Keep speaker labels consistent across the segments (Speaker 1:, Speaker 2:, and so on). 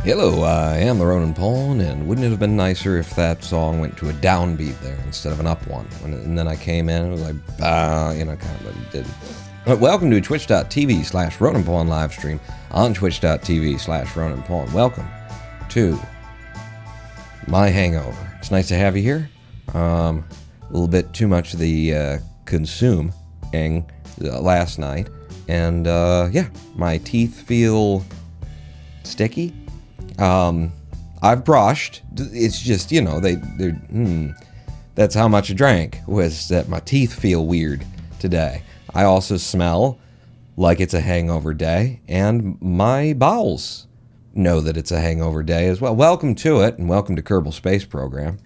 Speaker 1: Hello, I am the Ronan Pawn, and wouldn't it have been nicer if that song went to a downbeat there instead of an up one? And then I came in and it was like, bah, kind of, but it didn't. But welcome to twitch.tv/Ronan Pawn live stream on twitch.tv/Ronan Pawn. Welcome to my hangover. It's nice to have you here. A little bit too much of the consuming last night, and yeah, my teeth feel sticky. I've brushed. It's just, that's how much I drank, was that my teeth feel weird today. I also smell like it's a hangover day, and my bowels know that it's a hangover day as well. Welcome to it, and welcome to Kerbal Space Program.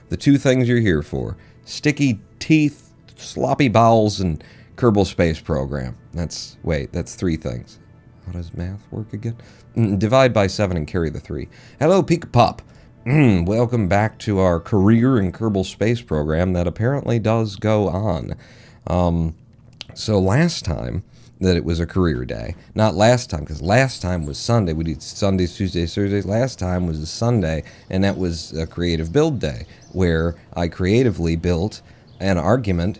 Speaker 1: The two things you're here for: sticky teeth, sloppy bowels, and Kerbal Space Program. That's three things. How does math work again? Divide by 7 and carry the 3. Hello, Pika Pop. Welcome back to our career in Kerbal Space Program that apparently does go on. So last time that it was a career day, not last time, because last time was Sunday. We did Sundays, Tuesdays, Thursdays. Last time was a Sunday, and that was a creative build day, where I creatively built an argument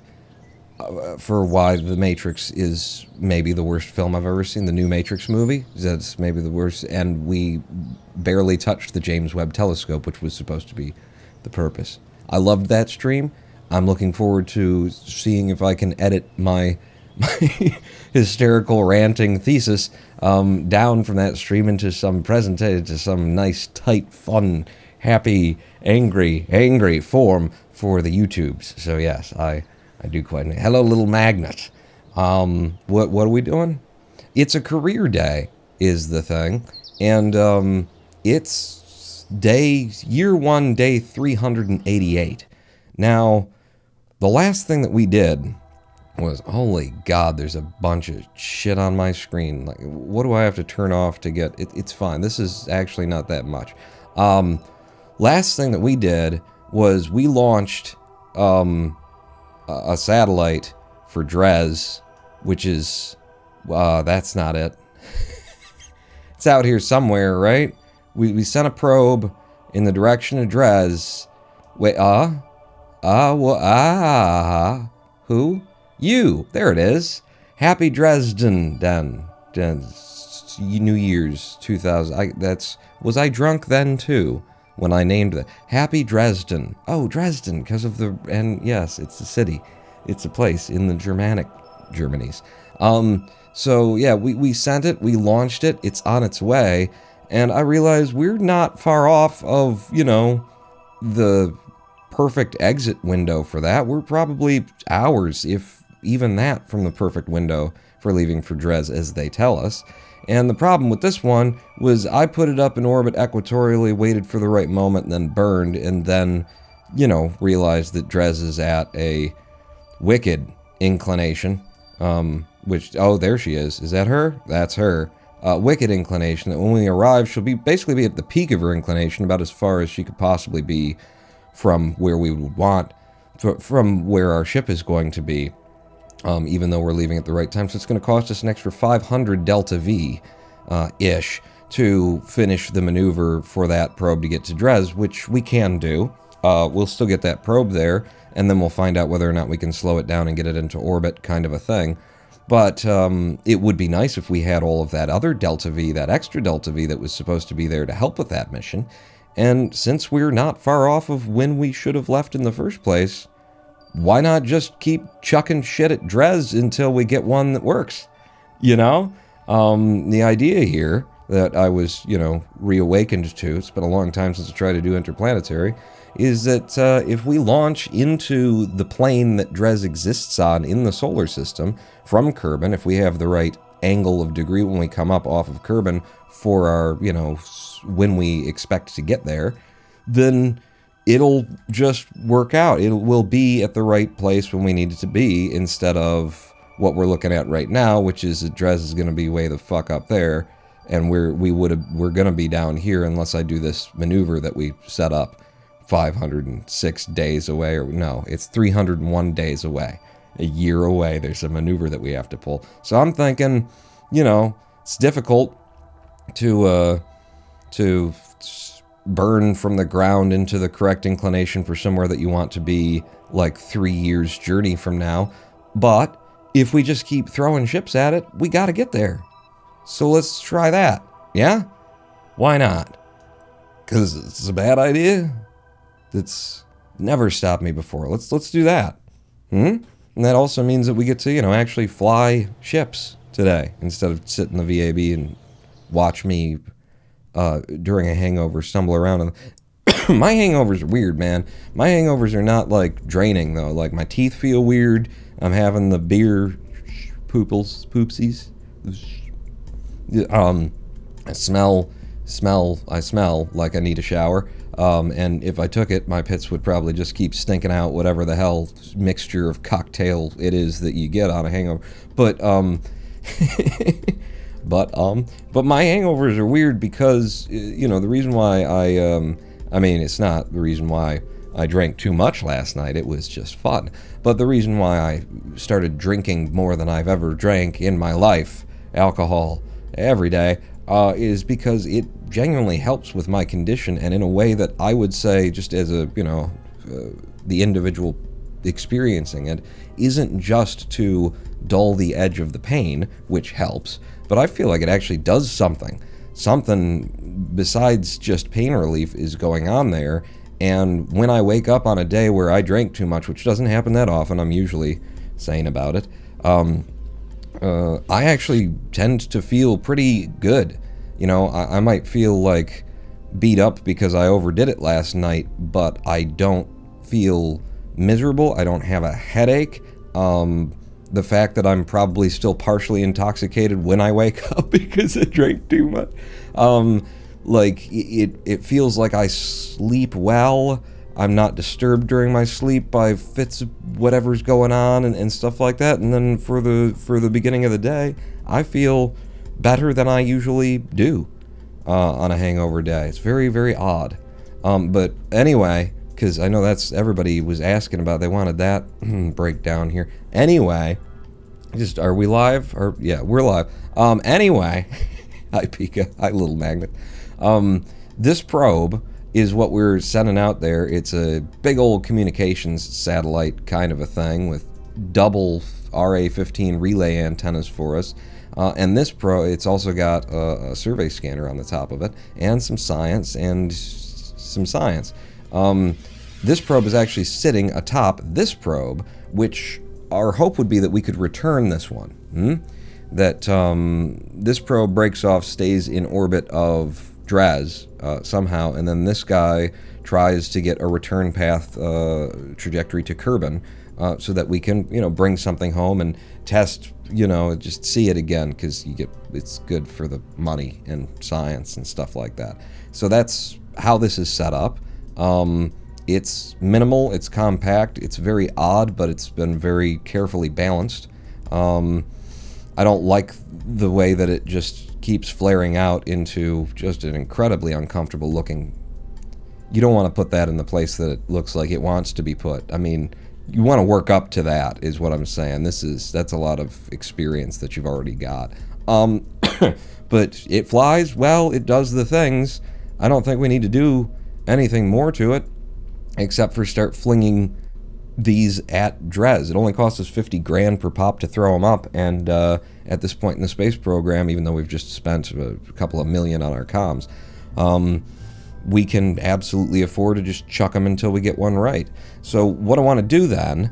Speaker 1: for why The Matrix is maybe the worst film I've ever seen. The new Matrix movie, that's maybe the worst, and we barely touched the James Webb Telescope, which was supposed to be the purpose. I loved that stream. I'm looking forward to seeing if I can edit my hysterical ranting thesis down from that stream into some nice, tight, fun, happy, angry form for the YouTubes. So yes, I do quite. Hello, little magnet. What are we doing? It's a career day, is the thing, and it's year 1, day 388. Now, the last thing that we did was, holy God, there's a bunch of shit on my screen. Like, what do I have to turn off to get it? It's fine. This is actually not that much. Last thing that we did was we launched a satellite for Dres, which is, that's not it. It's out here somewhere, right? We sent a probe in the direction of Dres. Wait, who? You. There it is. Happy Dresden, New Year's 2000. Was I drunk then too when I named that? Happy Dresden. Oh, Dresden, because of and yes, it's a city. It's a place in the Germanies. So yeah, we sent it, we launched it, it's on its way, and I realized we're not far off of, the perfect exit window for that. We're probably hours, if even that, from the perfect window for leaving for Dres, as they tell us. And the problem with this one was I put it up in orbit equatorially, waited for the right moment, and then burned, and then, realized that Dres is at a wicked inclination, oh, there she is. Is that her? That's her. Wicked inclination, that when we arrive, she'll basically be at the peak of her inclination, about as far as she could possibly be from where we would want, from where our ship is going to be. Even though we're leaving at the right time. So it's going to cost us an extra 500 Delta V ish to finish the maneuver for that probe to get to Dres, which we can do. We'll still get that probe there, and then we'll find out whether or not we can slow it down and get it into orbit, kind of a thing. But it would be nice if we had all of that other Delta V, that extra Delta V that was supposed to be there to help with that mission. And since we're not far off of when we should have left in the first place, why not just keep chucking shit at Dres until we get one that works? The idea here that I was, reawakened to, it's been a long time since I tried to do interplanetary, is that if we launch into the plane that Dres exists on in the solar system from Kerbin, if we have the right angle of degree when we come up off of Kerbin for our, when we expect to get there, then it'll just work out. It will be at the right place when we need it to be, instead of what we're looking at right now, which is that Dres is going to be way the fuck up there, and we're going to be down here unless I do this maneuver that we set up 506 days away, or no, it's 301 days away. A year away, there's a maneuver that we have to pull. So I'm thinking, it's difficult to to burn from the ground into the correct inclination for somewhere that you want to be like 3 years journey from now. But if we just keep throwing ships at it, we got to get there. So let's try that. Yeah? Why not? Because it's a bad idea. That's never stopped me before. Let's do that. And that also means that we get to, actually fly ships today instead of sit in the VAB and watch me during a hangover stumble around. My hangovers are weird, man. My hangovers are not like draining though. Like my teeth feel weird. I'm having the beer poopsies. I smell like I need a shower. And if I took it, my pits would probably just keep stinking out whatever the hell mixture of cocktail it is that you get on a hangover. But but my hangovers are weird because, the reason why it's not the reason why I drank too much last night. It was just fun. But the reason why I started drinking more than I've ever drank in my life, alcohol every day, is because it genuinely helps with my condition, and in a way that I would say, just as a, the individual experiencing it, isn't just to dull the edge of the pain, which helps, but I feel like it actually does something. Something besides just pain relief is going on there, and when I wake up on a day where I drank too much, which doesn't happen that often, I'm usually sane about it, I actually tend to feel pretty good. I might feel like beat up because I overdid it last night, but I don't feel miserable. I don't have a headache. The fact that I'm probably still partially intoxicated when I wake up because I drank too much. It feels like I sleep well. I'm not disturbed during my sleep by fits of whatever's going on and stuff like that. And then for the beginning of the day, I feel better than I usually do on a hangover day. It's very, very odd. But anyway, because I know that's everybody was asking about. They wanted that breakdown here. Anyway, are we live? Yeah, we're live. Anyway, hi Pika, hi little magnet. This probe is what we're sending out there. It's a big old communications satellite kind of a thing with double RA-15 relay antennas for us. And this it's also got a survey scanner on the top of it, and some science. This probe is actually sitting atop this probe, which our hope would be that we could return this one. That this probe breaks off, stays in orbit of Dres somehow, and then this guy tries to get a return path trajectory to Kerbal, so that we can, bring something home and test, just see it again, because it's good for the money and science and stuff like that. So that's how this is set up. It's minimal, it's compact, it's very odd, but it's been very carefully balanced. I don't like the way that it just keeps flaring out into just an incredibly uncomfortable looking. You don't want to put that in the place that it looks like it wants to be put. I mean, you want to work up to that, is what I'm saying. That's a lot of experience that you've already got. But it flies well, it does the things. I don't think we need to do anything more to it, except for start flinging these at Dres. It only costs us 50 grand per pop to throw them up, and at this point in the space program, even though we've just spent a couple of million on our comms, we can absolutely afford to just chuck them until we get one right. So what I want to do then,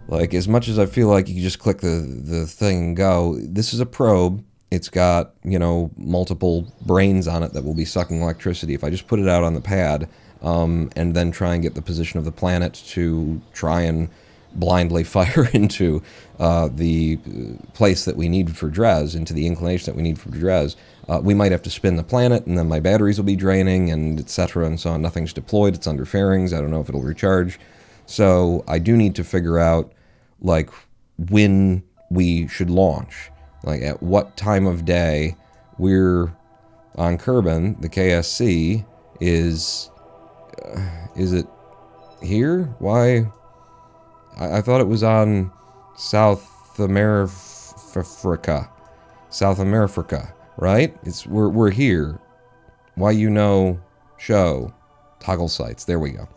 Speaker 1: like, as much as I feel like you can just click the thing and go, this is a probe. It's got, multiple brains on it that will be sucking electricity. If I just put it out on the pad, and then try and get the position of the planet to try and blindly fire into the place that we need for Dres, into the inclination that we need for Dres, we might have to spin the planet, and then my batteries will be draining, and etc. and so on. Nothing's deployed. It's under fairings. I don't know if it'll recharge. So I do need to figure out, like, when we should launch. Like, at what time of day we're on Kerbal. The KSC is it here? Why? I thought it was on South America, right? We're here. Why you know show. Toggle sites. There we go.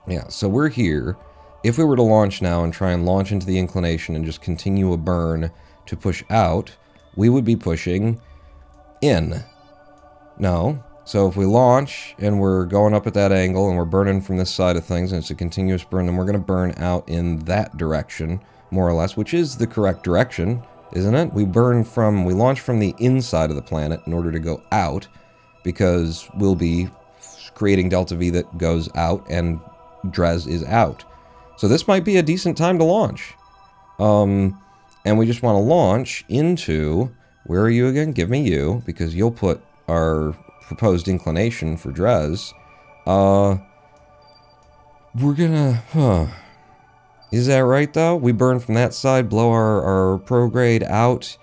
Speaker 1: Yeah, so we're here. If we were to launch now and try and launch into the inclination and just continue a burn to push out, we would be pushing in. No. So if we launch and we're going up at that angle and we're burning from this side of things and it's a continuous burn, then we're going to burn out in that direction, more or less, which is the correct direction, isn't it? We launch from the inside of the planet in order to go out, because we'll be creating delta V that goes out and Dres is out. So this might be a decent time to launch. And we just want to launch into, where are you again? Give me you, because you'll put our proposed inclination for Dres. We're gonna, is that right though? We burn from that side, blow our prograde out,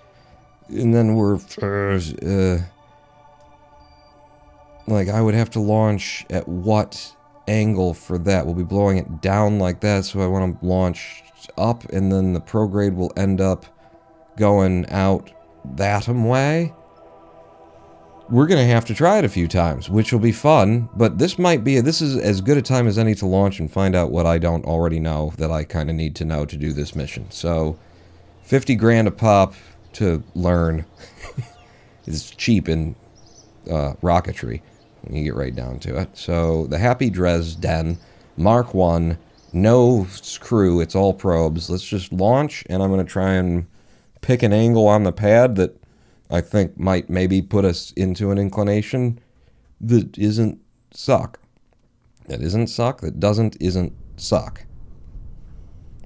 Speaker 1: and then we're, like, I would have to launch at what angle for that? We'll be blowing it down like that, so I want to launch up, and then the prograde will end up going out that way. We're going to have to try it a few times, which will be fun, but this is as good a time as any to launch and find out what I don't already know that I kind of need to know to do this mission. So, 50 grand a pop to learn is cheap in rocketry. You get right down to it. So, the Happy Dres Den, Mark 1, no crew, it's all probes. Let's just launch, and I'm going to try and pick an angle on the pad that I think might maybe put us into an inclination that isn't suck. That isn't suck, that isn't suck.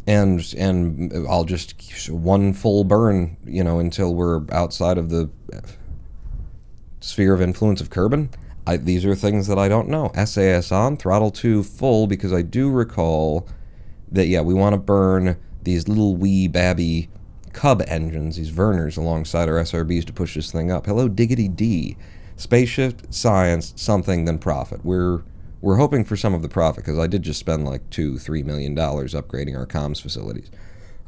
Speaker 1: And I'll just one full burn, until we're outside of the sphere of influence of Kerbal. These are things that I don't know. SAS on, throttle 2 full, because I do recall that, yeah, we want to burn these little wee babby Cub engines, these Verners, alongside our SRBs to push this thing up. Hello, Diggity D. Spaceship, science, something, then profit. We're hoping for some of the profit, because I did just spend like $2-3 million upgrading our comms facilities.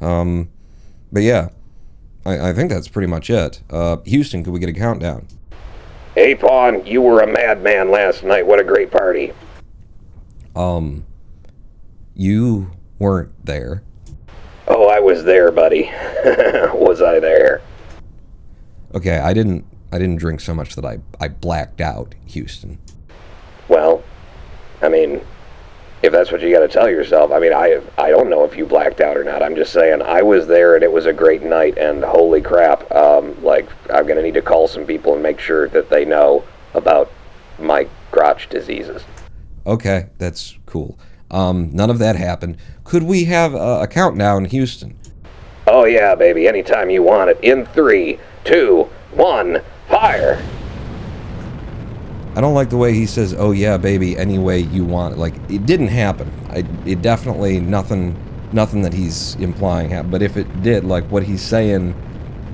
Speaker 1: But yeah, I think that's pretty much it. Houston, could we get a countdown?
Speaker 2: Hey, Pawn, you were a madman last night. What a great party.
Speaker 1: You weren't there.
Speaker 2: Oh, I was there, buddy. Was I there?
Speaker 1: Okay, I didn't drink so much that I blacked out, Houston.
Speaker 2: Well, I mean, if that's what you got to tell yourself. I mean, I don't know if you blacked out or not. I'm just saying I was there and it was a great night, and holy crap, like, I'm going to need to call some people and make sure that they know about my crotch diseases.
Speaker 1: Okay, that's cool. None of that happened. Could we have a countdown, Houston?
Speaker 2: Oh yeah, baby, anytime you want it. In 3, 2, 1, fire!
Speaker 1: I don't like the way he says, oh yeah, baby, any way you want it. Like, it didn't happen. It definitely, nothing that he's implying happened. But if it did, like, what he's saying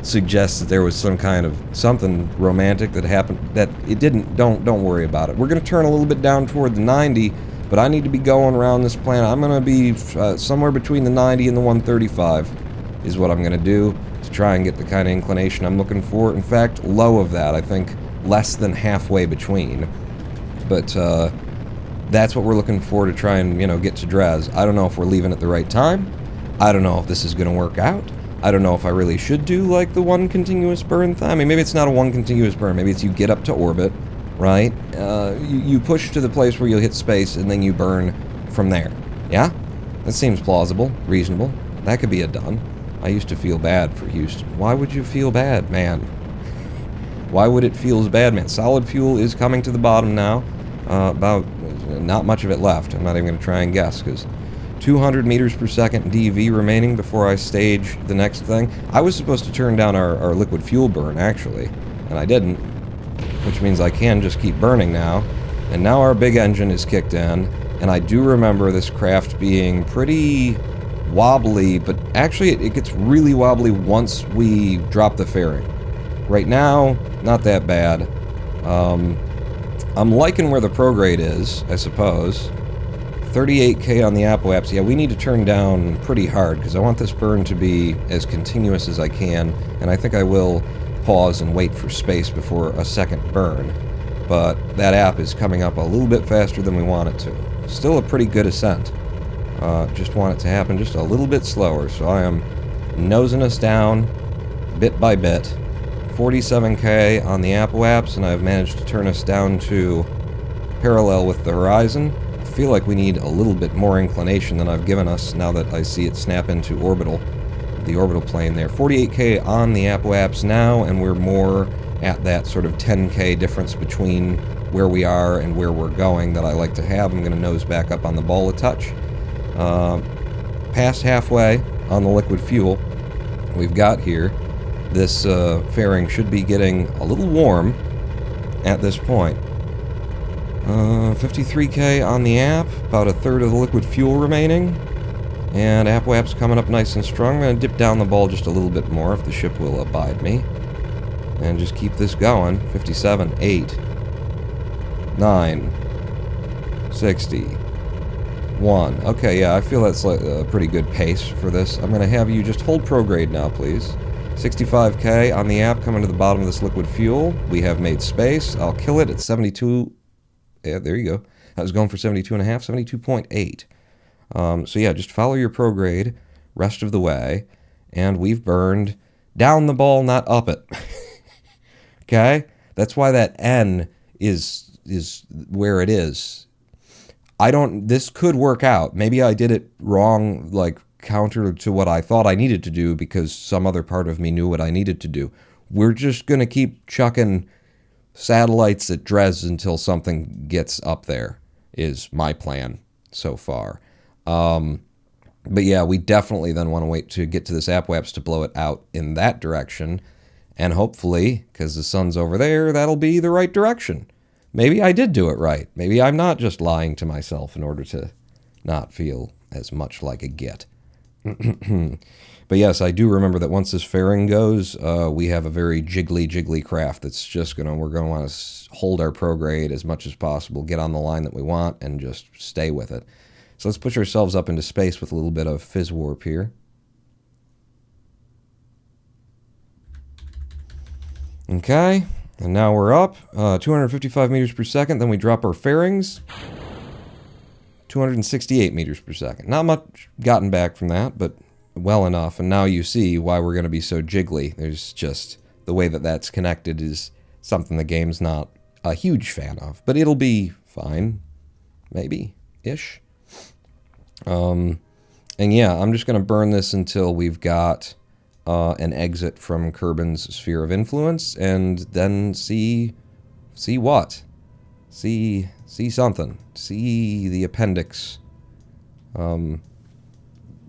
Speaker 1: suggests that there was some kind of something romantic that happened. That it didn't. Don't worry about it. We're going to turn a little bit down toward the 90, but I need to be going around this planet. I'm going to be somewhere between the 90 and the 135 is what I'm going to do to try and get the kind of inclination I'm looking for. In fact, low of that. I think less than halfway between. But that's what we're looking for to try and, get to Dres. I don't know if we're leaving at the right time. I don't know if this is going to work out. I don't know if I really should do, like, the one continuous burn thing. I mean, maybe it's not a one continuous burn. Maybe it's you get up to orbit, right? You push to the place where you'll hit space, and then you burn from there. Yeah? That seems plausible, reasonable. That could be done. I used to feel bad for Houston. Why would you feel bad, man? Why would it feel as bad, man? Solid fuel is coming to the bottom now. About not much of it left. I'm not even going to try and guess, because 200 meters per second DV remaining before I stage the next thing. I was supposed to turn down our liquid fuel burn, actually, and I didn't, which means I can just keep burning now. And now our big engine is kicked in, and I do remember this craft being pretty wobbly, but actually it gets really wobbly once we drop the fairing. Right now, not that bad. I'm liking where the prograde is, I suppose. 38k on the apoaps. Yeah, we need to turn down pretty hard, because I want this burn to be as continuous as I can, and I think I will pause and wait for space before a second burn. but that app is coming up a little bit faster than we want it to. Still a pretty good ascent. Just want it to happen just a little bit slower, so I am nosing us down bit by bit. 47k on the apoaps, and I've managed to turn us down to parallel with the horizon. I feel like we need a little bit more inclination than I've given us now that I see it snap into the orbital plane there. 48k on the apoaps now, and we're more at that sort of 10k difference between where we are and where we're going that I like to have. I'm going to nose back up on the ball a touch. Past halfway on the liquid fuel we've got here. This fairing should be getting a little warm at this point. 53k on the app, about a third of the liquid fuel remaining, and apoap's coming up nice and strong. I'm going to dip down the ball just a little bit more if the ship will abide me, and just keep this going. 57, 8, 9, 60, 1. Okay, yeah, I feel that's like a pretty good pace for this. I'm going to have you just hold prograde now, please. 65k on the app, coming to the bottom of this liquid fuel. We have made space. I'll kill it at 72. Yeah, there you go. I was going for 72.5, 72.8. So yeah, just follow your prograde rest of the way, and we've burned down the ball, not up it. Okay? That's why that N is where it is. This could work out. Maybe I did it wrong, like counter to what I thought I needed to do because some other part of me knew what I needed to do. We're just going to keep chucking satellites at Dres until something gets up there, is my plan so far. But yeah, we definitely then want to wait to get to this apoaps to blow it out in that direction. And hopefully, because the sun's over there, that'll be the right direction. Maybe I did do it right. Maybe I'm not just lying to myself in order to not feel as much like a git. But yes, I do remember that once this fairing goes, we have a very jiggly craft that's just we're gonna want to hold our prograde as much as possible, get on the line that we want, and just stay with it. So let's push ourselves up into space with a little bit of fizz warp here. Okay, and now we're up, 255 meters per second, then we drop our fairings, 268 meters per second. Not much gotten back from that, but well enough, and now you see why we're going to be so jiggly. There's just, the way that that's connected is something the game's not a huge fan of, but it'll be fine, maybe-ish. And yeah, I'm just going to burn this until we've got an exit from Kerbin's sphere of influence, and then see what? See something. See the appendix,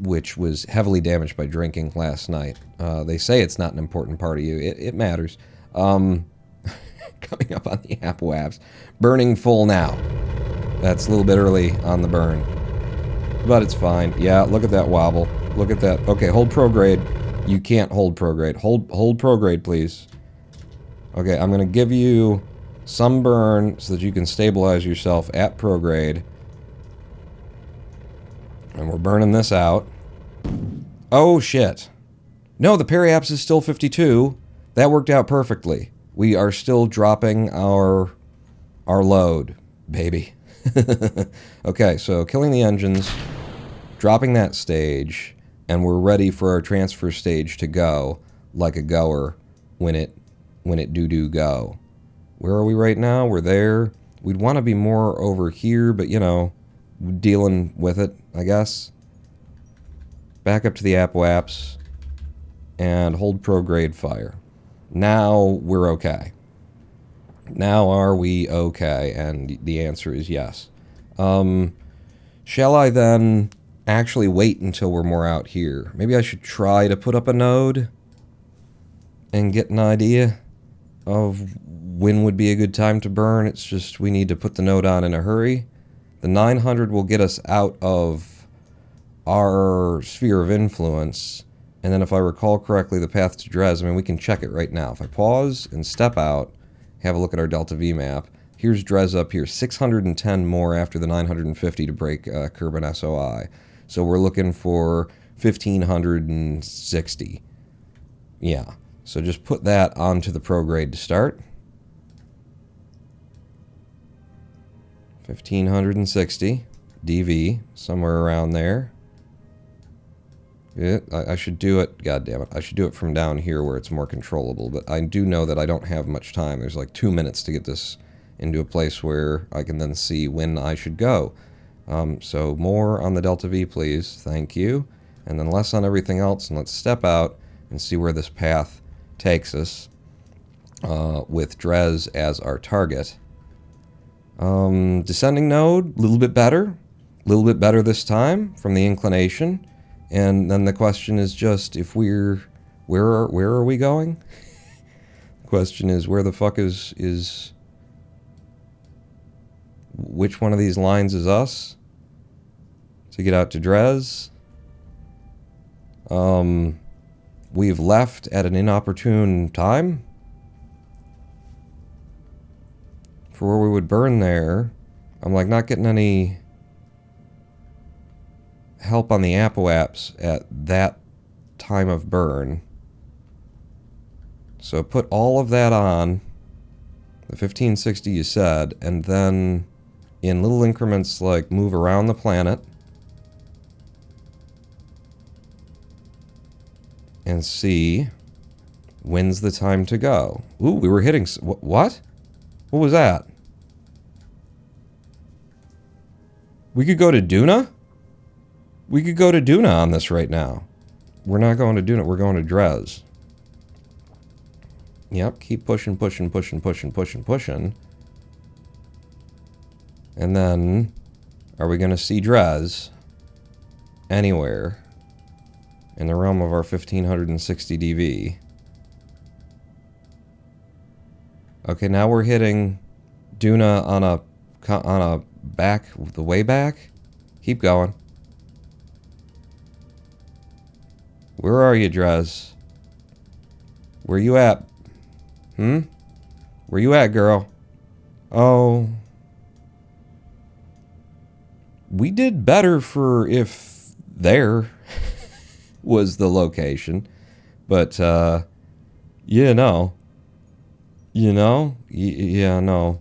Speaker 1: which was heavily damaged by drinking last night. They say it's not an important part of you. It matters. Coming up on the apoaps. Burning full now. That's a little bit early on the burn, but it's fine. Yeah, look at that wobble. Look at that. Okay, hold prograde. You can't hold prograde. Hold prograde, please. Okay, I'm going to give you some burn so that you can stabilize yourself at prograde. And we're burning this out. Oh, shit. No, the periaps is still 52. That worked out perfectly. We are still dropping our load, baby. Okay, so killing the engines, dropping that stage, and we're ready for our transfer stage to go like a goer when it do go. Where are we right now? We're there. We'd want to be more over here, but you know, dealing with it, I guess. Back up to the apoaps and hold prograde fire. Now we're okay. Now are we okay? And the answer is yes. Shall I then actually wait until we're more out here? Maybe I should try to put up a node and get an idea of when would be a good time to burn. It's just we need to put the node on in a hurry. The 900 will get us out of our sphere of influence, and then if I recall correctly, the path to Dres, I mean, we can check it right now. If I pause and step out, have a look at our Delta V map, here's Dres up here, 610 more after the 950 to break Kerbal SOI. So we're looking for 1,560. Yeah, so just put that onto the prograde to start. 1560 DV, somewhere around there. Yeah, I should do it, god damn it, I should do it from down here where it's more controllable, but I do know that I don't have much time. There's like 2 minutes to get this into a place where I can then see when I should go. So more on the Delta V, please, thank you, and then less on everything else, and let's step out and see where this path takes us, with Dres as our target. Descending node, a little bit better this time from the inclination. And then the question is just if where are we going? The question is where the fuck is which one of these lines is us to get out to Dres? We've left at an inopportune time for where we would burn there. I'm like not getting any help on the apoaps at that time of burn. So put all of that on the 1560 you said, and then in little increments like move around the planet and see when's the time to go. Ooh, we were hitting what was that? We could go to Duna? We could go to Duna on this right now. We're not going to Duna, we're going to Dres. Yep, keep pushing. And then, are we going to see Dres anywhere in the realm of our 1560 DV? Okay, now we're hitting Duna on a back, the way back. Keep going. Where are you, Dres? Where you at? Where you at, girl? Oh. We did better for if there was the location. But, yeah, no. You know? Yeah, no.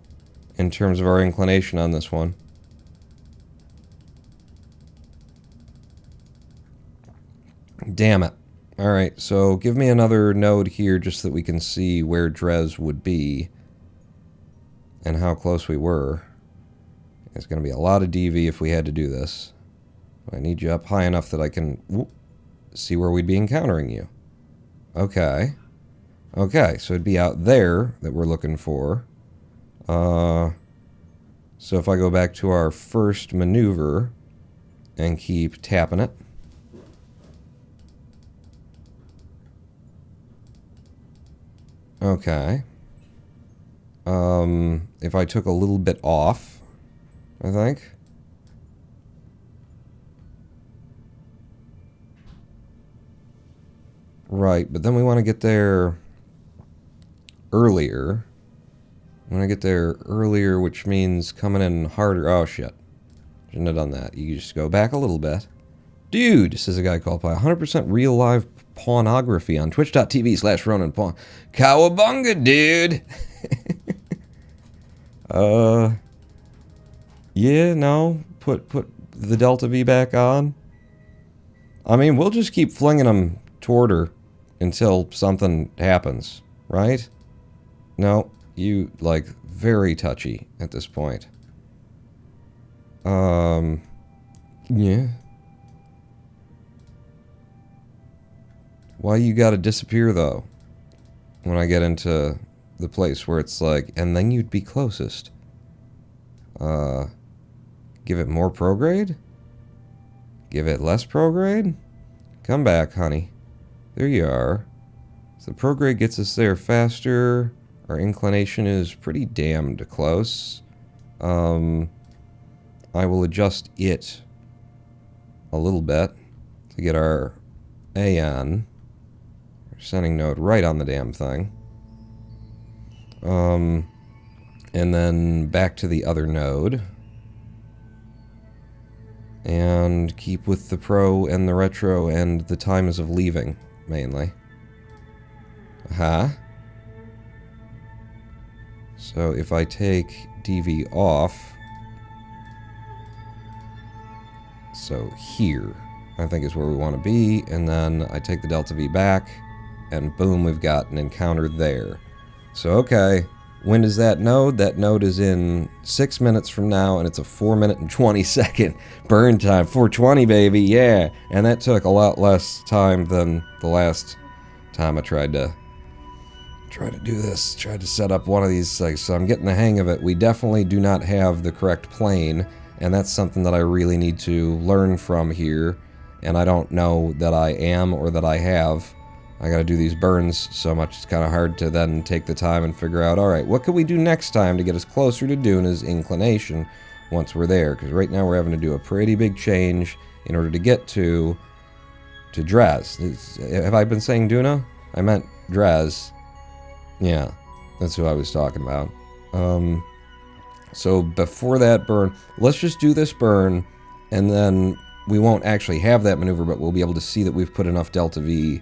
Speaker 1: In terms of our inclination on this one. Damn it. Alright, so give me another node here just so that we can see where Dres would be and how close we were. It's going to be a lot of DV if we had to do this. I need you up high enough that I can see where we'd be encountering you. Okay. Okay, so it'd be out there that we're looking for. So if I go back to our first maneuver and keep tapping it. Okay. If I took a little bit off, I think. Right, but then we want to get there earlier. We want to get there earlier, which means coming in harder. Oh, shit. Shouldn't have done that. You just go back a little bit. Dude, says a guy called by 100% real live pornography on twitch.tv/Ronan Pawn. Cowabunga, dude! Yeah, no. Put the Delta V back on. I mean, we'll just keep flinging them toward her until something happens, right? No, you, like, very touchy at this point. Yeah. Why you gotta disappear, though? When I get into the place where it's like, and then you'd be closest. Give it more prograde? Give it less prograde? Come back, honey. There you are. So the prograde gets us there faster. Our inclination is pretty damned close. I will adjust it a little bit to get our A on. Our sending node right on the damn thing. And then back to the other node. And keep with the pro and the retro and the times of leaving, mainly. Aha. So if I take DV off, So here, I think, is where we want to be. And then I take the delta V back, and boom, we've got an encounter there. So, okay, when is that node? That node is in 6 minutes from now, and it's a 4-minute and 20-second burn time. 420, baby, yeah. And that took a lot less time than the last time I tried to do this. Tried to set up one of these things, so I'm getting the hang of it. We definitely do not have the correct plane, and that's something that I really need to learn from here, and I don't know that I am or that I have. I gotta do these burns so much, it's kind of hard to then take the time and figure out, alright, what could we do next time to get us closer to Duna's inclination once we're there? Because right now we're having to do a pretty big change in order to get to Dres. Have I been saying Duna? I meant Dres. Yeah, that's who I was talking about. So before that burn, let's just do this burn, and then we won't actually have that maneuver, but we'll be able to see that we've put enough delta V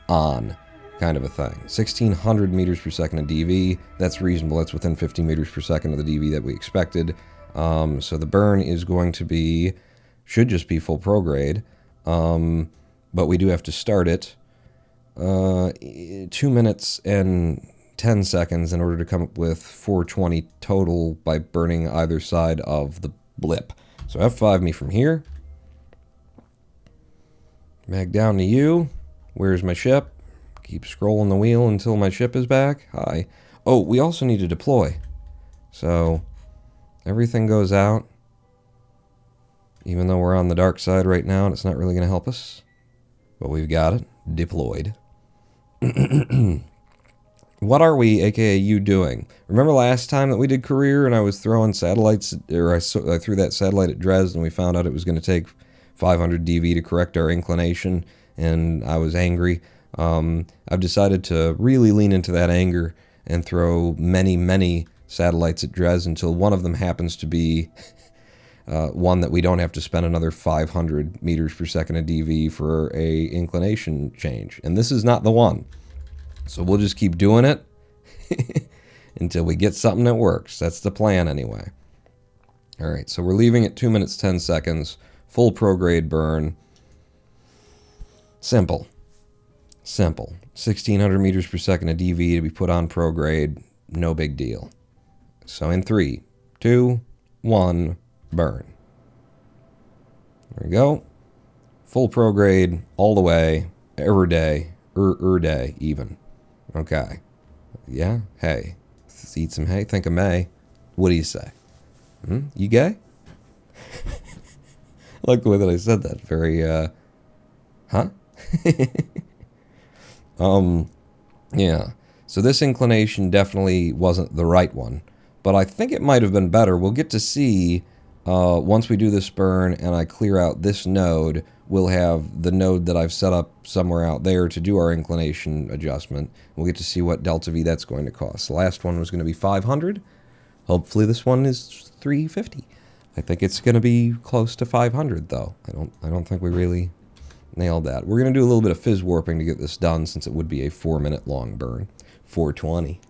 Speaker 1: on, kind of a thing. 1600 meters per second of DV, that's reasonable. That's within 50 meters per second of the DV that we expected. So the burn is going to be, should just be full prograde, but we do have to start it 2 minutes and 10 seconds in order to come up with 420 total by burning either side of the blip. So F5 me from here. Back down to you. Where's my ship? Keep scrolling the wheel until my ship is back. Hi. Oh, we also need to deploy. So everything goes out. Even though we're on the dark side right now and it's not really going to help us. But we've got it. Deployed. What are we, aka you, doing? Remember last time that we did career and I was throwing satellites, or I threw that satellite at Dres and we found out it was going to take 500 DV to correct our inclination, and I was angry. I've decided to really lean into that anger and throw many satellites at Dres until one of them happens to be one that we don't have to spend another 500 meters per second of DV for a inclination change. And this is not the one. So we'll just keep doing it until we get something that works. That's the plan anyway. All right, so we're leaving at 2 minutes, 10 seconds. Full prograde burn. Simple. 1600 meters per second of DV to be put on prograde. No big deal. So in 3, 2, 1, burn. There we go. Full prograde all the way. Every day. Day even. Okay. Yeah? Hey. Let's eat some hay. Think of May. What do you say? You gay? I like the way that I said that. Very, huh? Yeah. So this inclination definitely wasn't the right one. But I think it might have been better. We'll get to see, once we do this burn and I clear out this node, we'll have the node that I've set up somewhere out there to do our inclination adjustment. We'll get to see what delta V that's going to cost. The last one was going to be 500. Hopefully this one is 350. I think it's going to be close to 500 though. I don't think we really nailed that. We're going to do a little bit of fizz warping to get this done since it would be a 4-minute long burn. 420.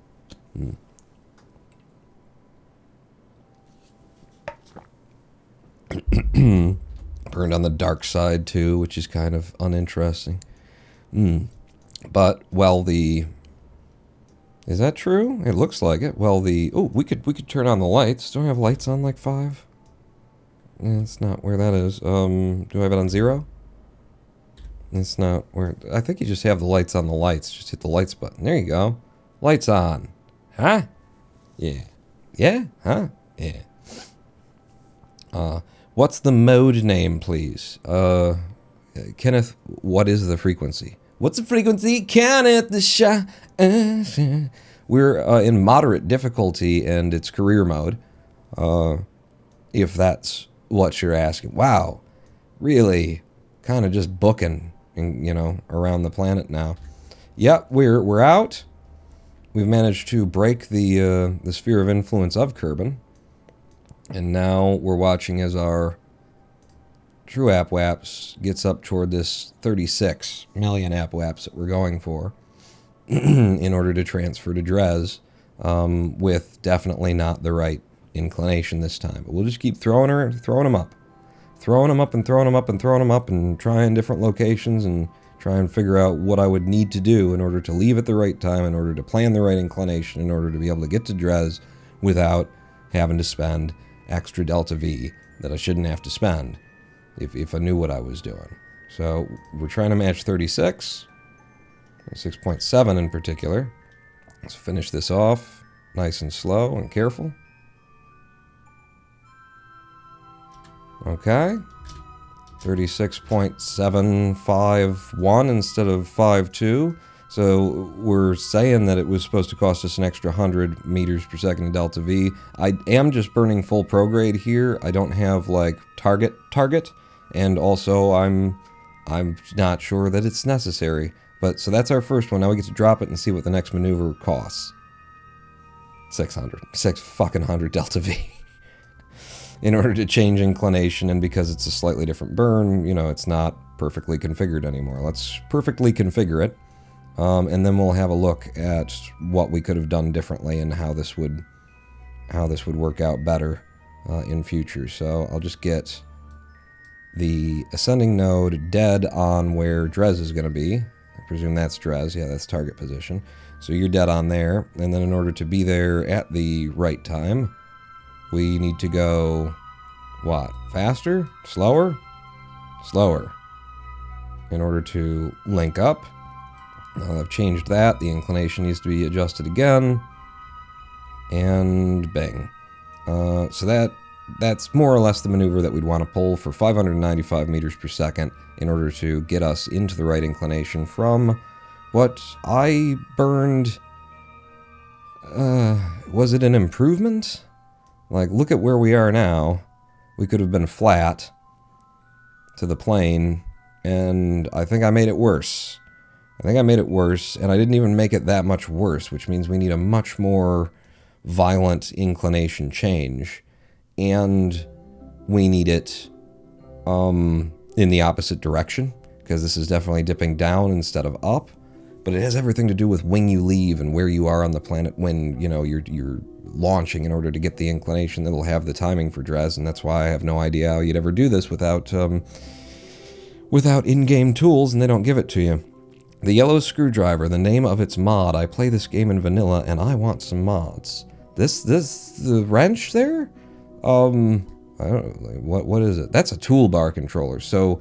Speaker 1: Burned on the dark side too, which is kind of uninteresting. But well, is that true? It looks like it. Well, we could turn on the lights. Do I have lights on like 5? Yeah, that's not where that is. Do I have it on 0? It's not where. I think you just have the lights on the lights. Just hit the lights button. There you go. Lights on. Huh? Yeah. Yeah? Huh? Yeah. What's the mode name, please? Kenneth, what is the frequency? What's the frequency? Kenneth, the shot. We're in moderate difficulty, and it's career mode. If that's what you're asking. Wow. Really kind of just booking, around the planet now. Yep, we're out. We've managed to break the sphere of influence of Kerbal. And now we're watching as our true AppWaps gets up toward this 36 million AppWaps that we're going for in order to transfer to Dres, with definitely not the right inclination this time. But we'll just keep throwing them up. throwing them up and throwing them up and throwing them up and trying different locations and try and figure out what I would need to do in order to leave at the right time, in order to plan the right inclination, in order to be able to get to Dres without having to spend extra delta V that I shouldn't have to spend if I knew what I was doing. So we're trying to match 36, 6.7 in particular. Let's finish this off nice and slow and careful. Okay. 36.751 instead of 52. So we're saying that it was supposed to cost us an extra 100 meters per second in delta V. I am just burning full prograde here. I don't have like target, and also I'm not sure that it's necessary. But so that's our first one. Now we get to drop it and see what the next maneuver costs. 600 delta V. In order to change inclination, and because it's a slightly different burn, you know, it's not perfectly configured anymore. Let's perfectly configure it, and then we'll have a look at what we could have done differently and how this would work out better in future. So I'll just get the ascending node dead on where Dres is going to be. I presume that's Dres. Yeah, that's target position. So you're dead on there, and then in order to be there at the right time, we need to go, what, faster? Slower? Slower. In order to link up. I've changed that. The inclination needs to be adjusted again. And bang. So that's more or less the maneuver that we'd want to pull for 595 meters per second in order to get us into the right inclination from what I burned. Was it an improvement? Like, look at where we are now. We could have been flat to the plane, and I think I made it worse. And I didn't even make it that much worse, which means we need a much more violent inclination change, and we need it in the opposite direction, because this is definitely dipping down instead of up. But it has everything to do with when you leave and where you are on the planet when, you know, you're launching in order to get the inclination that'll have the timing for Dres, and that's why I have no idea how you'd ever do this without in-game tools, and they don't give it to you. The Yellow Screwdriver, the name of its mod. I play this game in vanilla, and I want some mods. The wrench there? I don't know, what is it? That's a toolbar controller. So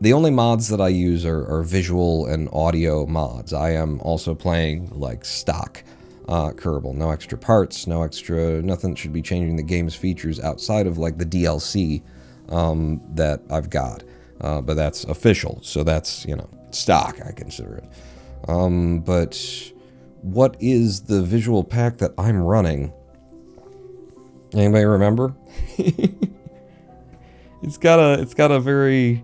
Speaker 1: the only mods that I use are visual and audio mods. I am also playing like stock Kerbal. No extra parts, nothing should be changing the game's features outside of like the DLC that I've got. But that's official, so that's, you know, stock, I consider it. But what is the visual pack that I'm running? Anybody remember? It's got a very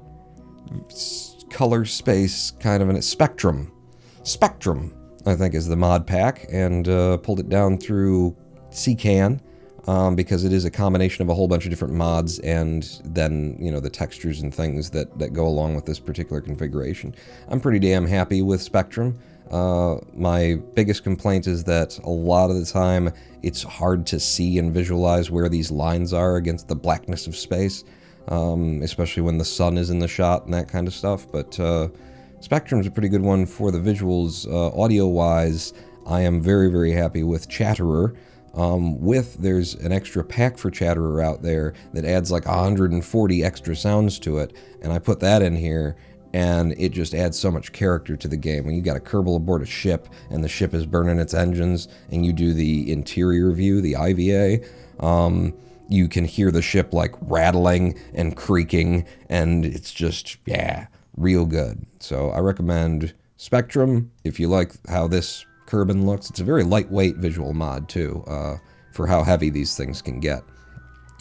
Speaker 1: color space kind of a Spectrum, I think, is the mod pack, and pulled it down through CCAN because it is a combination of a whole bunch of different mods and then, you know, the textures and things that go along with this particular configuration. I'm pretty damn happy with Spectrum. My biggest complaint is that a lot of the time it's hard to see and visualize where these lines are against the blackness of space, especially when the sun is in the shot and that kind of stuff. But Spectrum's a pretty good one for the visuals. Audio-wise, I am very, very happy with Chatterer. There's an extra pack for Chatterer out there that adds like 140 extra sounds to it, and I put that in here, and it just adds so much character to the game. When you got a Kerbal aboard a ship, and the ship is burning its engines, and you do the interior view, the IVA, you can hear the ship like rattling and creaking, and it's just, yeah, real good. So I recommend Spectrum if you like how this Kerbin looks. It's a very lightweight visual mod too, for how heavy these things can get.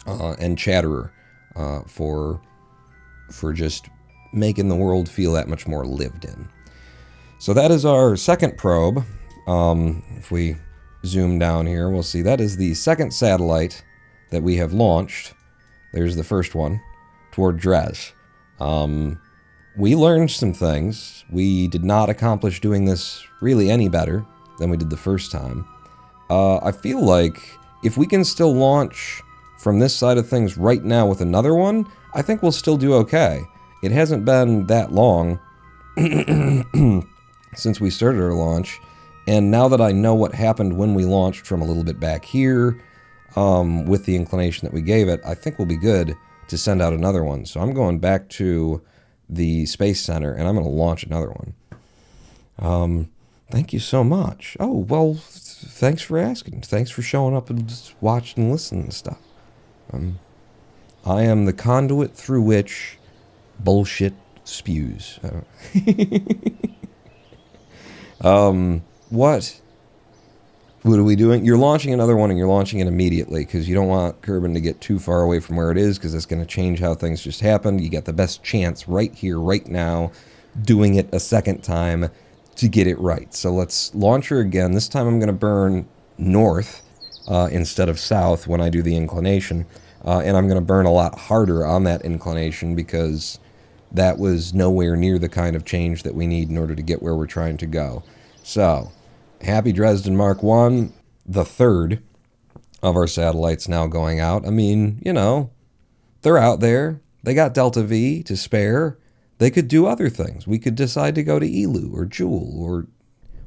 Speaker 1: And Chatterer for just making the world feel that much more lived in. So that is our second probe. If we zoom down here, we'll see that is the second satellite that we have launched. There's the first one toward Dres. We learned some things. We did not accomplish doing this really any better than we did the first time. I feel like if we can still launch from this side of things right now with another one, I think we'll still do okay. It hasn't been that long since we started our launch, and now that I know what happened when we launched from a little bit back here, with the inclination that we gave it, I think we'll be good to send out another one. So I'm going back to the Space Center, and I'm going to launch another one. Thank you so much. Oh, well, thanks for asking. Thanks for showing up and just watching and listening and stuff. I am the conduit through which bullshit spews. What are we doing? You're launching another one, and you're launching it immediately because you don't want Kerbal to get too far away from where it is, because that's going to change how things just happened. You got the best chance right here, right now, doing it a second time to get it right. So let's launch her again. This time I'm going to burn north instead of south when I do the inclination. And I'm going to burn a lot harder on that inclination because that was nowhere near the kind of change that we need in order to get where we're trying to go. So, Happy Dresden Mark 1, the third of our satellites now going out. I mean, you know, they're out there. They got Delta V to spare. They could do other things. We could decide to go to Elu or Jewel, or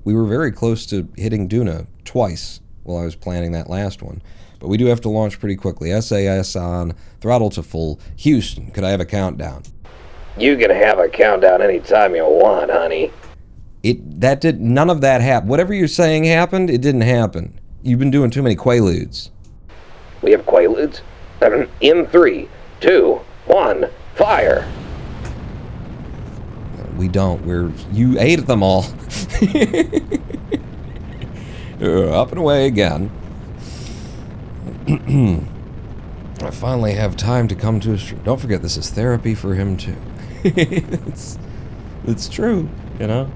Speaker 1: we were very close to hitting Duna twice while I was planning that last one. But we do have to launch pretty quickly. SAS on, throttle to full. Houston, could I have a countdown?
Speaker 2: You can have a countdown anytime you want, honey.
Speaker 1: None of that happened. Whatever you're saying happened, it didn't happen. You've been doing too many Quaaludes.
Speaker 2: We have Quaaludes? In 3, 2, 1, fire!
Speaker 1: We don't. You ate them all. Up and away again. I finally have time to come to a stream. Don't forget, this is therapy for him too. It's true, you know.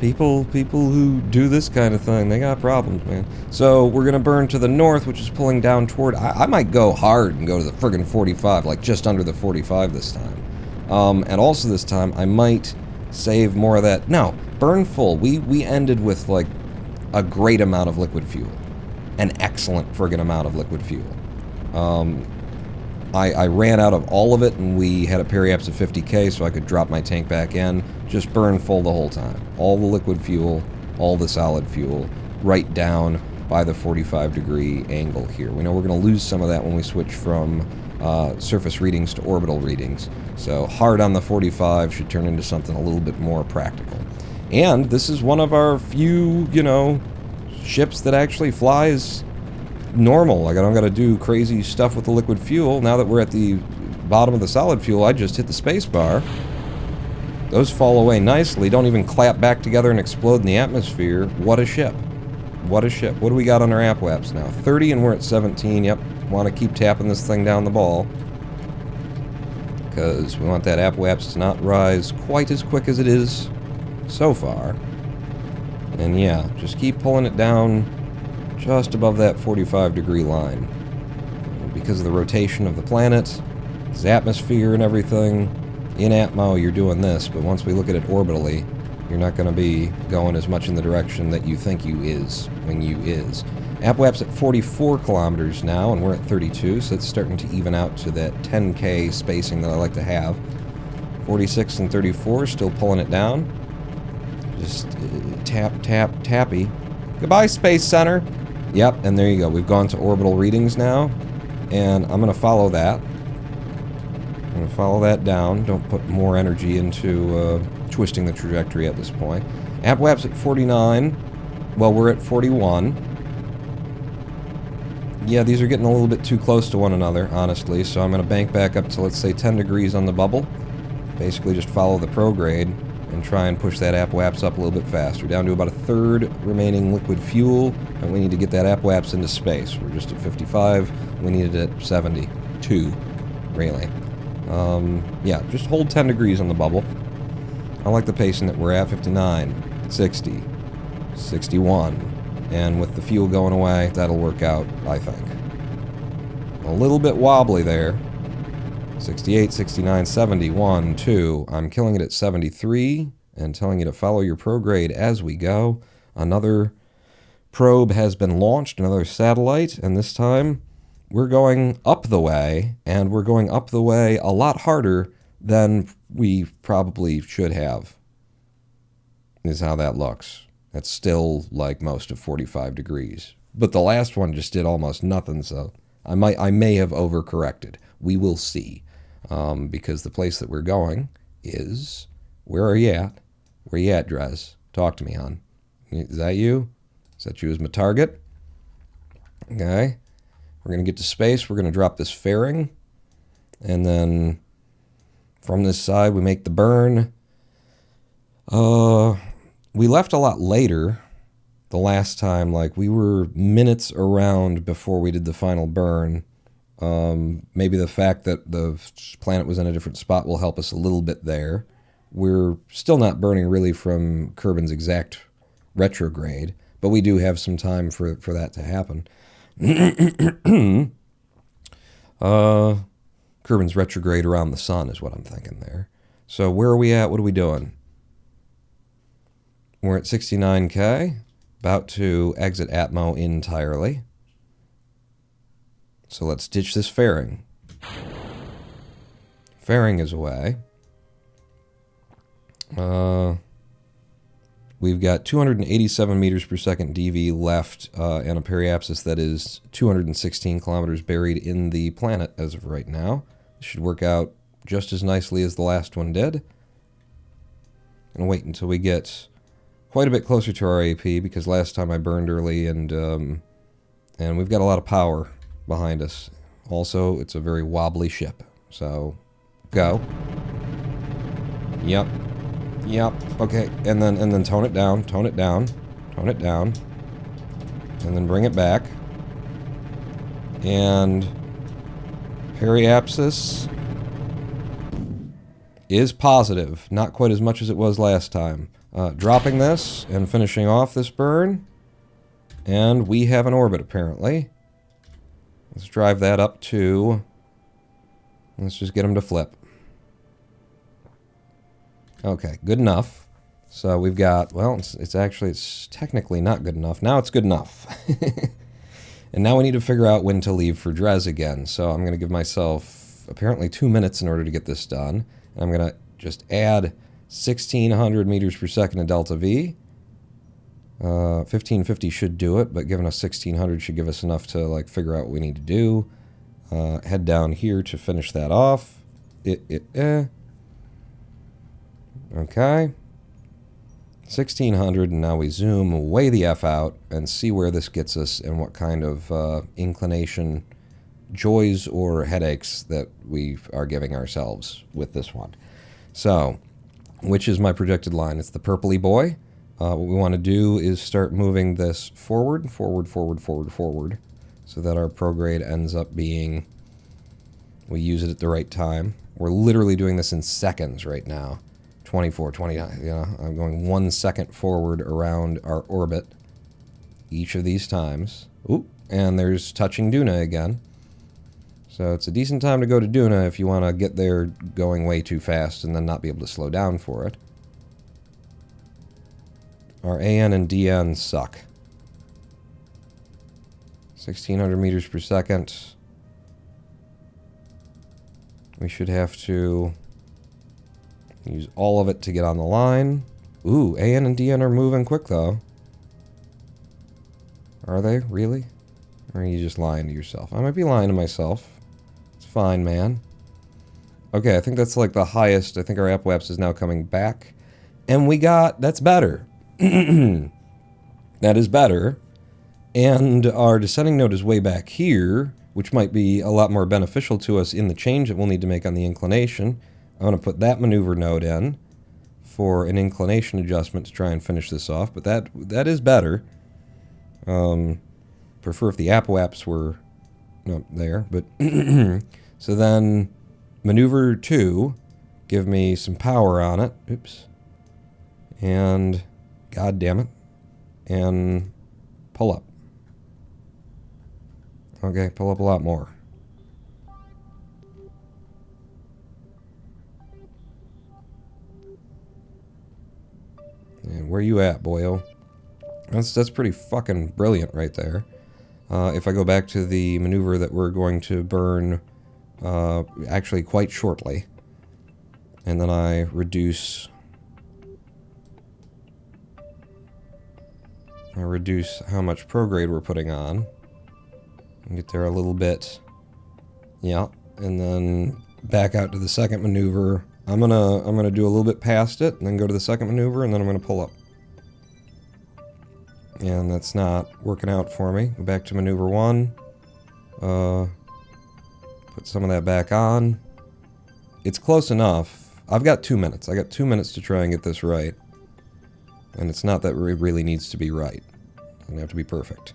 Speaker 1: People who do this kind of thing, they got problems, man. So we're gonna burn to the north, which is pulling down toward. I might go hard and go to the friggin' 45, like just under the 45 this time. And also this time, I might save more of that. No, burn full. We ended with like a great amount of liquid fuel, an excellent friggin' amount of liquid fuel. I ran out of all of it, and we had a periaps of 50K, so I could drop my tank back in. Just burn full the whole time. All the liquid fuel, all the solid fuel, right down by the 45-degree angle here. We know we're going to lose some of that when we switch from surface readings to orbital readings. So hard on the 45 should turn into something a little bit more practical. And this is one of our few, you know, ships that actually flies normal. Like, I don't got to do crazy stuff with the liquid fuel. Now that we're at the bottom of the solid fuel, I just hit the space bar. Those fall away nicely. Don't even clap back together and explode in the atmosphere. What a ship. What a ship. What do we got on our APWAPS now? 30 and we're at 17. Yep. Want to keep tapping this thing down the ball, because we want that APWAPS to not rise quite as quick as it is so far. And yeah, just keep pulling it down just above that 45-degree line. Because of the rotation of the planet, its atmosphere and everything, in Atmo you're doing this, but once we look at it orbitally, you're not going to be going as much in the direction that you think you is when you is. APWAP's at 44 kilometers now, and we're at 32, so it's starting to even out to that 10K spacing that I like to have. 46 and 34, still pulling it down. Just tap, tap, tappy. Goodbye, Space Center. Yep, and there you go. We've gone to orbital readings now, and I'm going to follow that. I'm going to follow that down. Don't put more energy into twisting the trajectory at this point. APWAP's at 49. Well, we're at 41. Yeah, these are getting a little bit too close to one another, honestly, so I'm going to bank back up to, let's say, 10 degrees on the bubble. Basically just follow the prograde and try and push that APWAPS up a little bit faster. Down to about a third remaining liquid fuel, and we need to get that APWAPS into space. We're just at 55. We need it at 72, really. Yeah, just hold 10 degrees on the bubble. I like the pacing that we're at. 59, 60, 61. And with the fuel going away, that'll work out, I think. A little bit wobbly there. 68, 69, 71, 2. I'm killing it at 73 and telling you to follow your prograde as we go. Another probe has been launched, another satellite, and this time we're going up the way, and we're going up the way a lot harder than we probably should have, is how that looks. That's still like most of 45 degrees. But the last one just did almost nothing, so I may have overcorrected. We will see. Because the place that we're going is... Where are you at? Where you at, Dres? Talk to me, hon. Is that you? Is that you as my target? Okay. We're going to get to space. We're going to drop this fairing. And then from this side, we make the burn. We left a lot later the last time. Like, we were minutes around before we did the final burn. Maybe the fact that the planet was in a different spot will help us a little bit there. We're still not burning really from Kerbin's exact retrograde, but we do have some time for that to happen. Kerbin's retrograde around the sun is what I'm thinking there. So where are we at? What are we doing? We're at 69K, about to exit Atmo entirely. So let's ditch this fairing. Fairing is away. We've got 287 meters per second DV left, and a periapsis that is 216 kilometers buried in the planet as of right now. It should work out just as nicely as the last one did. And wait until we get quite a bit closer to our AP, because last time I burned early, and we've got a lot of power behind us. Also, it's a very wobbly ship. So, go. Yep. Yep. Okay. And then tone it down. Tone it down. Tone it down. And then bring it back. And periapsis is positive. Not quite as much as it was last time. Dropping this and finishing off this burn. And we have an orbit, apparently. Let's drive that up to... Let's just get them to flip. Okay, good enough. So we've got... Well, it's technically not good enough. Now it's good enough. And now we need to figure out when to leave for Dres again. So I'm going to give myself apparently 2 minutes in order to get this done. And I'm going to just add 1,600 meters per second of delta V. 1550 should do it, but giving us 1,600 should give us enough to like figure out what we need to do. Head down here to finish that off. Okay. 1,600, and now we zoom way the F out and see where this gets us and what kind of inclination, joys, or headaches that we are giving ourselves with this one. So, which is my projected line? It's the purpley boy. What we want to do is start moving this forward, forward, so that our prograde ends up being, we use it at the right time. We're literally doing this in seconds right now. 24, 29, you know, I'm going 1 second forward around our orbit each of these times. Ooh, and there's touching Duna again. So it's a decent time to go to Duna if you want to get there going way too fast and then not be able to slow down for it. Our AN and DN suck. 1,600 meters per second. We should have to use all of it to get on the line. Ooh, AN and DN are moving quick, though. Are they? Really? Or are you just lying to yourself? I might be lying to myself. It's fine, man. Okay, I think that's like the highest. I think our apoapsis is now coming back. And we got... That's better. That is better. And our descending node is way back here, which might be a lot more beneficial to us in the change that we'll need to make on the inclination. I'm going to put that maneuver node in for an inclination adjustment to try and finish this off, but that is better. Prefer if the apoaps were not there, but so then maneuver 2, give me some power on it. Oops. And god damn it. And pull up. Okay, pull up a lot more. And where you at, boyo? That's pretty fucking brilliant right there. If I go back to the maneuver that we're going to burn actually quite shortly, and then I reduce how much prograde we're putting on, and get there a little bit, yeah, and then back out to the second maneuver. I'm gonna do a little bit past it, and then go to the second maneuver, and then I'm gonna pull up. And that's not working out for me. Go back to maneuver 1. Put some of that back on. It's close enough. I've got 2 minutes. I got 2 minutes to try and get this right. And it's not that it really needs to be right. It doesn't have to be perfect.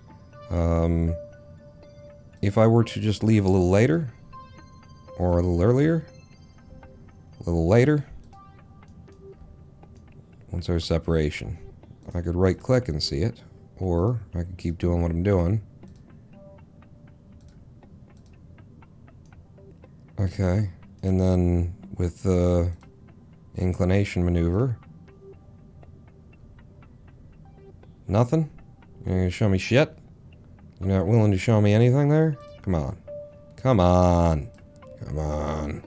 Speaker 1: If I were to just leave a little later, or a little earlier, a little later, what's our separation? I could right click and see it, or I could keep doing what I'm doing. Okay, and then with the inclination maneuver, nothing? You're gonna show me shit? You're not willing to show me anything there? Come on. Come on. Come on.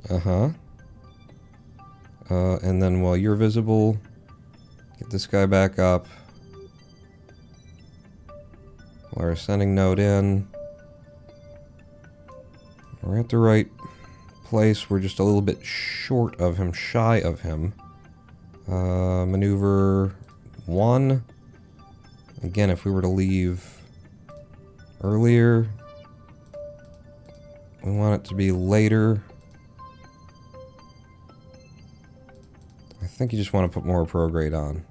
Speaker 1: Uh-huh. And then while you're visible, get this guy back up. Pull our ascending node in. We're at the right place. We're just a little bit short of him, shy of him. Maneuver 1. Again, if we were to leave earlier, we want it to be later. I think you just want to put more prograde on.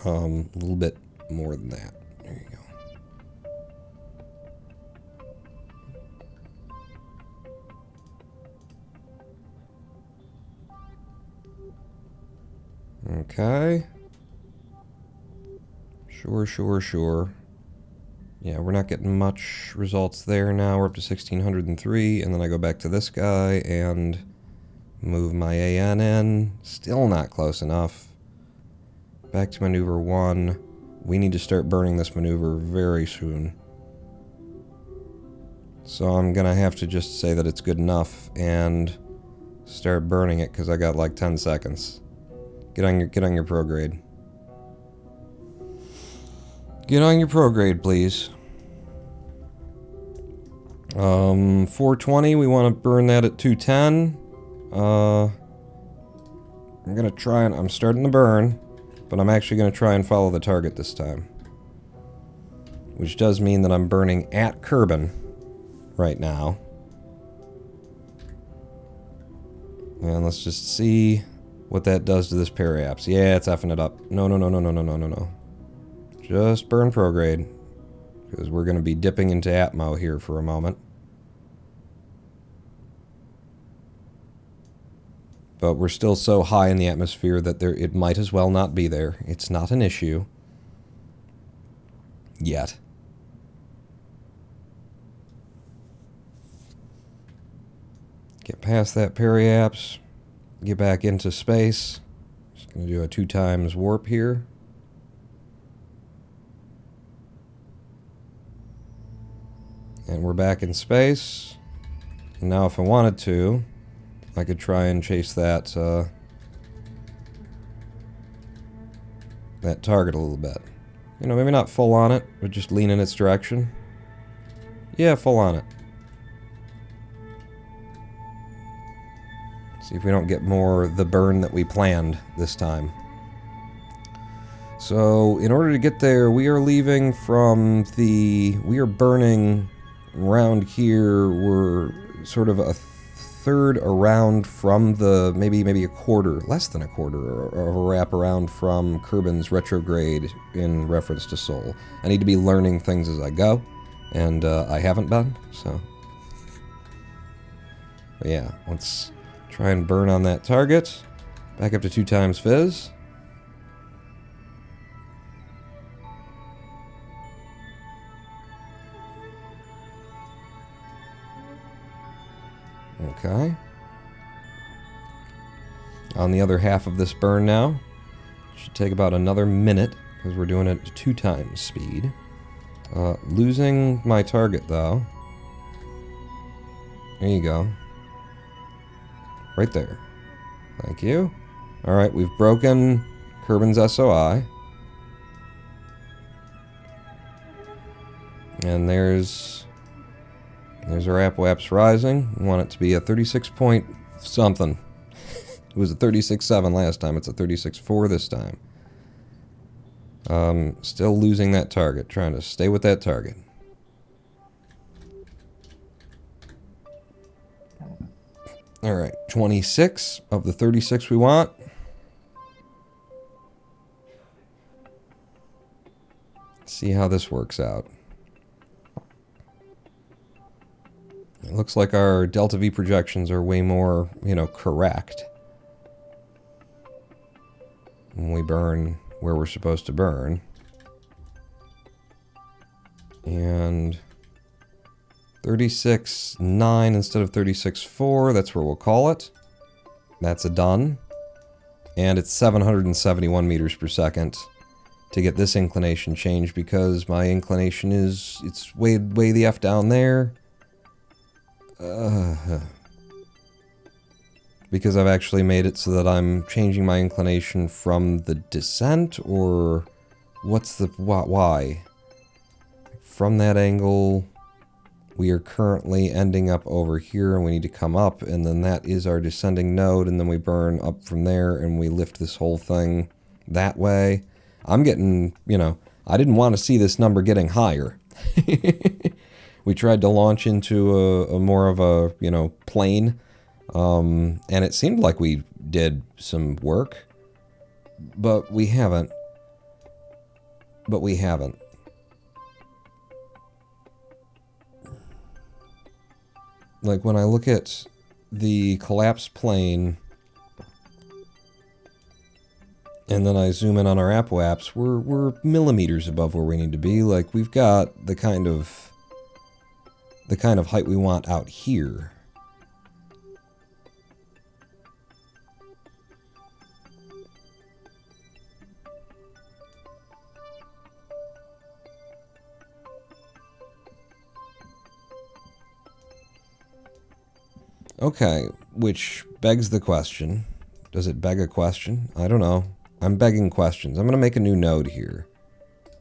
Speaker 1: A little bit more than that. There you go. Okay. Sure. Yeah, we're not getting much results there now. We're up to 1603, and then I go back to this guy and move my AN in. Still not close enough. Back to maneuver 1. We need to start burning this maneuver very soon. So I'm gonna have to just say that it's good enough and start burning it, because I got like 10 seconds. Get on your prograde. Get on your prograde, please. 420, we want to burn that at 210. I'm gonna try and... I'm starting to burn, but I'm actually gonna try and follow the target this time. Which does mean that I'm burning at Kerbal right now. And let's just see what that does to this periapse. Yeah, it's effing it up. No. Just burn prograde, because we're going to be dipping into Atmo here for a moment. But we're still so high in the atmosphere that it might as well not be there. It's not an issue. Yet. Get past that periapse. Get back into space. Just going to do a 2 times warp here. And we're back in space. And now if I wanted to, I could try and chase that that target a little bit. You know, maybe not full on it, but just lean in its direction. Yeah, full on it. See if we don't get more the burn that we planned this time. So, in order to get there, we are leaving from the... We are burning... Around here, we're sort of a third around from the, maybe a quarter, less than a quarter, of a wrap around from Kerbal's retrograde in reference to Sol. I need to be learning things as I go, and I haven't been, so. But yeah, let's try and burn on that target. Back up to 2 times Fizz. Okay. On the other half of this burn now, Should take about another minute, because we're doing it at 2 times speed. Losing my target, though. There you go. Right there. Thank you. Alright, we've broken Kerbin's SOI. And there's our Apoaps rising. We want it to be a 36 point something. It was a 36.7 last time. It's a 36.4 this time. Still losing that target. Trying to stay with that target. Alright, 26 of the 36 we want. Let's see how this works out. It looks like our delta V projections are way more, correct. When we burn where we're supposed to burn. And 36.9 instead of 36.4, that's where we'll call it. That's a done. And it's 771 meters per second to get this inclination changed, because my inclination is, it's way the F down there. Because I've actually made it so that I'm changing my inclination from the descent, or what's the, why? From that angle, we are currently ending up over here, and we need to come up, and then that is our descending node, and then we burn up from there, and we lift this whole thing that way. I'm getting, I didn't want to see this number getting higher. We tried to launch into a more of a, plane, and it seemed like we did some work, but we haven't. Like, when I look at the collapsed plane, and then I zoom in on our Apoaps, we're millimeters above where we need to be. Like, we've got the kind of height we want out here. Okay, which begs the question. Does it beg a question? I don't know. I'm begging questions. I'm going to make a new node here.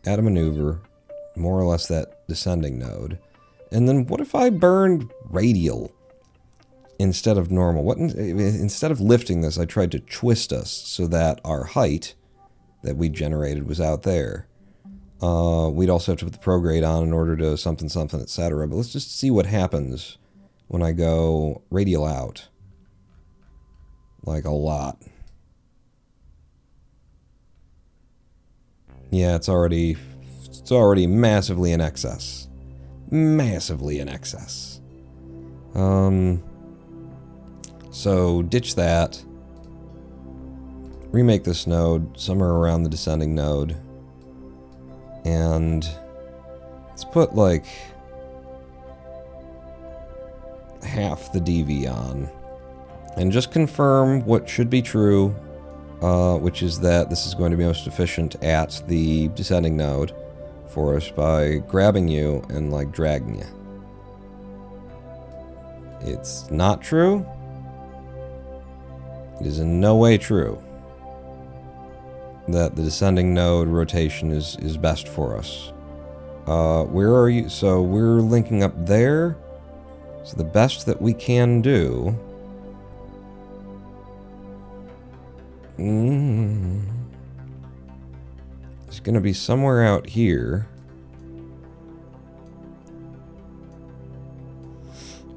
Speaker 1: Add a maneuver, more or less that descending node. And then what if I burned radial instead of normal? Instead of lifting this, I tried to twist us so that our height that we generated was out there. We'd also have to put the prograde on in order to something, etc. But let's just see what happens when I go radial out. Like a lot. Yeah, it's already massively in excess. Massively in excess. So ditch that. Remake this node somewhere around the descending node. And let's put like half the DV on. And just confirm what should be true, which is that this is going to be most efficient at the descending node for us by grabbing you and like dragging you. It's not true. It is in no way true that the descending node rotation is best for us. Where are you? So we're linking up there. So the best that we can do is going to be somewhere out here.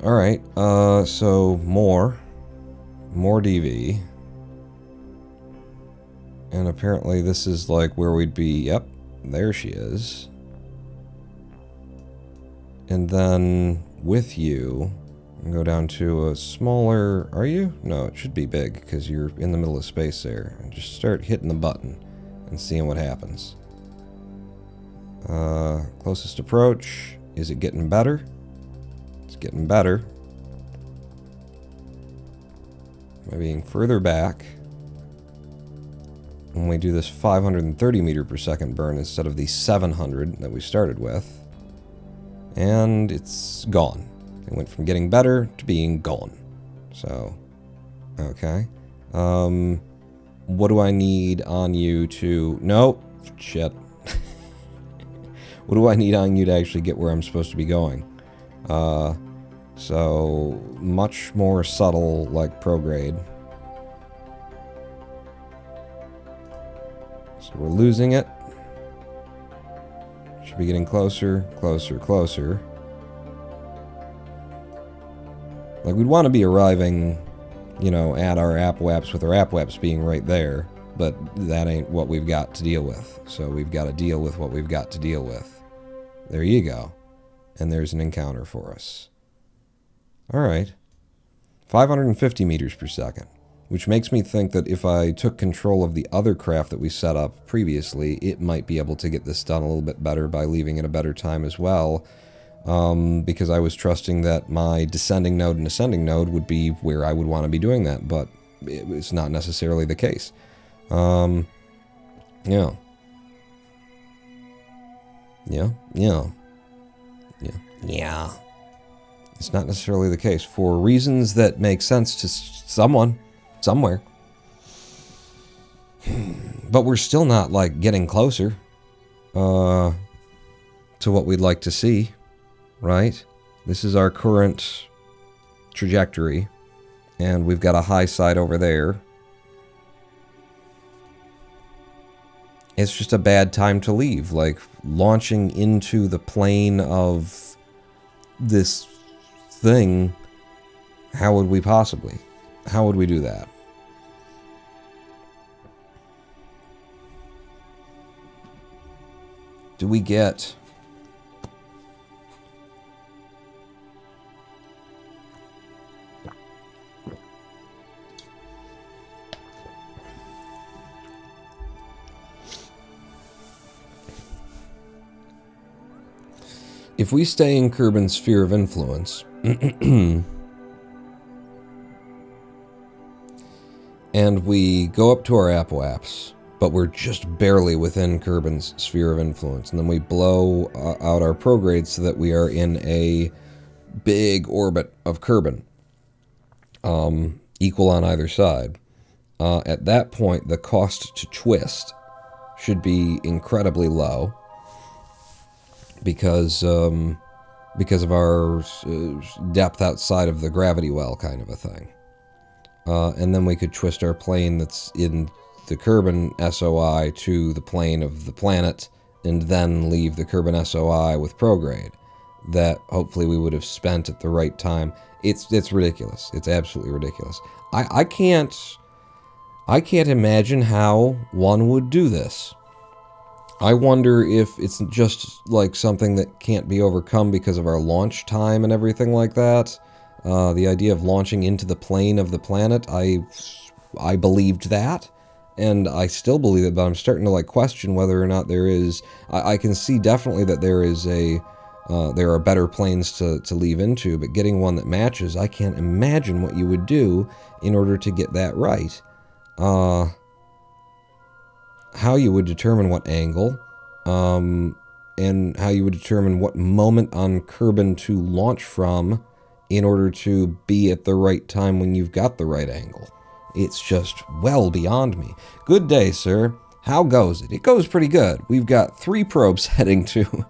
Speaker 1: Alright, so more DV. And apparently this is like where we'd be. Yep, there she is. And then with you, go down to a smaller... Are you? No, it should be big because you're in the middle of space there. And just start hitting the button and seeing what happens. Closest approach. Is it getting better? It's getting better. By being further back. when we do this 530 meter per second burn instead of the 700 that we started with. And it's gone. It went from getting better to being gone. So, okay. What do I need on you to... Nope. Shit. What do I need on you to actually get where I'm supposed to be going? So, much more subtle, like prograde. So we're losing it. Should be getting closer, closer, closer. Like, we'd want to be arriving, you know, at our AppWaps with our AppWaps being right there, but that ain't what we've got to deal with. So we've got to deal with what we've got to deal with. There you go. And there's an encounter for us. Alright. 550 meters per second. Which makes me think that if I took control of the other craft that we set up previously, it might be able to get this done a little bit better by leaving it a better time as well. Because I was trusting that my descending node and ascending node would be where I would want to be doing that, but it's not necessarily the case. Yeah. Yeah. Yeah. Yeah. Yeah. It's not necessarily the case for reasons that make sense to someone, somewhere. But we're still not, like, getting closer to what we'd like to see, right? This is our current trajectory, and we've got a high side over there. It's just a bad time to leave, like, launching into the plane of this thing. How would we possibly? How would we do that? Do we get... If we stay in Kerbin's sphere of influence, and we go up to our AppWaps, but we're just barely within Kerbin's sphere of influence, and then we blow out our progrades so that we are in a big orbit of Kerbin, equal on either side. At that point, the cost to twist should be incredibly low, because of our depth outside of the gravity well kind of a thing. And then we could twist our plane that's in the Kerbin SOI to the plane of the planet, and then leave the Kerbin SOI with prograde that hopefully we would have spent at the right time. It's ridiculous. It's absolutely ridiculous. I can't imagine how one would do this. I wonder if it's just like something that can't be overcome because of our launch time and everything like that. The idea of launching into the plane of the planet, I believed that, and I still believe it, but I'm starting to like question whether or not there is... I can see definitely that there is there are better planes to leave into, but getting one that matches, I can't imagine what you would do in order to get that right. How you would determine what angle, and how you would determine what moment on Kerbin to launch from in order to be at the right time when you've got the right angle. It's just well beyond me. Good day, sir. How goes it? It goes pretty good. We've got 3 probes heading to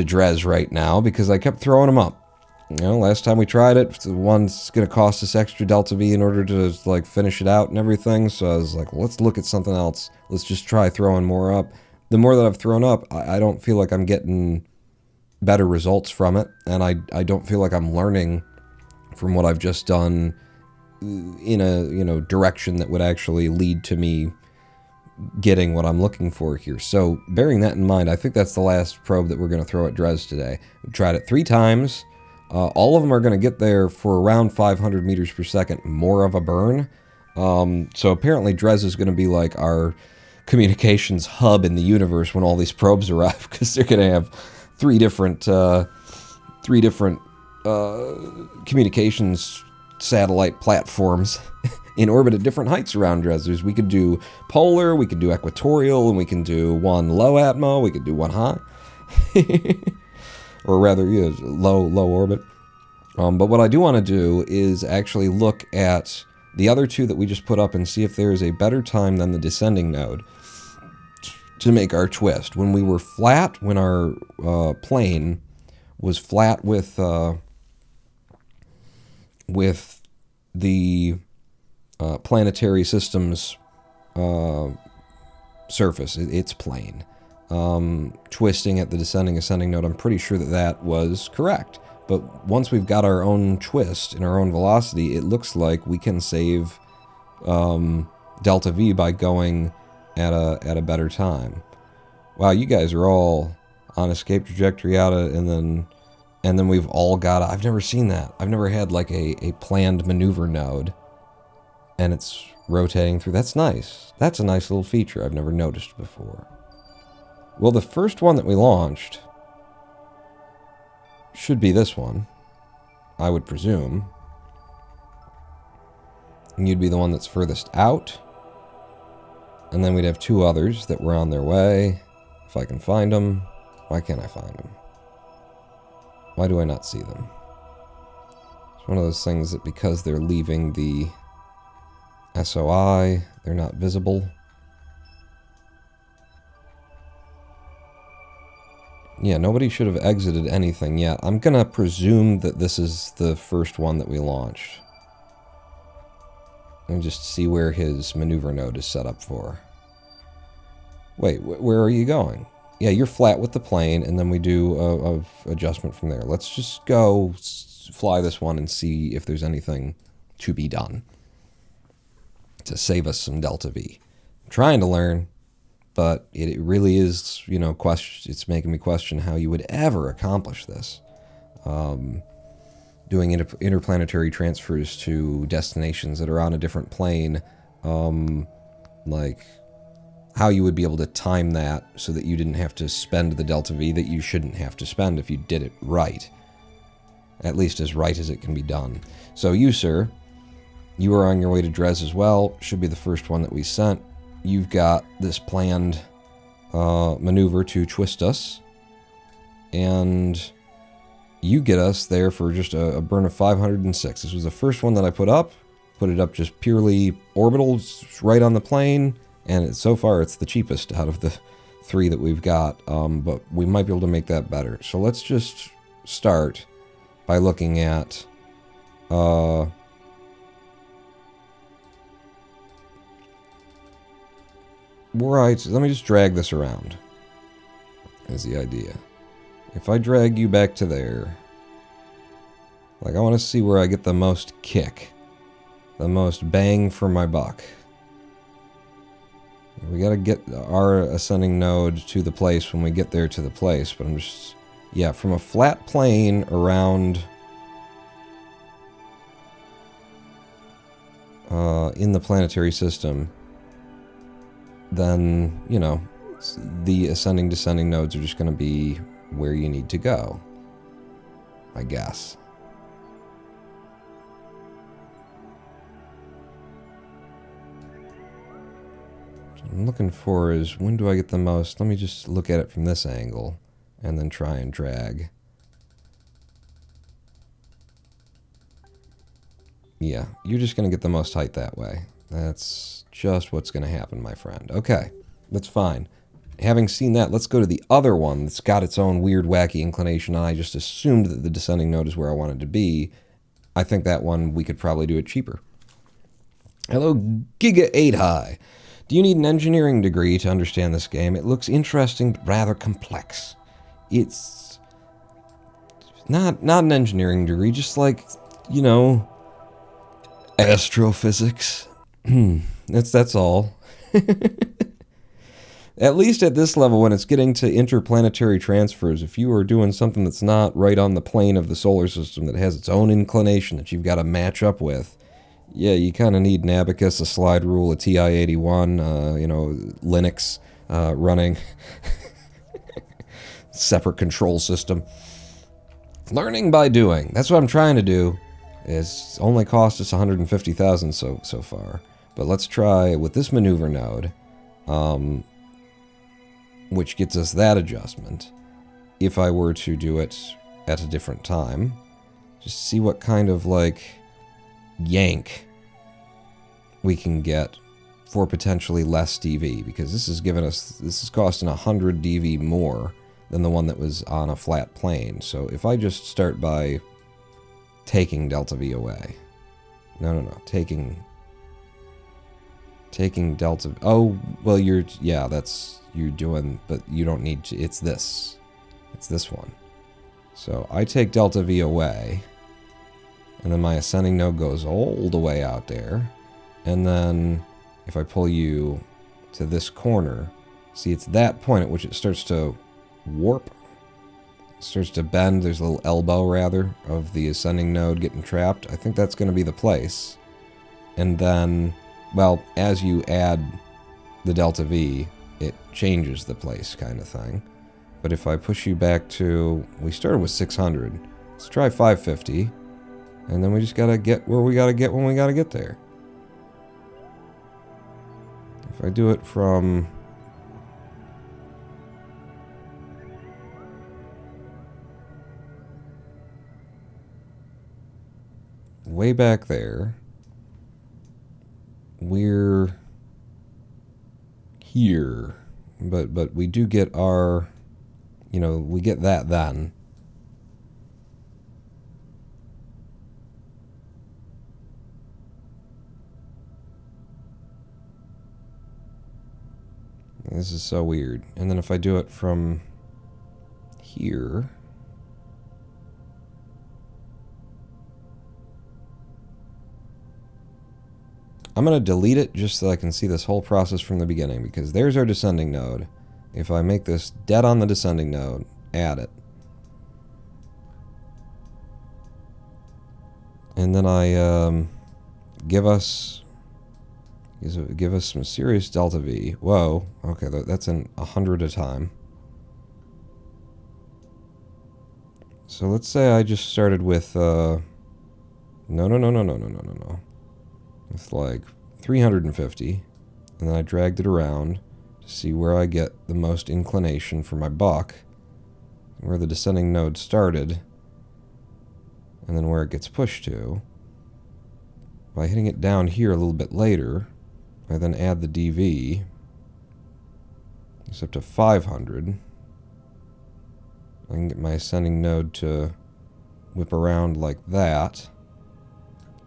Speaker 1: Dres right now because I kept throwing them up. You know, last time we tried it, the one's going to cost us extra delta V in order to, like, finish it out and everything, so I was like, well, let's look at something else. Let's just try throwing more up. The more that I've thrown up, I don't feel like I'm getting better results from it, and I don't feel like I'm learning from what I've just done in a, you know, direction that would actually lead to me getting what I'm looking for here. So, bearing that in mind, I think that's the last probe that we're going to throw at Dres today. We tried it 3 times. All of them are going to get there for around 500 meters per second, more of a burn. So apparently Dres is going to be like our communications hub in the universe when all these probes arrive, because they're going to have 3 different communications satellite platforms in orbit at different heights around Dres. We could do polar, we could do equatorial, and we can do one low atmo, we could do one high. Or rather, yeah, low orbit. But what I do want to do is actually look at the other two that we just put up and see if there is a better time than the descending node to make our twist. When we were flat, when our plane was flat with the planetary system's surface, its plane, twisting at the descending ascending node, I'm pretty sure that that was correct. But once we've got our own twist and our own velocity, it looks like we can save delta V by going at a better time. Wow, you guys are all on escape trajectory out of, and then we've all got, I've never seen that. I've never had like a planned maneuver node and it's rotating through. That's nice. That's a nice little feature I've never noticed before. Well, the first one that we launched should be this one, I would presume. And you'd be the one that's furthest out. And then we'd have two others that were on their way. If I can find them. Why can't I find them? Why do I not see them? It's one of those things that because they're leaving the SOI, they're not visible. Yeah, nobody should have exited anything yet. I'm gonna presume that this is the first one that we launched. Let me just see where his maneuver node is set up for. Wait, where are you going? Yeah, you're flat with the plane, and then we do a adjustment from there. Let's just go fly this one and see if there's anything to be done to save us some delta V. I'm trying to learn, but it really is, you know, it's making me question how you would ever accomplish this. Doing interplanetary transfers to destinations that are on a different plane, like how you would be able to time that so that you didn't have to spend the delta V that you shouldn't have to spend if you did it right. At least as right as it can be done. So you, sir, you are on your way to Dres as well. Should be the first one that we sent. You've got this planned maneuver to twist us. And you get us there for just a burn of 506. This was the first one that I put up. Put it up just purely orbital, right on the plane. And so far, it's the cheapest out of the three that we've got. But we might be able to make that better. So let's just start by looking at... right, let me just drag this around, is the idea. If I drag you back to there, like I want to see where I get the most kick, the most bang for my buck. We got to get our ascending node to the place when we get there to the place, but I'm just, yeah, from a flat plane around in the planetary system, then, you know, the ascending descending nodes are just going to be where you need to go, I guess. What I'm looking for is, when do I get the most? Let me just look at it from this angle and then try and drag. Yeah, you're just going to get the most height that way. That's just what's going to happen, my friend. Okay, that's fine. Having seen that, let's go to the other one that's got its own weird, wacky inclination, and I just assumed that the descending node is where I wanted to be. I think that one, we could probably do it cheaper. Hello, Giga 8 High. Do you need an engineering degree to understand this game? It looks interesting, but rather complex. It's not an engineering degree, just like, you know, astrophysics. That's all. At least at this level, when it's getting to interplanetary transfers, if you are doing something that's not right on the plane of the solar system, that has its own inclination that you've got to match up with, yeah, you kind of need an abacus, a slide rule, a TI-81, you know, Linux running, separate control system. Learning by doing. That's what I'm trying to do. It's only cost us 150,000 so far. But let's try with this maneuver node, which gets us that adjustment. If I were to do it at a different time, just see what kind of like yank we can get for potentially less DV, because this is costing 100 DV more than the one that was on a flat plane. So if I just start by taking delta V away, taking delta, oh, well, you're doing, but you don't need to, it's this one. So I take delta V away, and then my ascending node goes all the way out there, and then if I pull you to this corner, see, it's that point at which it starts to warp, it starts to bend. There's a little elbow, rather, of the ascending node getting trapped. I think that's going to be the place. And then, well, as you add the delta V, it changes the place, kind of thing. But if I push you back to, we started with 600, let's try 550, and then we just gotta get where we gotta get when we gotta get there. If I do it from way back there, we're here, but we do get our, we get that then. This is so weird. And then if I do it from here, I'm going to delete it just so I can see this whole process from the beginning, because there's our descending node. If I make this dead on the descending node, add it. And then I give us some serious delta V. Whoa, okay, that's in 100 a time. So let's say I just started with no. With like 350, and then I dragged it around to see where I get the most inclination for my buck, where the descending node started, and then where it gets pushed to. By hitting it down here a little bit later, I then add the DV. It's up to 500. I can get my ascending node to whip around like that.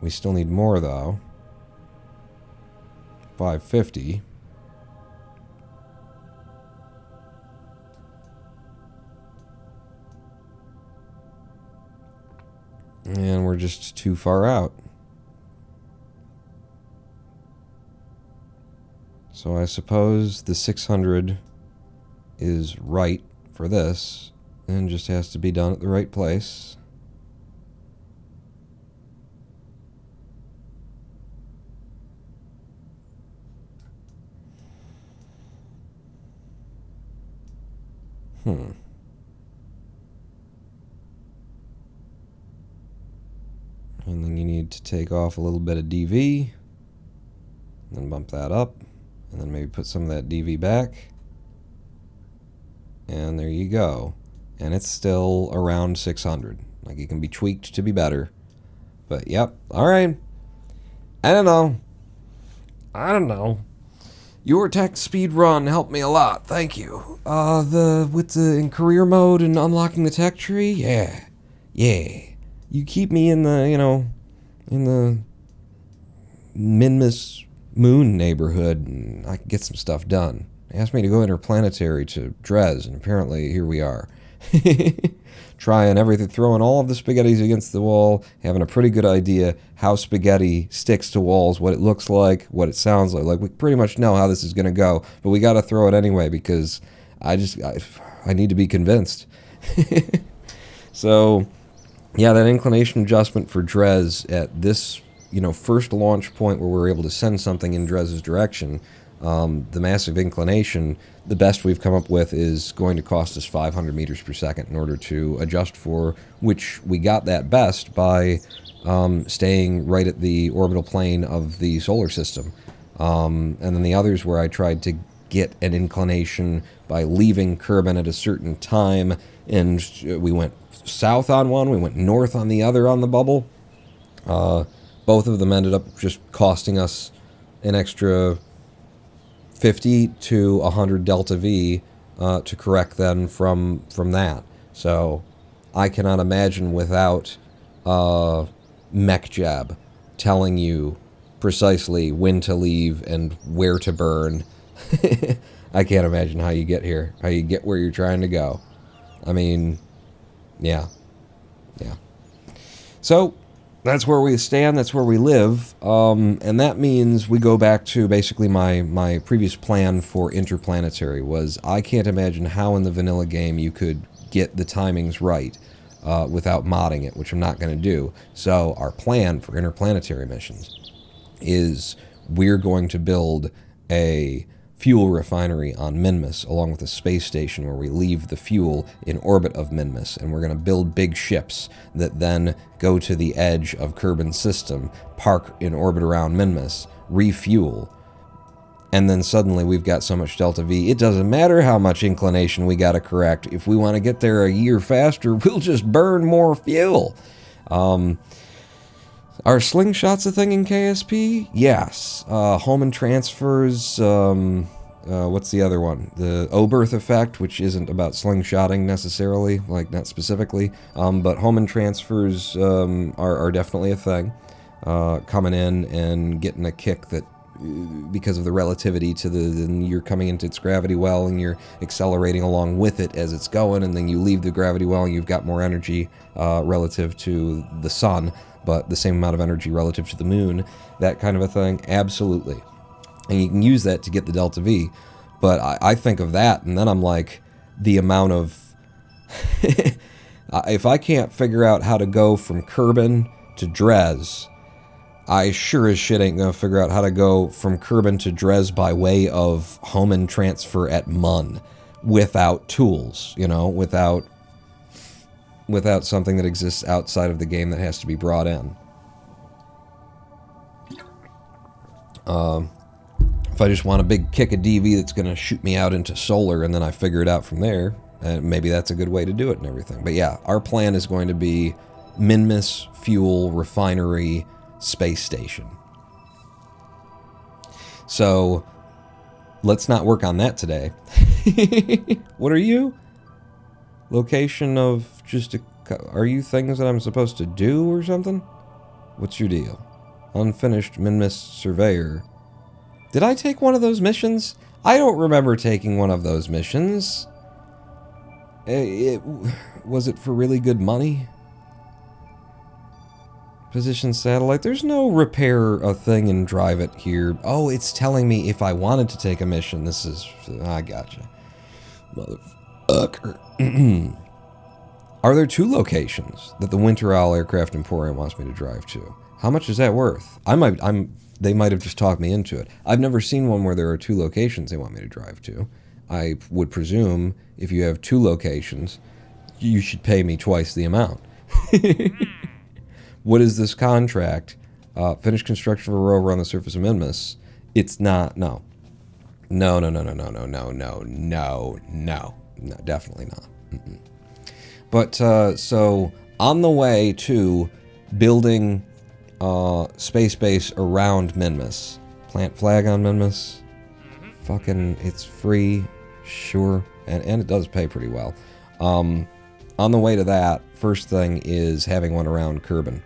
Speaker 1: We still need more though. 550. And we're just too far out. So I suppose the 600 is right for this, and just has to be done at the right place. And then you need to take off a little bit of DV, and then bump that up, and then maybe put some of that DV back. And there you go. And it's still around 600. Like, it can be tweaked to be better. But, yep. Alright. I don't know. Your tech speed run helped me a lot. Thank you. In career mode and unlocking the tech tree? Yeah. You keep me in the, in the Minmus Moon neighborhood, and I can get some stuff done. They asked me to go interplanetary to Dres, and apparently here we are. Trying everything, throwing all of the spaghettis against the wall, having a pretty good idea how spaghetti sticks to walls, what it looks like, what it sounds like. Like, we pretty much know how this is going to go, but we got to throw it anyway because I need to be convinced. So, yeah, that inclination adjustment for Dres at this, first launch point where we're able to send something in Dres's direction The massive inclination, the best we've come up with is going to cost us 500 meters per second in order to adjust for, which we got that best by staying right at the orbital plane of the solar system. And then the others where I tried to get an inclination by leaving Kerbin at a certain time, and we went south on one, we went north on the other on the bubble. Both of them ended up just costing us an extra 50 to 100 delta V to correct then from that. So I cannot imagine without mech jab telling you precisely when to leave and where to burn. I can't imagine how you get here, how you get where you're trying to go. I mean, yeah. So that's where we stand, that's where we live, and that means we go back to basically my previous plan for interplanetary was I can't imagine how in the vanilla game you could get the timings right without modding it, which I'm not going to do. So our plan for interplanetary missions is we're going to build a fuel refinery on Minmus, along with a space station where we leave the fuel in orbit of Minmus, and we're going to build big ships that then go to the edge of Kerbin's system, park in orbit around Minmus, refuel, and then suddenly we've got so much delta V, it doesn't matter how much inclination we got to correct. If we want to get there a year faster, we'll just burn more fuel. Are slingshots a thing in KSP? Yes. Hohmann transfers, what's the other one? The Oberth effect, which isn't about slingshotting necessarily, like not specifically, but Hohmann transfers are definitely a thing. Coming in and getting a kick that, because of the relativity to you're coming into its gravity well and you're accelerating along with it as it's going, and then you leave the gravity well and you've got more energy relative to the sun, but the same amount of energy relative to the moon, that kind of a thing, absolutely. And you can use that to get the delta V, but I think of that, and then I'm like, the amount of... if I can't figure out how to go from Kerbin to Dres, I sure as shit ain't gonna figure out how to go from Kerbin to Dres by way of Hohmann transfer at Mun, without tools, you know, without something that exists outside of the game that has to be brought in. If I just want a big kick of DV that's going to shoot me out into solar and then I figure it out from there, maybe that's a good way to do it and everything. But yeah, our plan is going to be Minmus, fuel, refinery, space station. So let's not work on that today. What are you? Location of just are you things that I'm supposed to do or something? What's your deal? Unfinished Minmus Surveyor. Did I take one of those missions? I don't remember taking one of those missions. Was it for really good money? Position satellite. There's no repair a thing and drive it here. Oh, it's telling me if I wanted to take a mission. This is... I gotcha. Motherfucker. Are there 2 locations that the Winter Owl Aircraft Emporium wants me to drive to? How much is that worth? They might have just talked me into it. I've never seen one where there are 2 locations they want me to drive to. I would presume if you have 2 locations, you should pay me twice the amount. What is this contract? Finish construction of a rover on the surface of Minmus. It's not. No, definitely not. But so on the way to building space base around Minmus, plant flag on Minmus. Fucking, it's free, sure, and it does pay pretty well. On the way to that, first thing is having one around Kerbin.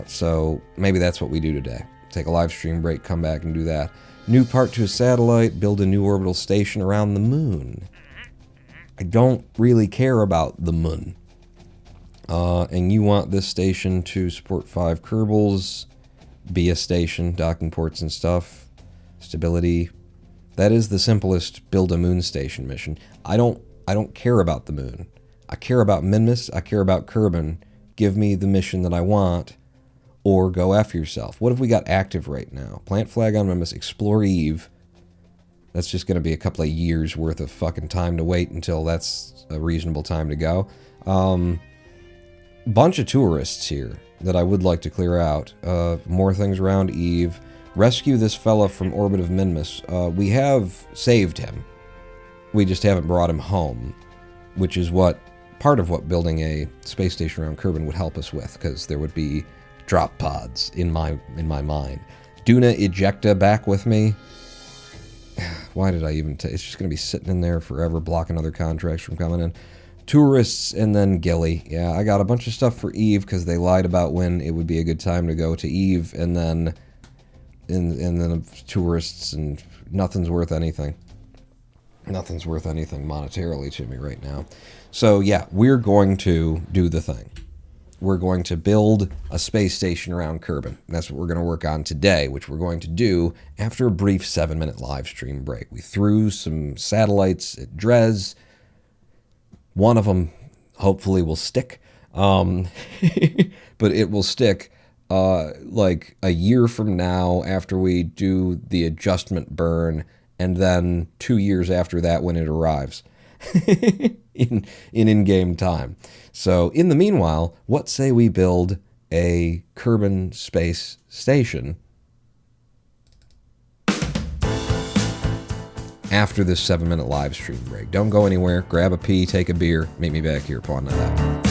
Speaker 1: So maybe that's what we do today. Take a live stream break, come back and do that. New part to a satellite, build a new orbital station around the moon. I don't really care about the moon. And you want this station to support 5 Kerbals, be a station, docking ports and stuff, stability. That is the simplest build a moon station mission. I don't care about the moon. I care about Minmus, I care about Kerbin. Give me the mission that I want, or go F yourself. What have we got active right now? Plant flag on Minmus, explore Eve, That's just going to be a couple of years worth of fucking time to wait until that's a reasonable time to go. Bunch of tourists here that I would like to clear out. More things around Eve. Rescue this fella from Orbit of Minmus. We have saved him. We just haven't brought him home, which is part of what building a space station around Kerbin would help us with, because there would be drop pods in my mind. Duna Ejecta back with me. Why did I even it's just going to be sitting in there forever, blocking other contracts from coming in. Tourists, and then Gilly. Yeah, I got a bunch of stuff for Eve because they lied about when it would be a good time to go to Eve, and then tourists, and nothing's worth anything. Nothing's worth anything monetarily to me right now. So yeah, we're going to do the thing. We're going to build a space station around Kerbin. That's what we're going to work on today, which we're going to do after a brief 7-minute live stream break. We threw some satellites at Dres. One of them hopefully will stick. But it will stick like a year from now after we do the adjustment burn, and then 2 years after that when it arrives in-game time. So in the meanwhile, what say we build a Kerbin space station after this 7-minute live stream break. Don't go anywhere. Grab a pee, take a beer. Meet me back here, Pawn Night Out.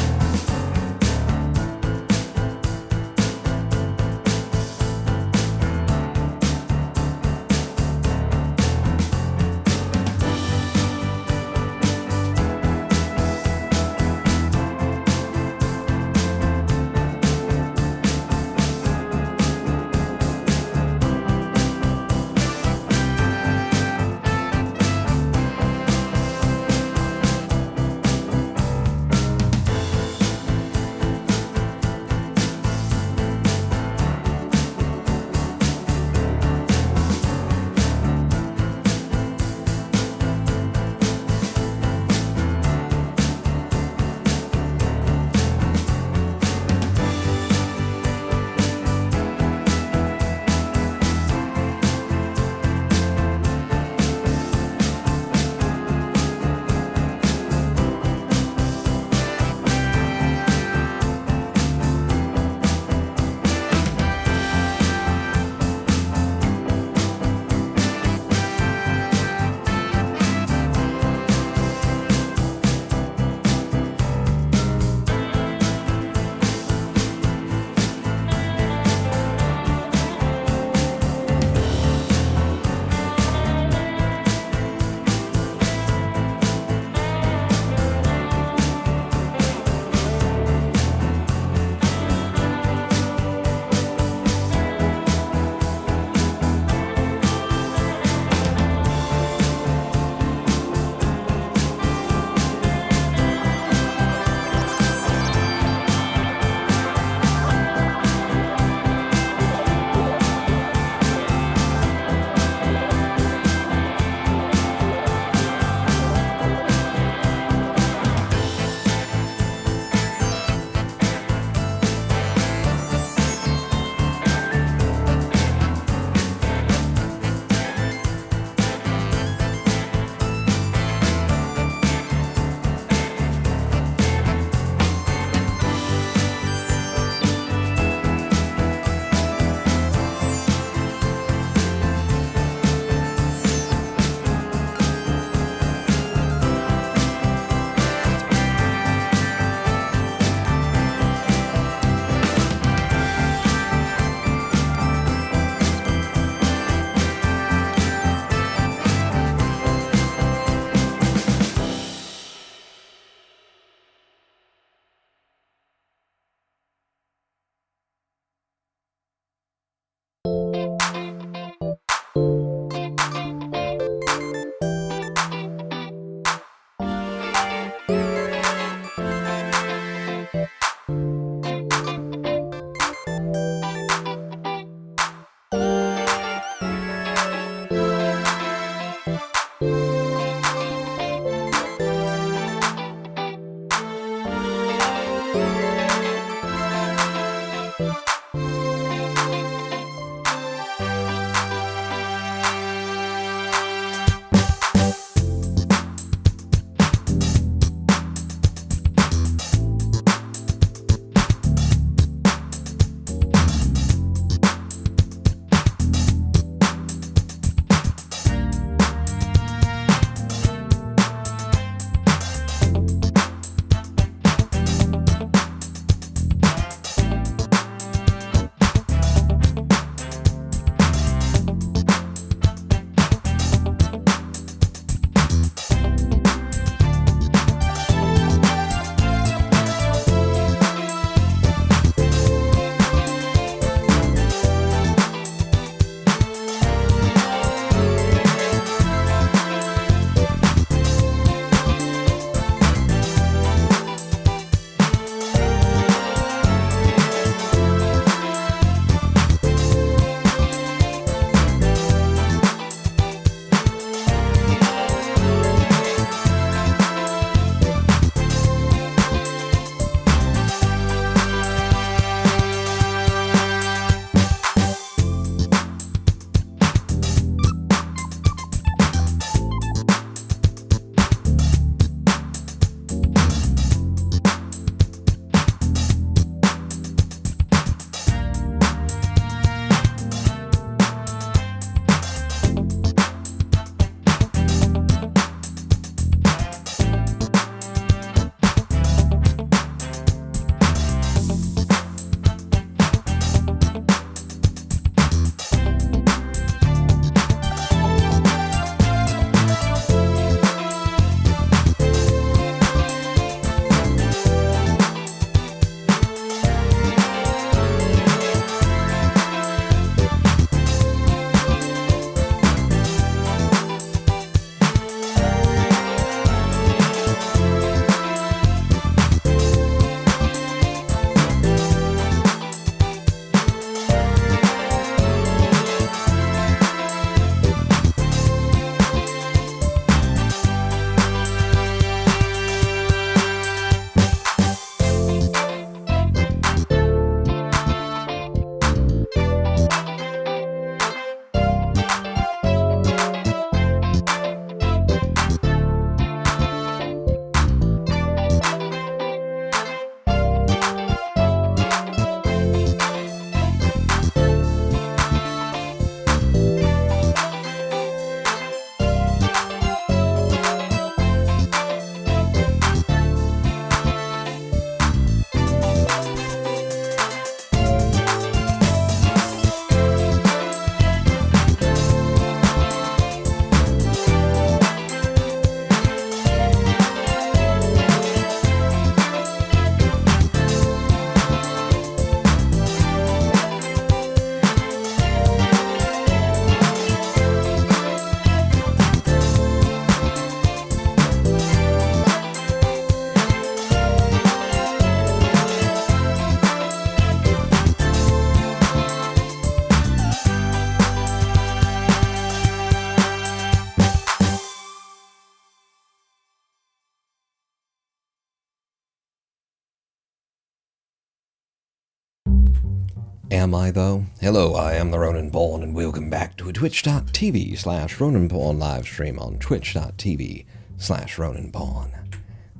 Speaker 1: Am I, though? Hello, I am the Ronan Pawn, and welcome back to a twitch.tv/Ronan Pawn live stream on twitch.tv/Ronan Pawn.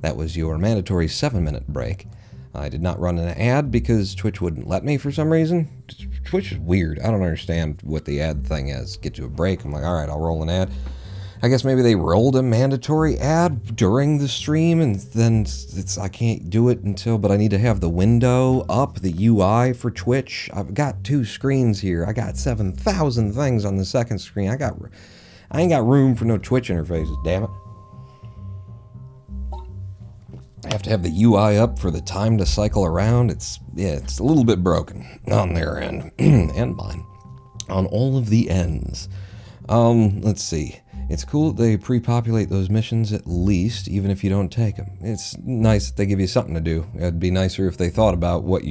Speaker 1: That was your mandatory 7-minute break. I did not run an ad because Twitch wouldn't let me for some reason. Twitch is weird. I don't understand what the ad thing is. Get to a break, I'm like, alright, I'll roll an ad. I guess maybe they rolled a mandatory ad during the stream, and then I can't do it until, but I need to have the window up, the UI for Twitch. I've got 2 screens here. I got 7,000 things on the second screen. I ain't got room for no Twitch interfaces, damn it. I have to have the UI up for the time to cycle around. It's a little bit broken on their end, and mine, on all of the ends. Let's see. It's cool that they pre-populate those missions at least, even if you don't take them. It's nice that they give you something to do. It'd be nicer if they thought about what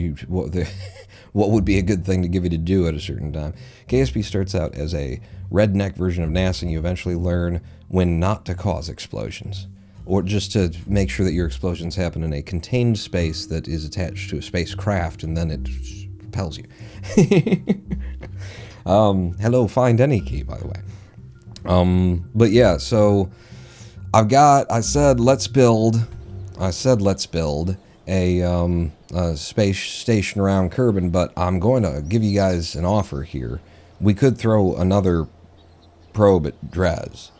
Speaker 1: would be a good thing to give you to do at a certain time. KSP starts out as a redneck version of NASA, and you eventually learn when not to cause explosions, or just to make sure that your explosions happen in a contained space that is attached to a spacecraft, and then it propels you. Hello, find any key, by the way. But yeah, so I said let's build a space station around Kerbal, but I'm going to give you guys an offer here. We could throw another probe at Dres.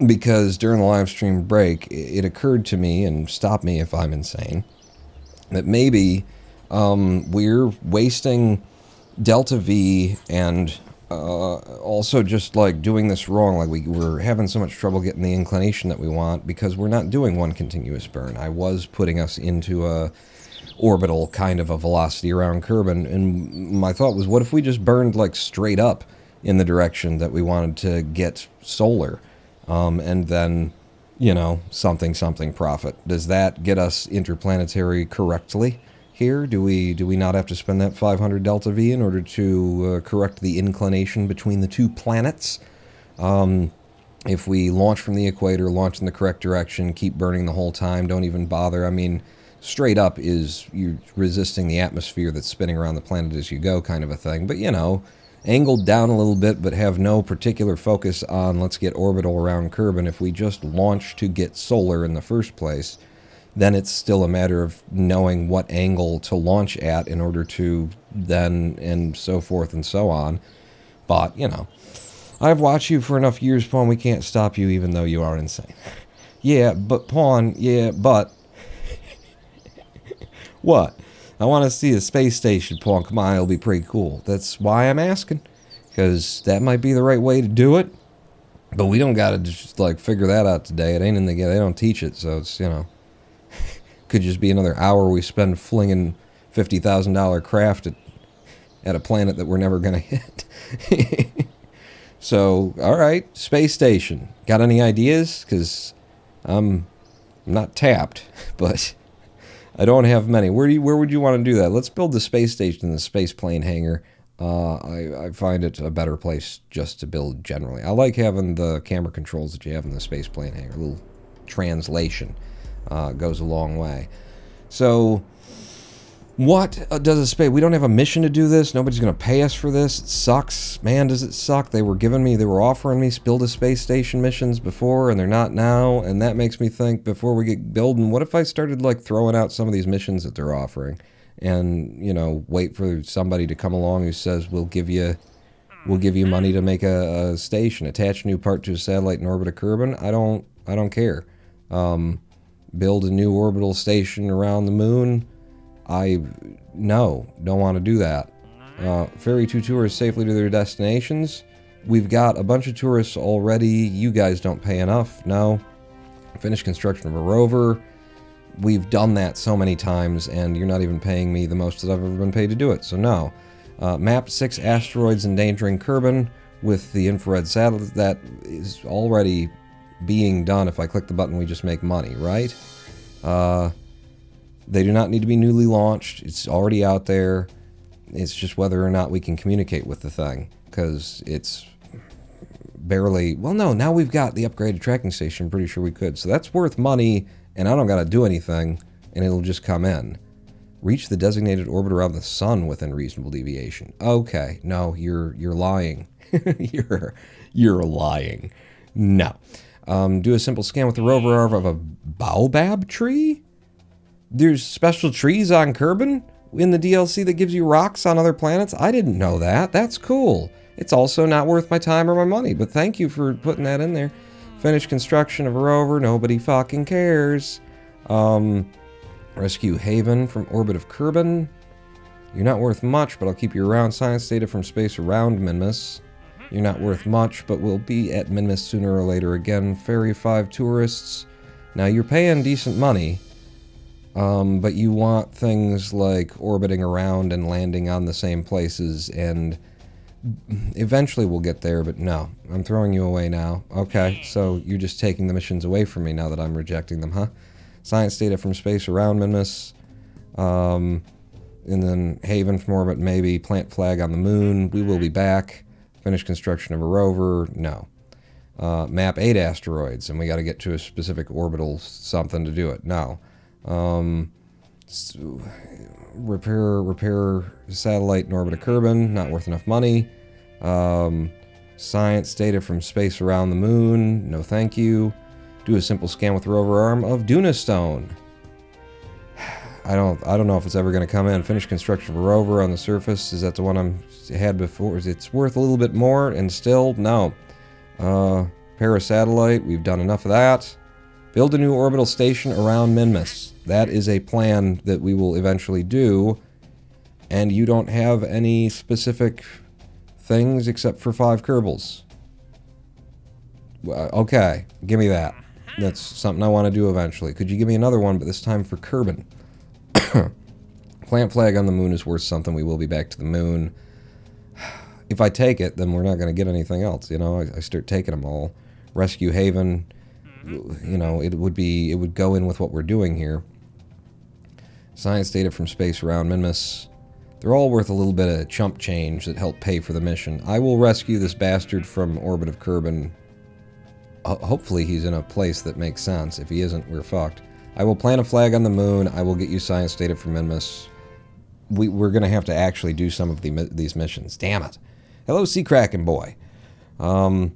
Speaker 1: Because during the live stream break, it occurred to me, and stop me if I'm insane, that maybe we're wasting Delta V and also just like doing this wrong. Like we're having so much trouble getting the inclination that we want because we're not doing one continuous burn. I was putting us into a orbital kind of a velocity around Kerbal, and my thought was, what if we just burned like straight up in the direction that we wanted to get solar, and then, you know, something profit. Does that get us interplanetary correctly here? Do we not have to spend that 500 delta V in order to correct the inclination between the 2 planets? If we launch from the equator, launch in the correct direction, keep burning the whole time, don't even bother. I mean, straight up is you're resisting the atmosphere that's spinning around the planet as you go kind of a thing. But, you know, angled down a little bit, but have no particular focus on let's get orbital around Kerbal. If we just launch to get solar in the first place, then it's still a matter of knowing what angle to launch at in order to then, and so forth and so on. But, you know, I've watched you for enough years, Pawn, we can't stop you even though you are insane. Yeah, but Pawn, yeah, but... What? I want to see a space station, Pawn. Come on, it'll be pretty cool. That's why I'm asking. Because that might be the right way to do it. But we don't got to just, like, figure that out today. It ain't in the game. They don't teach it, so it's, you know... Could just be another hour we spend flinging $50,000 craft at a planet that we're never going to hit. So, alright, space station. Got any ideas? Because I'm not tapped, but I don't have many. Where would you want to do that? Let's build the space station in the space plane hangar. I find it a better place just to build generally. I like having the camera controls that you have in the space plane hangar. A little translation. Goes a long way. So, what does a space... We don't have a mission to do this. Nobody's going to pay us for this. It sucks. Man, does it suck. They were offering me build a space station missions before, and they're not now. And that makes me think, before we get building, what if I started, like, throwing out some of these missions that they're offering? And, you know, wait for somebody to come along who says, we'll give you money to make a station. Attach a new part to a satellite in orbit of Kerbal. I don't care. Build a new orbital station around the moon. Don't want to do that. Ferry 2 tourists safely to their destinations. We've got a bunch of tourists already. You guys don't pay enough. No. Finish construction of a rover. We've done that so many times, and you're not even paying me the most that I've ever been paid to do it. So no. Map 6 asteroids endangering Kerbal with the infrared satellite. That is already being done. If I click the button, we just make money, right? They do not need to be newly launched. It's already out there. It's just whether or not we can communicate with the thing, because it's barely... Well, no, now we've got the upgraded tracking station. I'm pretty sure we could. So that's worth money, and I don't got to do anything, and it'll just come in, Reach the designated orbit around the sun within reasonable deviation. Okay, no, you're lying. you're lying. No. Do a simple scan with the rover arm of a baobab tree? There's special trees on Kerbin in the DLC that gives you rocks on other planets? I didn't know that. That's cool. It's also not worth my time or my money, but thank you for putting that in there. Finish construction of a rover. Nobody fucking cares. Rescue Haven from orbit of Kerbin. You're not worth much, but I'll keep you around. Science data from space around Minmus. You're not worth much, but we'll be at Minmus sooner or later again. Ferry 5 tourists. Now, you're paying decent money, but you want things like orbiting around and landing on the same places, and eventually we'll get there, but no. I'm throwing you away now. Okay, so you're just taking the missions away from me now that I'm rejecting them, huh? Science data from space around Minmus. And then Haven from orbit, maybe. Plant flag on the moon. We will be back. Finish construction of a rover. No. Map 8 asteroids, and we got to get to a specific orbital something to do it. No. Repair satellite in orbit of Kerbin. Not worth enough money. Science data from space around the moon. No thank you. Do a simple scan with rover arm of Dunastone. I don't know if it's ever going to come in. Finish construction of a rover on the surface. Is that the one I had before? It's worth a little bit more, and still, no. Parasatellite, we've done enough of that. Build a new orbital station around Minmus. That is a plan that we will eventually do, and you don't have any specific things except for 5 Kerbals. Okay, give me that. That's something I want to do eventually. Could you give me another one, but this time for Kerbin? Plant flag on the moon is worth something. We will be back to the moon. If I take it, then we're not going to get anything else. You know, I start taking them all. Rescue Haven. You know, it would go in with what we're doing here. Science data from space around Minmus. They're all worth a little bit of chump change that help pay for the mission. I will rescue this bastard from orbit of Kerbin. Hopefully he's in a place that makes sense. If he isn't, we're fucked. I will plant a flag on the moon. I will get you science data from Minmus. We're going to have to actually do some of these missions. Damn it. Hello, Sea Kraken boy. Well,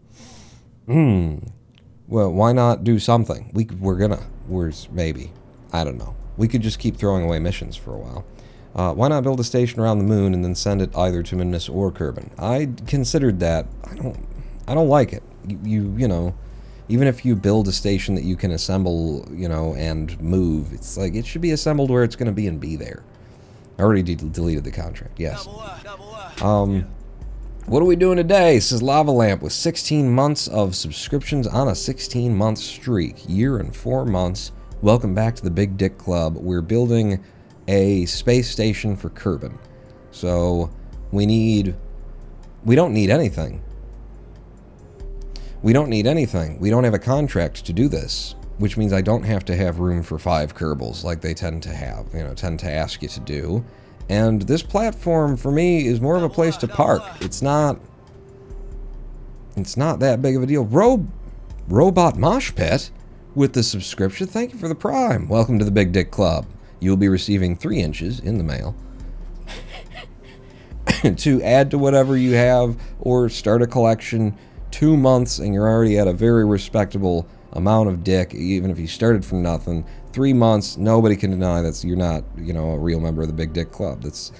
Speaker 1: why not do something? Maybe. I don't know. We could just keep throwing away missions for a while. Why not build a station around the moon and then send it either to Minmus or Kerbin? I considered that. I don't like it. You know, even if you build a station that you can assemble, you know, and move, it's like it should be assembled where it's going to be and be there. I already deleted the contract. Yes. What are we doing today? This is Lava Lamp with 16 months of subscriptions on a 16-month streak. Year and 4 months. Welcome back to the Big Dick Club. We're building a space station for Kerbin. So we don't need anything. We don't need anything. We don't have a contract to do this, which means I don't have to have room for 5 Kerbals like they tend to have, tend to ask you to do. And this platform, for me, is more of a place to park. It's not that big of a deal. Robot Mosh Pit with the subscription. Thank you for the Prime. Welcome to the Big Dick Club. You'll be receiving 3 inches in the mail to add to whatever you have or start a collection. 2 months and you're already at a very respectable amount of dick, even if you started from nothing. 3 months, nobody can deny that you're not, a real member of the Big Dick Club. That's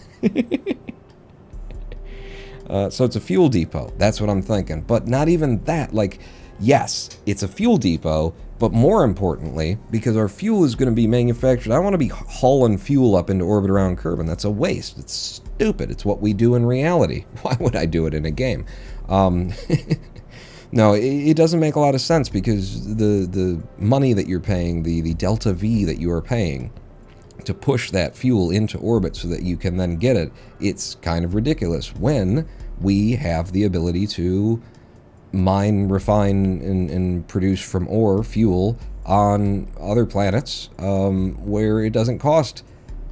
Speaker 1: so it's a fuel depot. That's what I'm thinking. But not even that. Like, yes, it's a fuel depot, but more importantly, because our fuel is going to be manufactured, I don't want to be hauling fuel up into orbit around Kerbin. That's a waste. It's stupid. It's what we do in reality. Why would I do it in a game? No, it doesn't make a lot of sense because the money that you're paying, the delta V that you are paying to push that fuel into orbit so that you can then get it, it's kind of ridiculous when we have the ability to mine, refine, and produce from ore fuel on other planets where it doesn't cost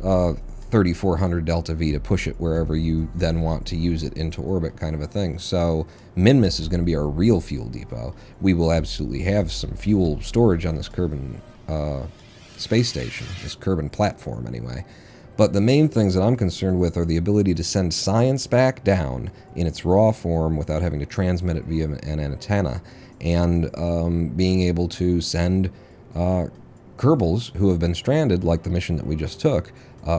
Speaker 1: 3,400 delta V to push it wherever you then want to use it into orbit, kind of a thing. So Minmus is going to be our real fuel depot. We will absolutely have some fuel storage on this Kerbin space station, this Kerbin platform anyway. But the main things that I'm concerned with are the ability to send science back down in its raw form without having to transmit it via an antenna, and being able to send Kerbals who have been stranded, like the mission that we just took,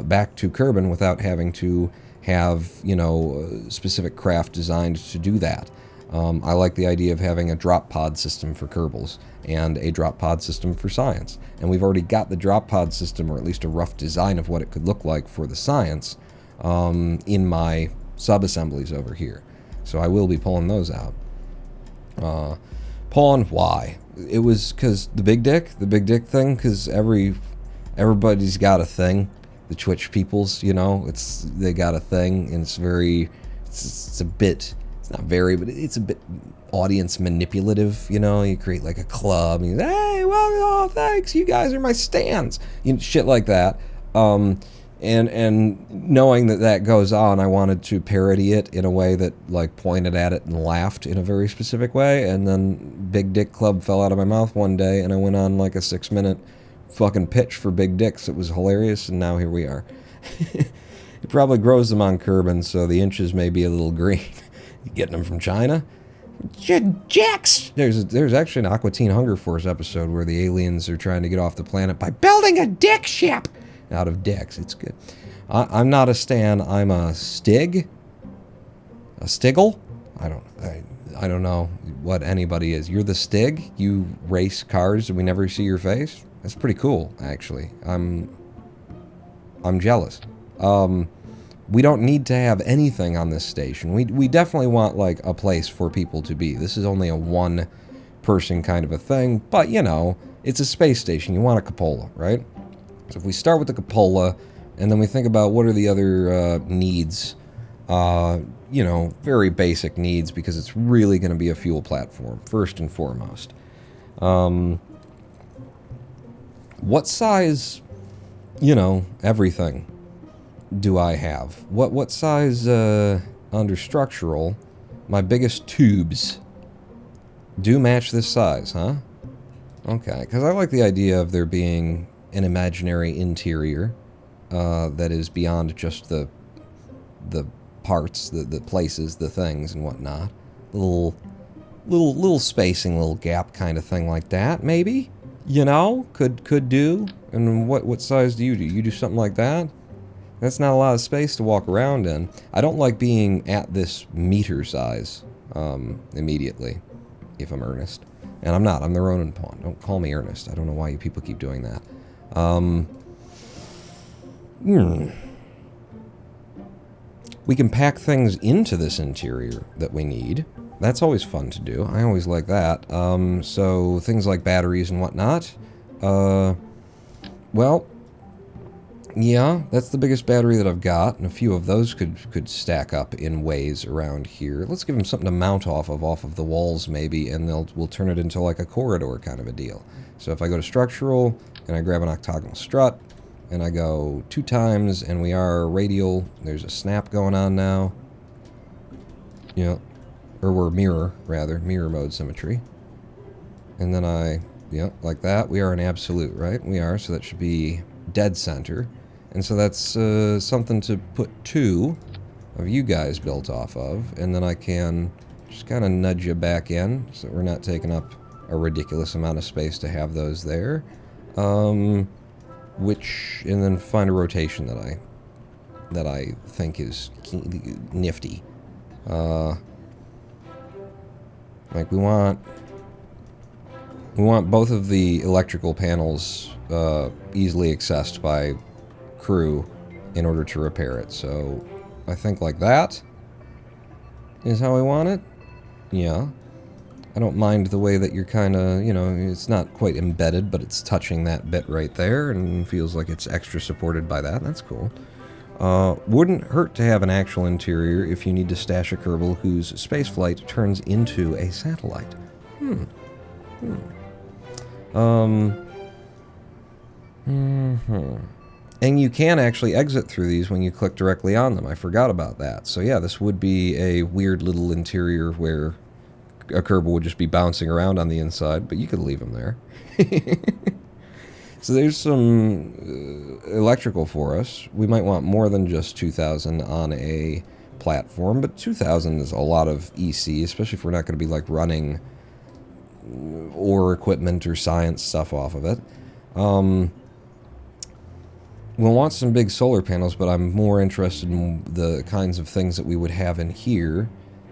Speaker 1: back to Kerbin without having to have, specific craft designed to do that. I like the idea of having a drop pod system for Kerbals and a drop pod system for science. And we've already got the drop pod system, or at least a rough design of what it could look like for the science, in my sub-assemblies over here. So I will be pulling those out. Pulling why? It was because the big dick thing, because everybody's got a thing. The Twitch peoples, they got a thing, and it's a bit, it's not very, but it's a bit audience manipulative, you create like a club, and hey, well, oh, thanks, you guys are my stans, shit like that. And knowing that goes on, I wanted to parody it in a way that like pointed at it and laughed in a very specific way, and then Big Dick Club fell out of my mouth one day, and I went on like a 6-minute fucking pitch for big dicks. It was hilarious, and now here we are. It probably grows them on Kerbin, so the inches may be a little green. You getting them from China? Jax! There's actually an Aqua Teen Hunger Force episode where the aliens are trying to get off the planet by building a dick ship out of dicks. It's good. I'm not a stan. I'm a stig? A stiggle? I don't know what anybody is. You're the stig? You race cars and we never see your face? That's pretty cool, actually. I'm jealous. We don't need to have anything on this station. We definitely want, like, a place for people to be. This is only a one-person kind of a thing, but, it's a space station. You want a cupola, right? So if we start with the cupola, and then we think about what are the other needs, very basic needs, because it's really going to be a fuel platform, first and foremost. What size, everything do I have? What size, under structural, my biggest tubes do match this size, huh? Okay, because I like the idea of there being an imaginary interior that is beyond just the parts, the places, the things, and whatnot. Little spacing, little gap kind of thing like that, maybe? Could do. And what size do? You do something like that? That's not a lot of space to walk around in. I don't like being at this meter size immediately, if I'm earnest. And I'm not. I'm the Ronin pawn. Don't call me earnest. I don't know why you people keep doing that. We can pack things into this interior that we need. That's always fun to do. I always like that. So things like batteries and whatnot. Well, yeah, that's the biggest battery that I've got, and a few of those could stack up in ways around here. Let's give them something to mount off of the walls maybe, and we'll turn it into like a corridor kind of a deal. So if I go to structural, and I grab an octagonal strut, and I go 2 times, and we are radial. There's a snap going on now. Yeah. Or we're mirror mode symmetry. And then like that. We are an absolute, right? We are, so that should be dead center. And so that's something to put 2 of you guys built off of, and then I can just kind of nudge you back in, so we're not taking up a ridiculous amount of space to have those there. And then find a rotation that I think is nifty. Like we want both of the electrical panels easily accessed by crew in order to repair it. So I think like that is how we want it. Yeah. I don't mind the way that you're kind of, it's not quite embedded, but it's touching that bit right there and feels like it's extra supported by that. That's cool. Wouldn't hurt to have an actual interior if you need to stash a Kerbal whose spaceflight turns into a satellite. And you can actually exit through these when you click directly on them. I forgot about that. So yeah, this would be a weird little interior where a Kerbal would just be bouncing around on the inside, but you could leave them there. So there's some electrical for us. We might want more than just 2,000 on a platform, but 2,000 is a lot of EC, especially if we're not going to be like running or equipment or science stuff off of it. We'll want some big solar panels, but I'm more interested in the kinds of things that we would have in here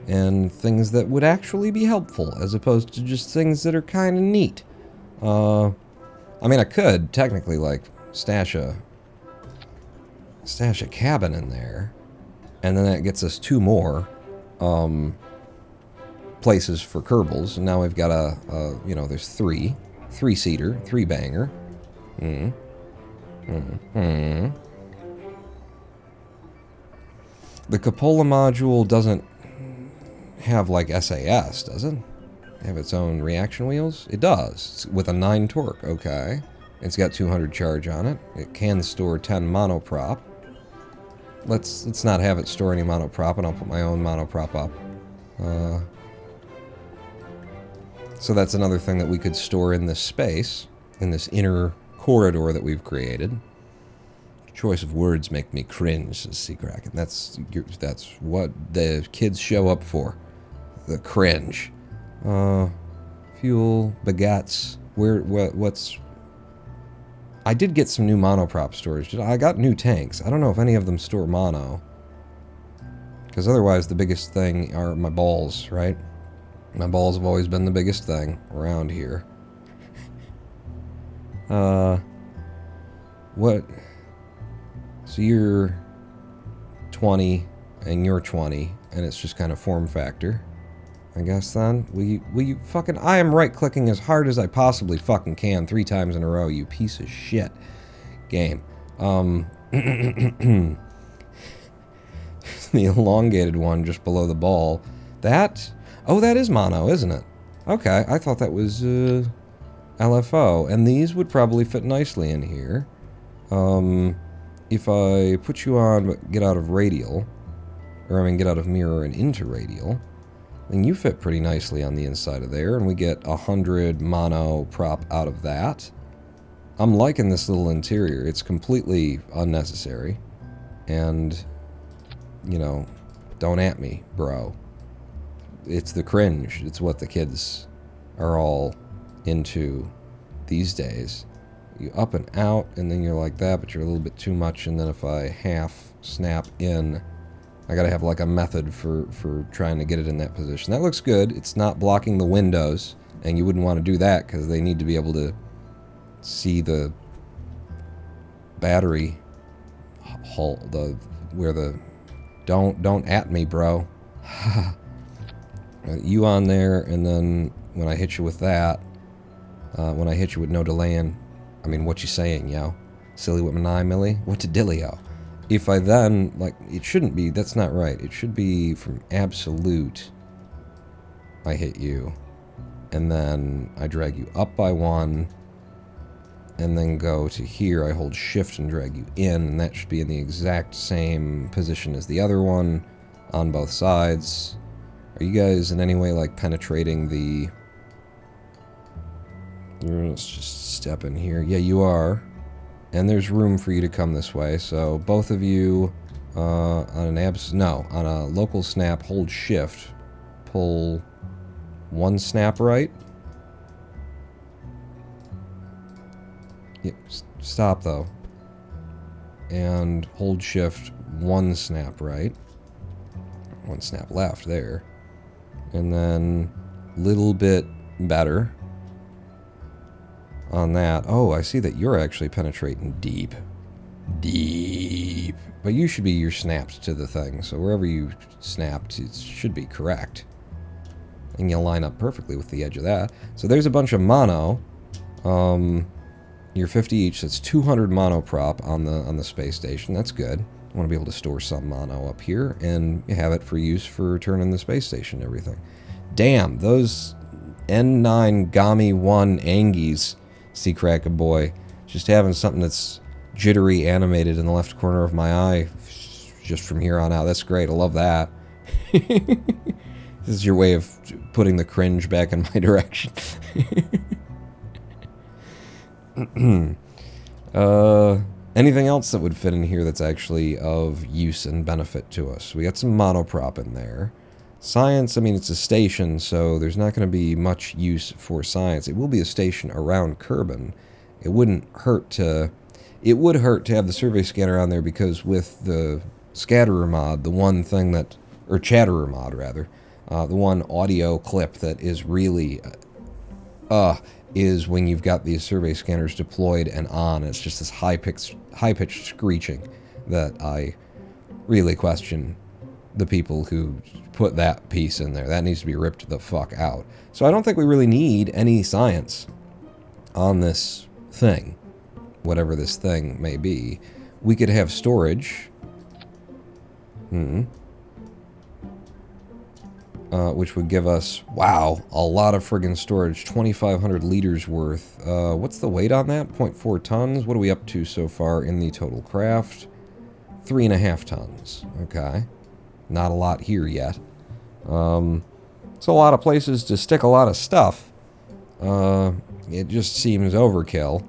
Speaker 1: and things that would actually be helpful as opposed to just things that are kind of neat. I mean, I could technically like stash a cabin in there, and then that gets us 2 more places for Kerbals, and now we've got there's 3-seater, 3-banger. The cupola module doesn't have like SAS, does it? Have its own reaction wheels? It does. It's with a 9 torque, okay. It's got 200 charge on it. It can store 10 monoprop. Let's not have it store any monoprop, and I'll put my own monoprop up. So that's another thing that we could store in this space, in this inner corridor that we've created. Choice of words make me cringe, says Seacracken. That's what the kids show up for. The cringe. Fuel, baguettes. What's... I did get some new monoprop storage. I got new tanks. I don't know if any of them store mono. Because otherwise the biggest thing are my balls, right? My balls have always been the biggest thing around here. What? So you're 20 and you're 20 and it's just kind of form factor. I guess then. Will you fucking... I am right-clicking as hard as I possibly fucking can 3 times in a row, you piece of shit. Game. The elongated one just below the ball. That... Oh, that is mono, isn't it? Okay, I thought that was LFO. And these would probably fit nicely in here. If I put you on, but get out of radial, or I mean get out of mirror and into radial, then you fit pretty nicely on the inside of there, and we get 100 mono prop out of that. I'm liking this little interior. It's completely unnecessary. And, you know, don't at me, bro. It's the cringe. It's what the kids are all into these days. You up and out, and then you're like that, but you're a little bit too much, and then if I half snap in, I gotta have like a method for trying to get it in that position. That looks good. It's not blocking the windows, and you wouldn't want to do that because they need to be able to see the battery hull, where the... Don't at me, bro. You on there, and then when I hit you with that, when I hit you with no delaying, I mean, what you saying, yo? Silly with my 9 milli? What to dillio? If I then, like, it shouldn't be, that's not right. It should be from absolute, I hit you, and then I drag you up by 1, and then go to here, I hold shift and drag you in, and that should be in the exact same position as the other one, on both sides. Are you guys in any way, like, penetrating the... Let's just step in here. Yeah, you are. And there's room for you to come this way, so both of you on a local snap, hold shift, pull 1 snap right. Yep, stop though. And hold shift, 1 snap right. 1 snap left there. And then little bit better on that. Oh, I see that you're actually penetrating deep. Deep. But you should be, you're snapped to the thing. So wherever you snapped, it should be correct. And you'll line up perfectly with the edge of that. So there's a bunch of mono. You're 50 each. That's 200 mono prop on the space station. That's good. I want to be able to store some mono up here and have it for use for turning the space station and everything. Damn, those N9 Gami 1 Angies, Seacracker boy, just having something that's jittery animated in the left corner of my eye just from here on out. That's great. I love that. This is your way of putting the cringe back in my direction. Anything else that would fit in here that's actually of use and benefit to us? We got some monoprop in there. Science, I mean, it's a station, so there's not going to be much use for science. It will be a station around Kerbin. It wouldn't hurt to... It would hurt to have the survey scanner on there because with the scatterer mod, the one thing that... Or chatterer mod, rather. The one audio clip that is really... is when you've got these survey scanners deployed and on. It's just this high-pitched screeching that I really question the people who put that piece in there. That needs to be ripped the fuck out. So I don't think we really need any science on this thing, whatever this thing may be. We could have storage. Which would give us, wow, a lot of friggin' storage, 2,500 liters worth. What's the weight on that? 0.4 tons. What are we up to so far in the total craft? 3.5 tons. Okay. Not a lot here yet. It's a lot of places to stick a lot of stuff. It just seems overkill.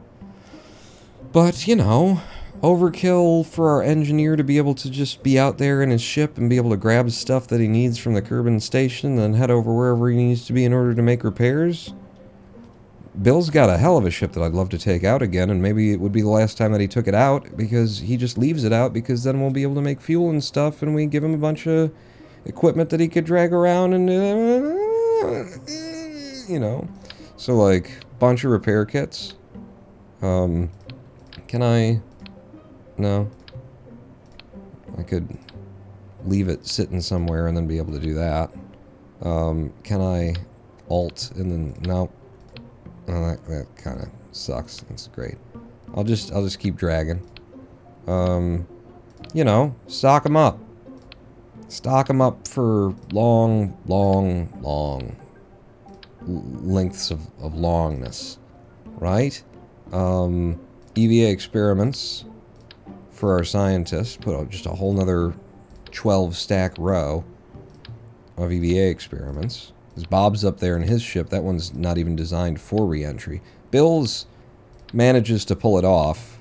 Speaker 1: But, you know... Overkill for our engineer to be able to just be out there in his ship and be able to grab stuff that he needs from the Kerbin station and then head over wherever he needs to be in order to make repairs. Bill's got a hell of a ship that I'd love to take out again, and maybe it would be the last time that he took it out because he just leaves it out because then we'll be able to make fuel and stuff and we give him a bunch of equipment that he could drag around and, you know. So, like, bunch of repair kits. Can I... No. I could leave it sitting somewhere and then be able to do that. Can I alt and then... No. Oh, that kind of sucks. That's great. I'll just keep dragging. You know, stock them up. Stock them up for long lengths of longness. Right? EVA experiments... for our scientists, put out just a whole nother 12 stack row of EVA experiments. Because Bob's up there in his ship, that one's not even designed for re-entry. Bill's manages to pull it off.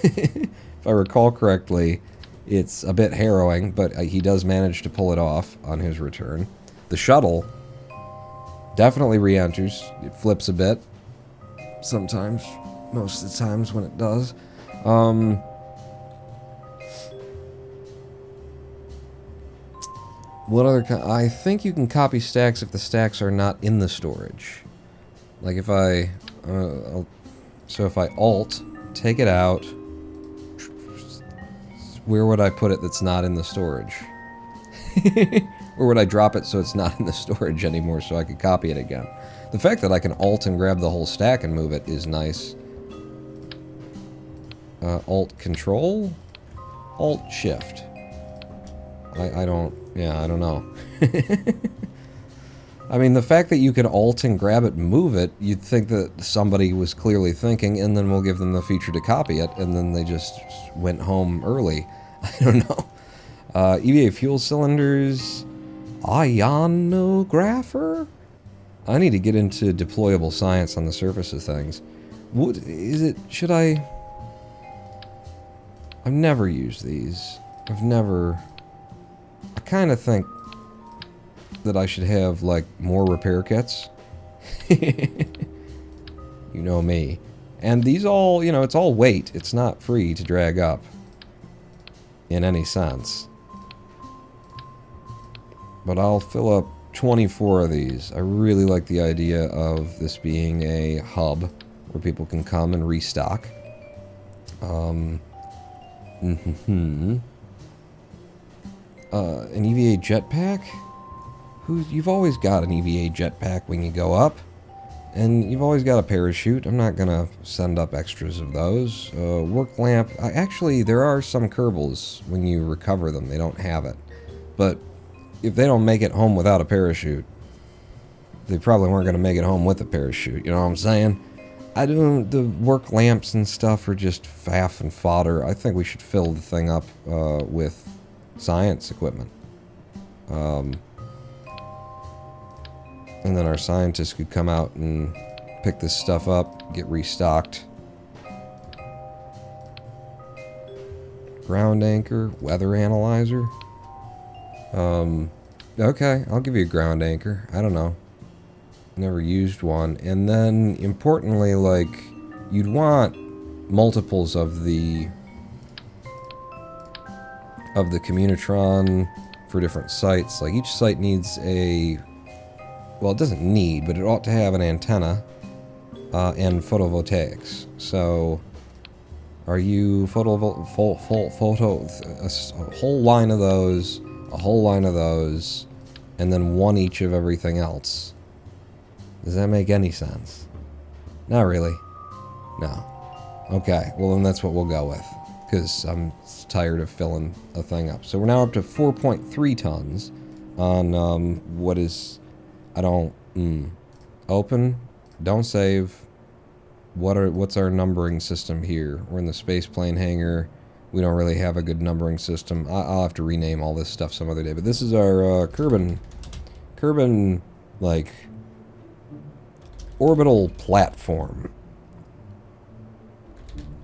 Speaker 1: If I recall correctly, it's a bit harrowing, but he does manage to pull it off on his return. The shuttle definitely re-enters. It flips a bit. Sometimes. Most of the times when it does. What other I think you can copy stacks if the stacks are not in the storage. Like if I... so if I alt, take it out, where would I put it that's not in the storage? Or would I drop it so it's not in the storage anymore so I could copy it again? The fact that I can alt and grab the whole stack and move it is nice. Alt control? Alt shift. I don't... Yeah, I don't know. I mean, the fact that you can alt and grab it and move it, you'd think that somebody was clearly thinking, and then we'll give them the feature to copy it, and then they just went home early. I don't know. EVA fuel cylinders... Ionographer? I need to get into deployable science on the surface of things. What is it? Should I... I've never used these. I've never... I kind of think that I should have, like, more repair kits. You know me. And these all, you know, it's all weight. It's not free to drag up. In any sense. But I'll fill up 24 of these. I really like the idea of this being a hub where people can come and restock. An EVA jetpack? You've always got an EVA jetpack when you go up. And you've always got a parachute. I'm not gonna send up extras of those. Work lamp. Actually, there are some Kerbals, when you recover them, they don't have it. But if they don't make it home without a parachute, they probably weren't gonna make it home with a parachute. You know what I'm saying? The work lamps and stuff are just faff and fodder. I think we should fill the thing up with science equipment. And then our scientists could come out and pick this stuff up, get restocked. Ground anchor, weather analyzer. Okay, I'll give you a ground anchor. I don't know. Never used one. And then, importantly, like, you'd want multiples of the Communitron for different sites. Like, each site needs a... Well, it doesn't need, but it ought to have an antenna and photovoltaics. So, are you a whole line of those, a whole line of those, and then one each of everything else? Does that make any sense? Not really. No. Okay, well then that's what we'll go with, because I'm tired of filling a thing up. So we're now up to 4.3 tons on what is... I don't... Open. Don't save. What's our numbering system here? We're in the spaceplane hangar. We don't really have a good numbering system. I'll have to rename all this stuff some other day. But this is our Kerbal, like, orbital platform.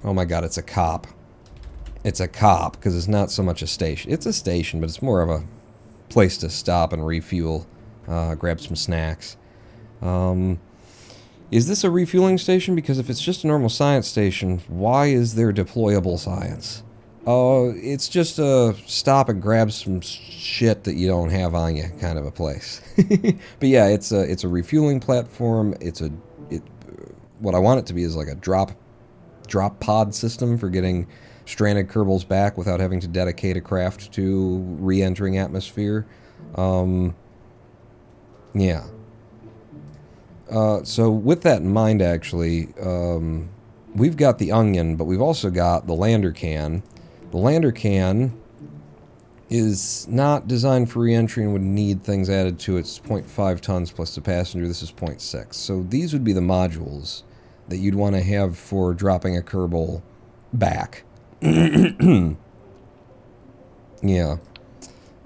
Speaker 1: Oh my god, it's a cop. It's a cop, because it's not so much a station. It's a station, but it's more of a place to stop and refuel, grab some snacks. Is this a refueling station? Because if it's just a normal science station, why is there deployable science? It's just a stop and grab some shit that you don't have on you kind of a place. But yeah, it's a refueling platform. What I want it to be is like a drop pod system for getting stranded Kerbals back without having to dedicate a craft to re-entering atmosphere. Yeah. So with that in mind, actually, we've got the onion, but we've also got the lander can. The lander can is not designed for re-entry and would need things added to it. It's 0.5 tons plus the passenger. This is 0.6. So these would be the modules that you'd want to have for dropping a Kerbal back. Yeah.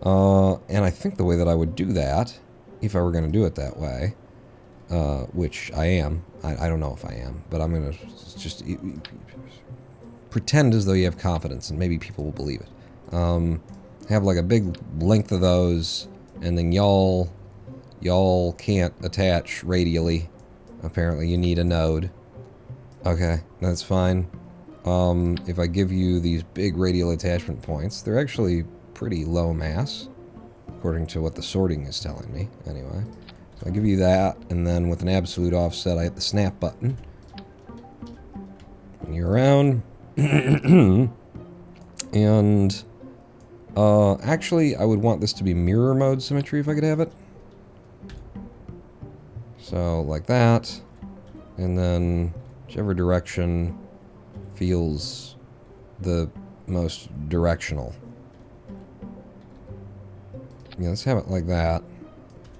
Speaker 1: And I think the way that I would do that, if I were going to do it that way, which I am. I don't know if I am, but I'm going to just pretend as though you have confidence, and maybe people will believe it. Have like a big length of those, and then y'all can't attach radially. Apparently you need a node. Okay, that's fine. If I give you these big radial attachment points, they're actually pretty low mass, according to what the sorting is telling me, anyway. So I give you that, and then with an absolute offset, I hit the snap button. And you're around. And, actually, I would want this to be mirror mode symmetry if I could have it. So, like that. And then, whichever direction feels the most directional. Yeah, let's have it like that.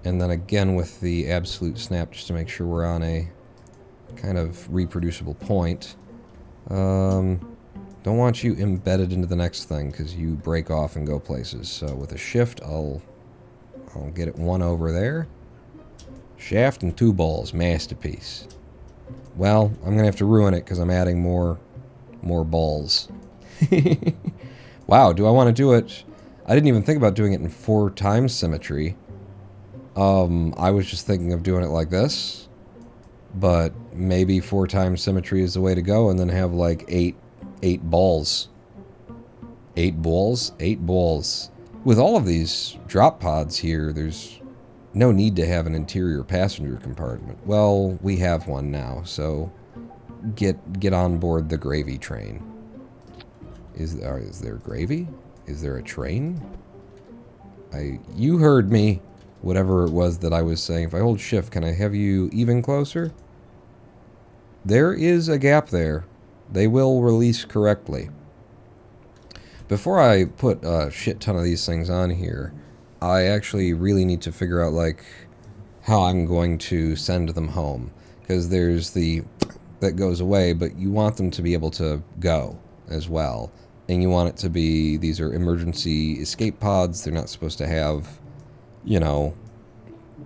Speaker 1: And then again with the absolute snap, just to make sure we're on a kind of reproducible point. Don't want you embedded into the next thing, because you break off and go places. So with a shift, I'll get it one over there. Shaft and 2 balls, masterpiece. Well, I'm gonna have to ruin it because I'm adding more balls. Wow, do I want to do it? I didn't even think about doing it in 4 times symmetry. I was just thinking of doing it like this, but maybe 4 times symmetry is the way to go, and then have like 8 balls. 8 balls? 8 balls. With all of these drop pods here, there's no need to have an interior passenger compartment. Well, we have one now, so get on board the gravy train. Is there gravy? Is there a train? You heard me. Whatever it was that I was saying. If I hold shift, can I have you even closer? There is a gap there. They will release correctly. Before I put a shit ton of these things on here, I actually really need to figure out, like, how I'm going to send them home. Because there's the that goes away, but you want them to be able to go as well. And you want it to be, these are emergency escape pods. They're not supposed to have, you know,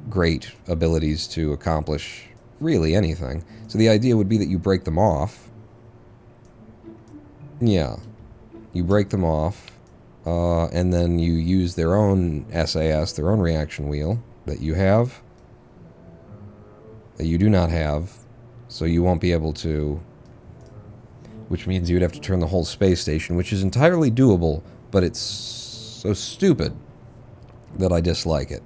Speaker 1: great abilities to accomplish really anything. So the idea would be that you break them off. Yeah. you break them off, and then you use their own SAS, their own reaction wheel that you have, that you do not have, so you won't be able to, which means you would have to turn the whole space station, which is entirely doable, but it's so stupid that I dislike it.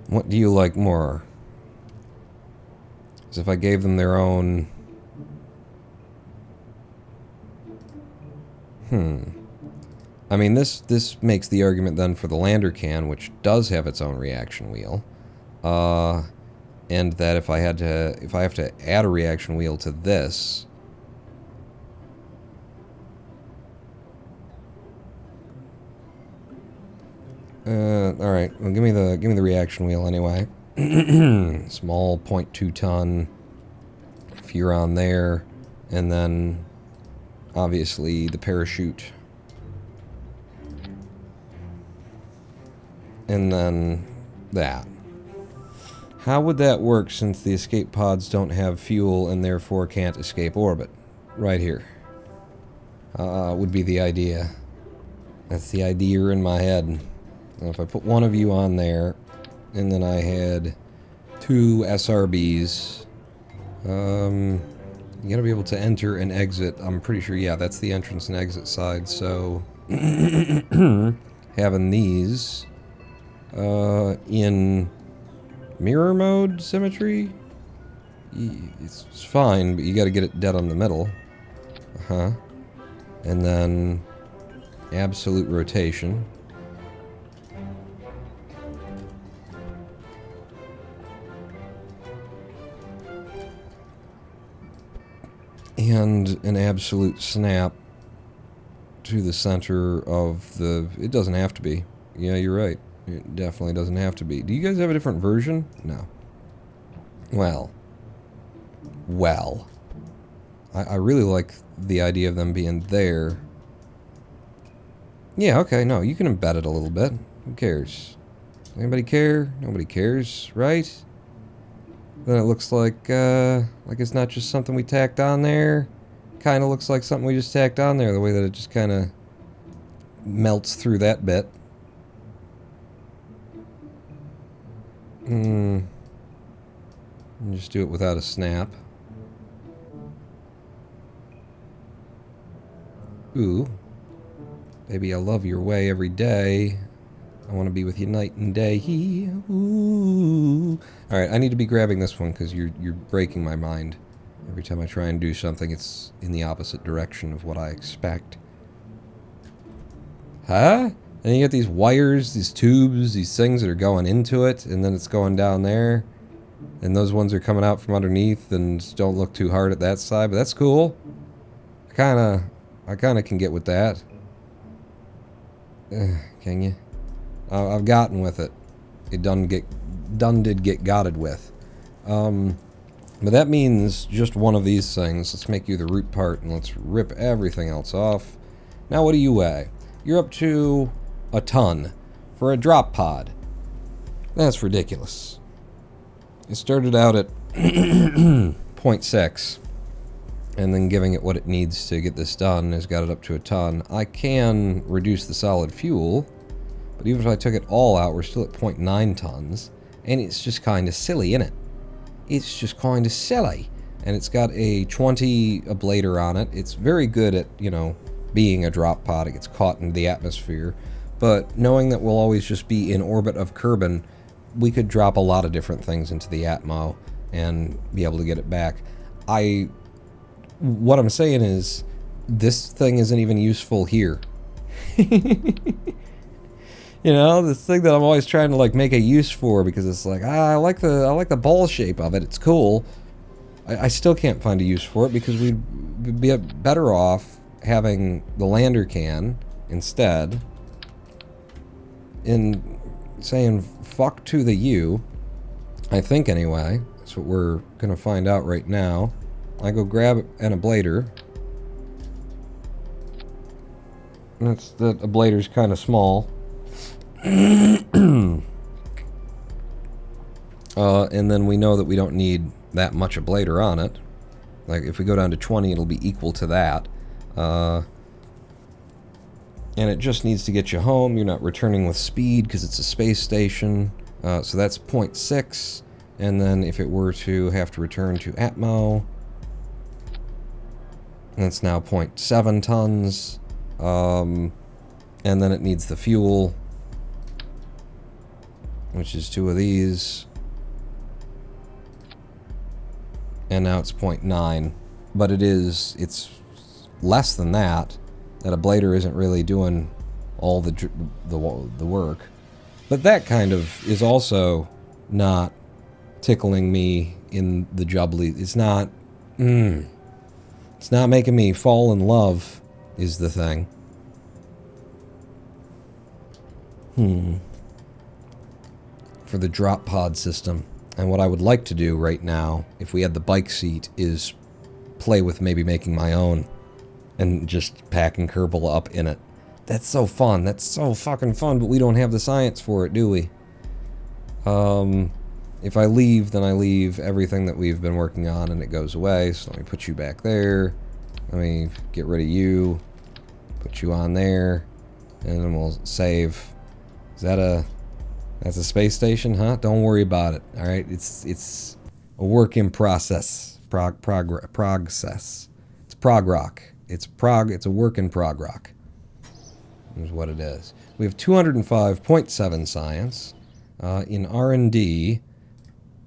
Speaker 1: What do you like more? As if I gave them their own... I mean, this makes the argument then for the lander can, which does have its own reaction wheel. And that if I have to add a reaction wheel to this... Alright, well, give me the reaction wheel anyway. Small 0.2 ton Furon there, and then obviously the parachute. And then that. How would that work since the escape pods don't have fuel and therefore can't escape orbit? Right here. Would be the idea. That's the idea in my head. Now, if I put one of you on there, and then I had 2 SRBs, you gotta be able to enter and exit. I'm pretty sure, yeah, that's the entrance and exit side, so having these in mirror mode symmetry, it's fine, but you gotta get it dead on the middle. And then absolute rotation. And an absolute snap to the center of the... It doesn't have to be. Yeah, you're right. It definitely doesn't have to be. Do you guys have a different version? No. Well. I really like the idea of them being there. Yeah, okay, no, you can embed it a little bit. Who cares? Anybody care? Nobody cares, right? Then it looks like it's not just something we tacked on there. Kind of looks like something we just tacked on there, the way that it just kind of melts through that bit. And just do it without a snap. Ooh. Baby, I love your way every day. I want to be with you night and day. Ooh. Alright, I need to be grabbing this one because you're breaking my mind. Every time I try and do something, it's in the opposite direction of what I expect. Huh? And you get these wires, these tubes, these things that are going into it, and then it's going down there. And those ones are coming out from underneath, and don't look too hard at that side, but that's cool. I kinda can get with that. Can you? I've gotten with it. It done did get gotted with. But that means just one of these things. Let's make you the root part and let's rip everything else off. Now what do you weigh? You're up to a ton for a drop pod. That's ridiculous. It started out at 0.6 and then giving it what it needs to get this done has got it up to a ton. I can reduce the solid fuel, but even if I took it all out, we're still at 0.9 tons, and it's just kind of silly, isn't it? It's just kind of silly. And it's got a 20 ablator on it. It's very good at, you know, being a drop pod. It gets caught in the atmosphere. But knowing that we'll always just be in orbit of Kerbal, we could drop a lot of different things into the Atmo and be able to get it back. What I'm saying is, this thing isn't even useful here. You know, this thing that I'm always trying to like make a use for because it's like, I like the ball shape of it. It's cool. I still can't find a use for it because we'd be better off having the lander can instead. In saying fuck to the U, I think anyway. That's what we're gonna find out right now. I go grab an ablator. That ablator's kind of small. And then we know that we don't need that much a blader on it. Like, if we go down to 20, it'll be equal to that. And it just needs to get you home. You're not returning with speed because it's a space station. So that's 0.6. And then if it were to have to return to Atmo, that's now 0.7 tons. And then it needs the fuel, which is 2 of these. And now it's 0.9. But it's less than that. That a blader isn't really doing all the work. But that kind of is also not tickling me in the jubbly. It's not making me fall in love, is the thing. For the drop pod system. And what I would like to do right now, if we had the bike seat, is play with maybe making my own and just packing Kerbal up in it. That's so fun. That's so fucking fun, but we don't have the science for it, do we? If I leave, then I leave everything that we've been working on and it goes away. So let me put you back there. Let me get rid of you. Put you on there. And then we'll save. Is that that's a space station, huh? Don't worry about it. All right, it's a work in process. Process. It's prog rock. It's a work in prog rock. Is what it is. We have 205.7 science. In R&D,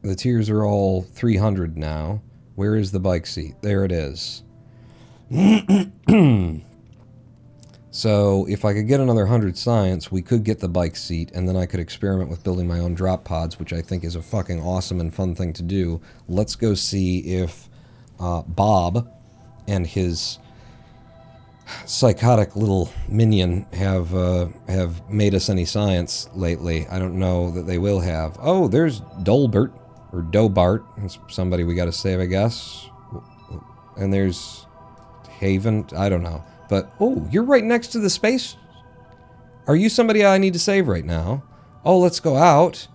Speaker 1: the tiers are all 300 now. Where is the bike seat? There it is. So, if I could get another 100 science, we could get the bike seat, and then I could experiment with building my own drop pods, which I think is a fucking awesome and fun thing to do. Let's go see if Bob and his psychotic little minion have made us any science lately. I don't know that they will have. Oh, there's Dolbert, or Dobart. That's somebody we gotta save, I guess. And there's Haven. I don't know. But, oh, you're right next to the space. Are you somebody I need to save right now? Oh, let's go out.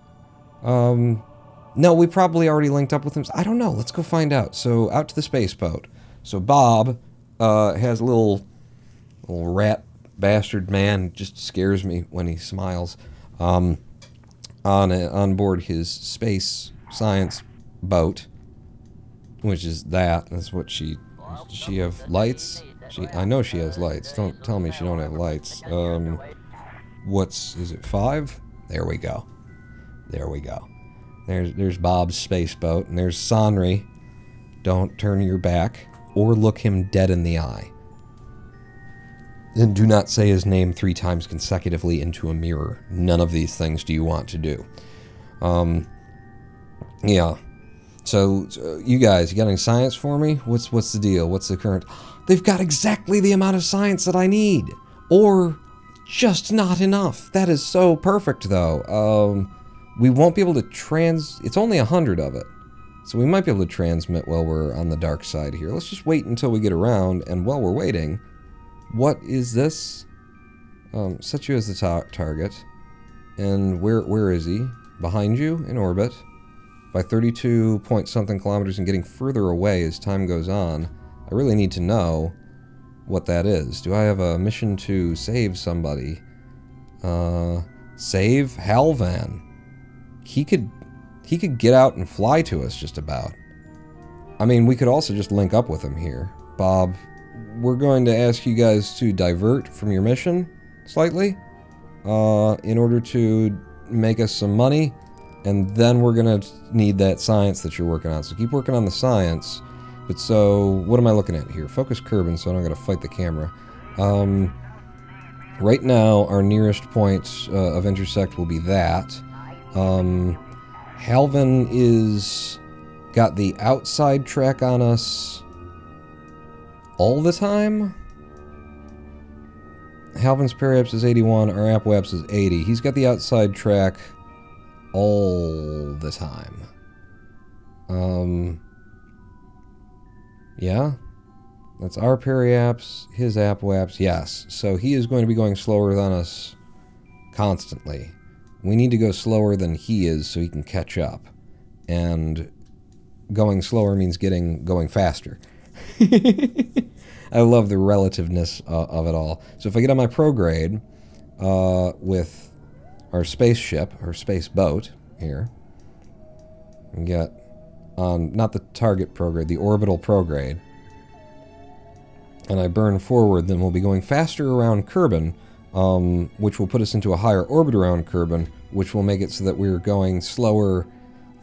Speaker 1: No, we probably already linked up with him. I don't know. Let's go find out. So, out to the space boat. So, Bob has a little rat bastard man. Just scares me when he smiles. On board his space science boat, which is that. That's what she... Does she have lights? I know she has lights. Don't tell me she don't have lights. Is it 5? There we go. There we go. There's Bob's space boat, and there's Sanri. Don't turn your back or look him dead in the eye. And do not say his name 3 times consecutively into a mirror. None of these things do you want to do. Yeah. So, you guys, you got any science for me? What's the deal? What's the current... They've got exactly the amount of science that I need. Or just not enough. That is so perfect, though. We won't be able to It's only 100 of it. So we might be able to transmit while we're on the dark side here. Let's just wait until we get around. And while we're waiting, what is this? Set you as the target. And where is he? Behind you in orbit. By 32 point something kilometers and getting further away as time goes on. I really need to know what that is. Do I have a mission to save somebody? Save Halvan. He could get out and fly to us just about. I mean, we could also just link up with him here. Bob, we're going to ask you guys to divert from your mission slightly in order to make us some money, and then we're going to need that science that you're working on. So keep working on the science. But so, what am I looking at here? Focus Kerbin, so I don't gotta fight the camera. Right now, our nearest point of intersect will be that. Halvan is got the outside track on us all the time. Halvan's periaps is 81, our apoaps is 80. He's got the outside track all the time. Yeah, that's our periaps, his apoaps, yes. So he is going to be going slower than us constantly. We need to go slower than he is so he can catch up. And going slower means going faster. I love the relativeness of it all. So if I get on my prograde with our spaceship, our space boat here, and get on, not the target prograde, the orbital prograde, and I burn forward, then we'll be going faster around Kerbal, which will put us into a higher orbit around Kerbal, which will make it so that we're going slower,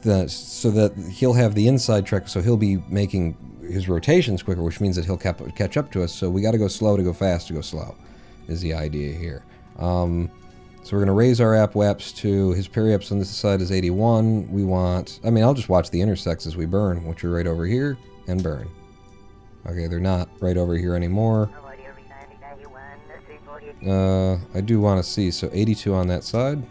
Speaker 1: so that he'll have the inside track, so he'll be making his rotations quicker, which means that he'll catch up to us. So we got to go slow to go fast to go slow, is the idea here. So we're going to raise our app-waps to, his peri-aps on this side is 81. We want, I mean, I'll just watch the intersects as we burn, which are right over here, and burn. Okay, they're not right over here anymore. I do want to see, so 82 on that side.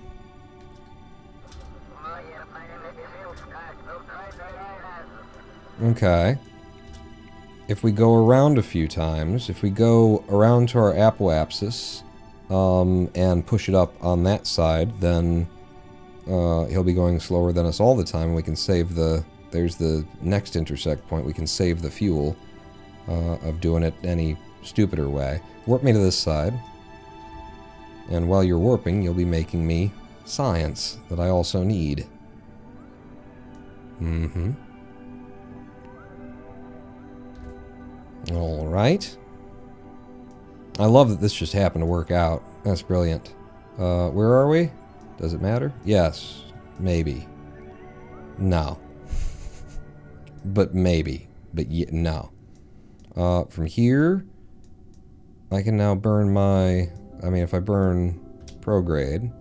Speaker 1: Okay. If we go around a few times, if we go around to our apoapsis, and push it up on that side, then he'll be going slower than us all the time. We can save the, there's the next intersect point, we can save the fuel of doing it any stupider way. Warp me to this side, and while you're warping, you'll be making me science that I also need. Alright. I love that this just happened to work out. That's brilliant. Where are we? Does it matter? Yes. Maybe. No. But maybe. But no. From here, I can now burn my... I mean, if I burn prograde...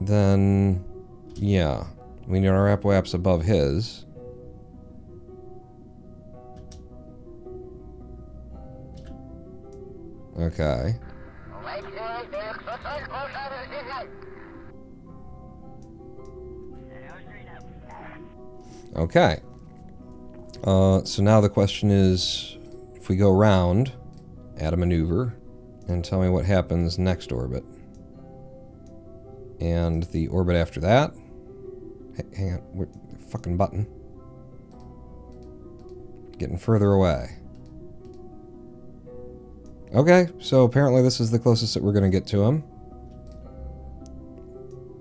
Speaker 1: then... yeah. We need our apoapse above his. Okay. Okay. So now the question is, if we go round, add a maneuver, and tell me what happens next orbit. And the orbit after that. Hang on, fucking button. Getting further away. Okay, so apparently this is the closest that we're going to get to him.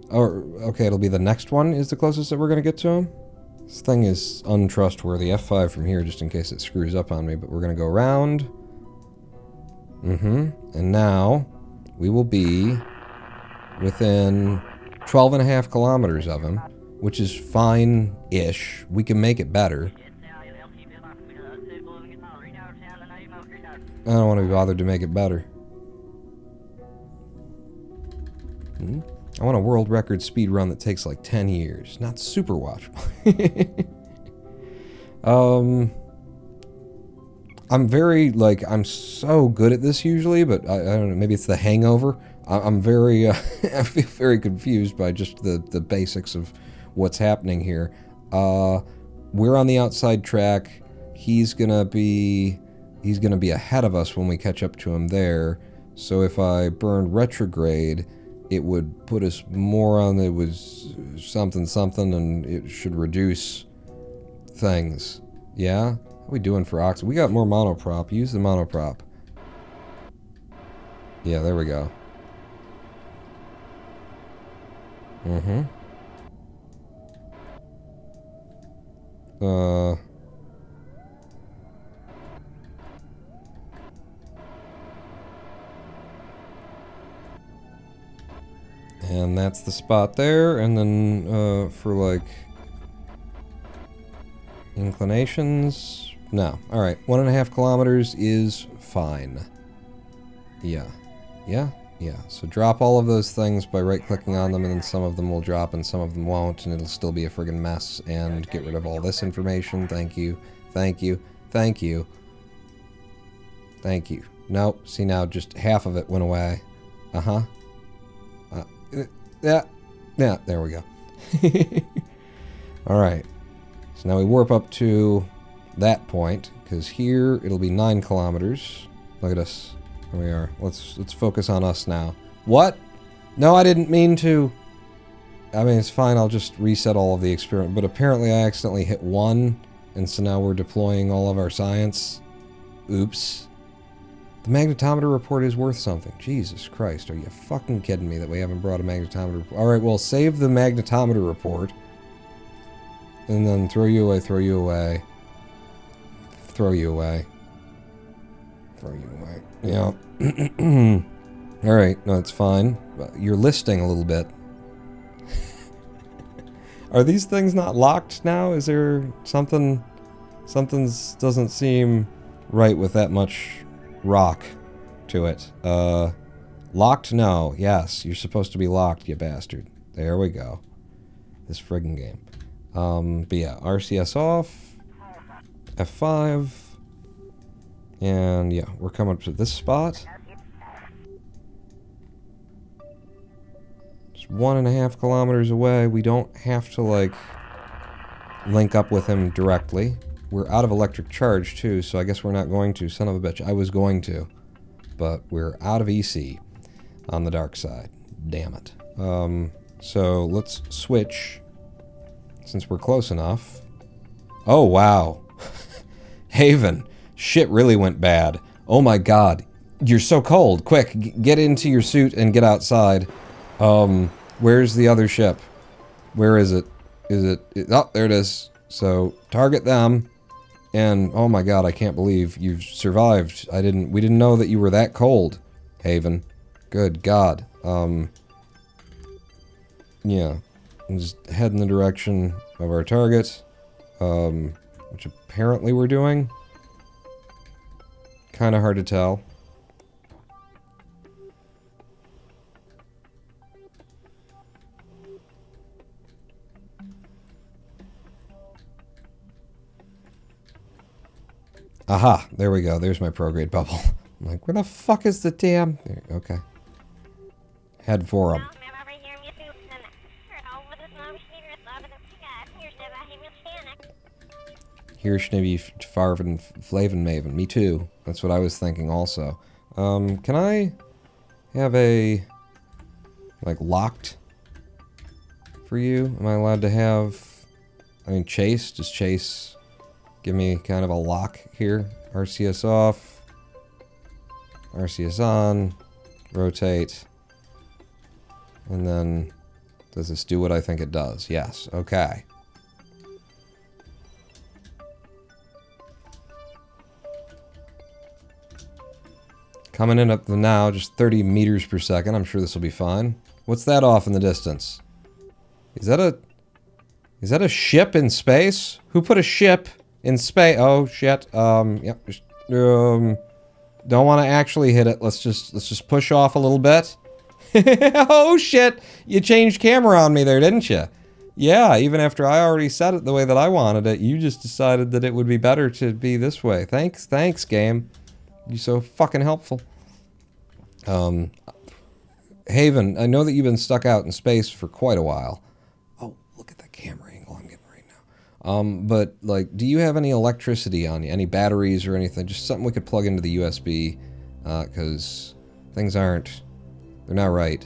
Speaker 1: Or, okay, it'll be the next one is the closest that we're going to get to him. This thing is untrustworthy. F5 from here, just in case it screws up on me, but we're going to go around. And now, we will be within 12.5 kilometers of him, which is fine-ish. We can make it better. I don't want to be bothered to make it better. I want a world record speed run that takes like 10 years. Not super watchable. I'm very, like, I'm so good at this usually, but I don't know, maybe it's the hangover. I'm very, I feel very confused by just the basics of what's happening here. We're on the outside track. He's gonna be ahead of us when we catch up to him there. So if I burned retrograde, it would put us more on, it was something, and it should reduce things. Yeah? How are we doing for oxygen? We got more monoprop. Use the monoprop. Yeah, there we go. And that's the spot there, and then, for, like, inclinations, no. Alright, 1.5 kilometers is fine. Yeah. So drop all of those things by right-clicking on them, and then some of them will drop and some of them won't, and it'll still be a friggin' mess, and get rid of all this information. Thank you. Nope, see now, just half of it went away. Yeah, there we go. Alright. So now we warp up to that point, because here it'll be 9 kilometers. Look at us. Here we are. Let's focus on us now. What? No, I didn't mean to. I mean, it's fine. I'll just reset all of the experiment. But apparently I accidentally hit 1, and so now we're deploying all of our science. Oops. The magnetometer report is worth something. Jesus Christ, are you fucking kidding me that we haven't brought a magnetometer report? Alright, well, save the magnetometer report. And then throw you away, throw you away. Throw you away. Throw you away. Yeah. Alright, no, it's fine. You're listing a little bit. Are these things not locked now? Is there something... Something's doesn't seem right with that much rock to it. Locked? No. Yes, you're supposed to be locked, you bastard. There we go. This friggin' game. But yeah, RCS off. F5. And yeah, we're coming up to this spot. Just 1.5 kilometers away. We don't have to, like, link up with him directly. We're out of electric charge, too, so I guess we're not going to. Son of a bitch. I was going to. But we're out of EC on the dark side. Damn it. So let's switch, since we're close enough. Oh, wow. Haven. Shit really went bad. Oh my god. You're so cold. Quick, get into your suit and get outside. Where's the other ship? Where is it? Oh, there it is. So, target them. And, oh my god, I can't believe you've survived. We didn't know that you were that cold, Haven. Good god. Yeah. Just head in the direction of our target. Which apparently we're doing. Kinda hard to tell. Aha, there we go. There's my prograde bubble. I'm like, where the fuck is the damn... There, okay. Head for him. Here, Schnibby, Farvin, Flavin, Maven. Me too. That's what I was thinking also. Can I have a... like, locked for you? Am I allowed to have... I mean, Chase? Does Chase... give me kind of a lock here. RCS off. RCS on. Rotate. And then, does this do what I think it does? Yes. Okay. Coming in up the now, just 30 meters per second. I'm sure this will be fine. What's that off in the distance? Is that a ship in space? Who put a ship in space? Oh shit. Yep. Don't want to actually hit it. Let's just push off a little bit. Oh shit! You changed camera on me there, didn't you? Yeah, even after I already set it the way that I wanted it, you just decided that it would be better to be this way. Thanks, game. You're so fucking helpful. Haven, I know that you've been stuck out in space for quite a while. Oh, look at that camera angle I'm getting right now. But, like, do you have any electricity on you? Any batteries or anything? Just something we could plug into the USB, because things aren't... they're not right.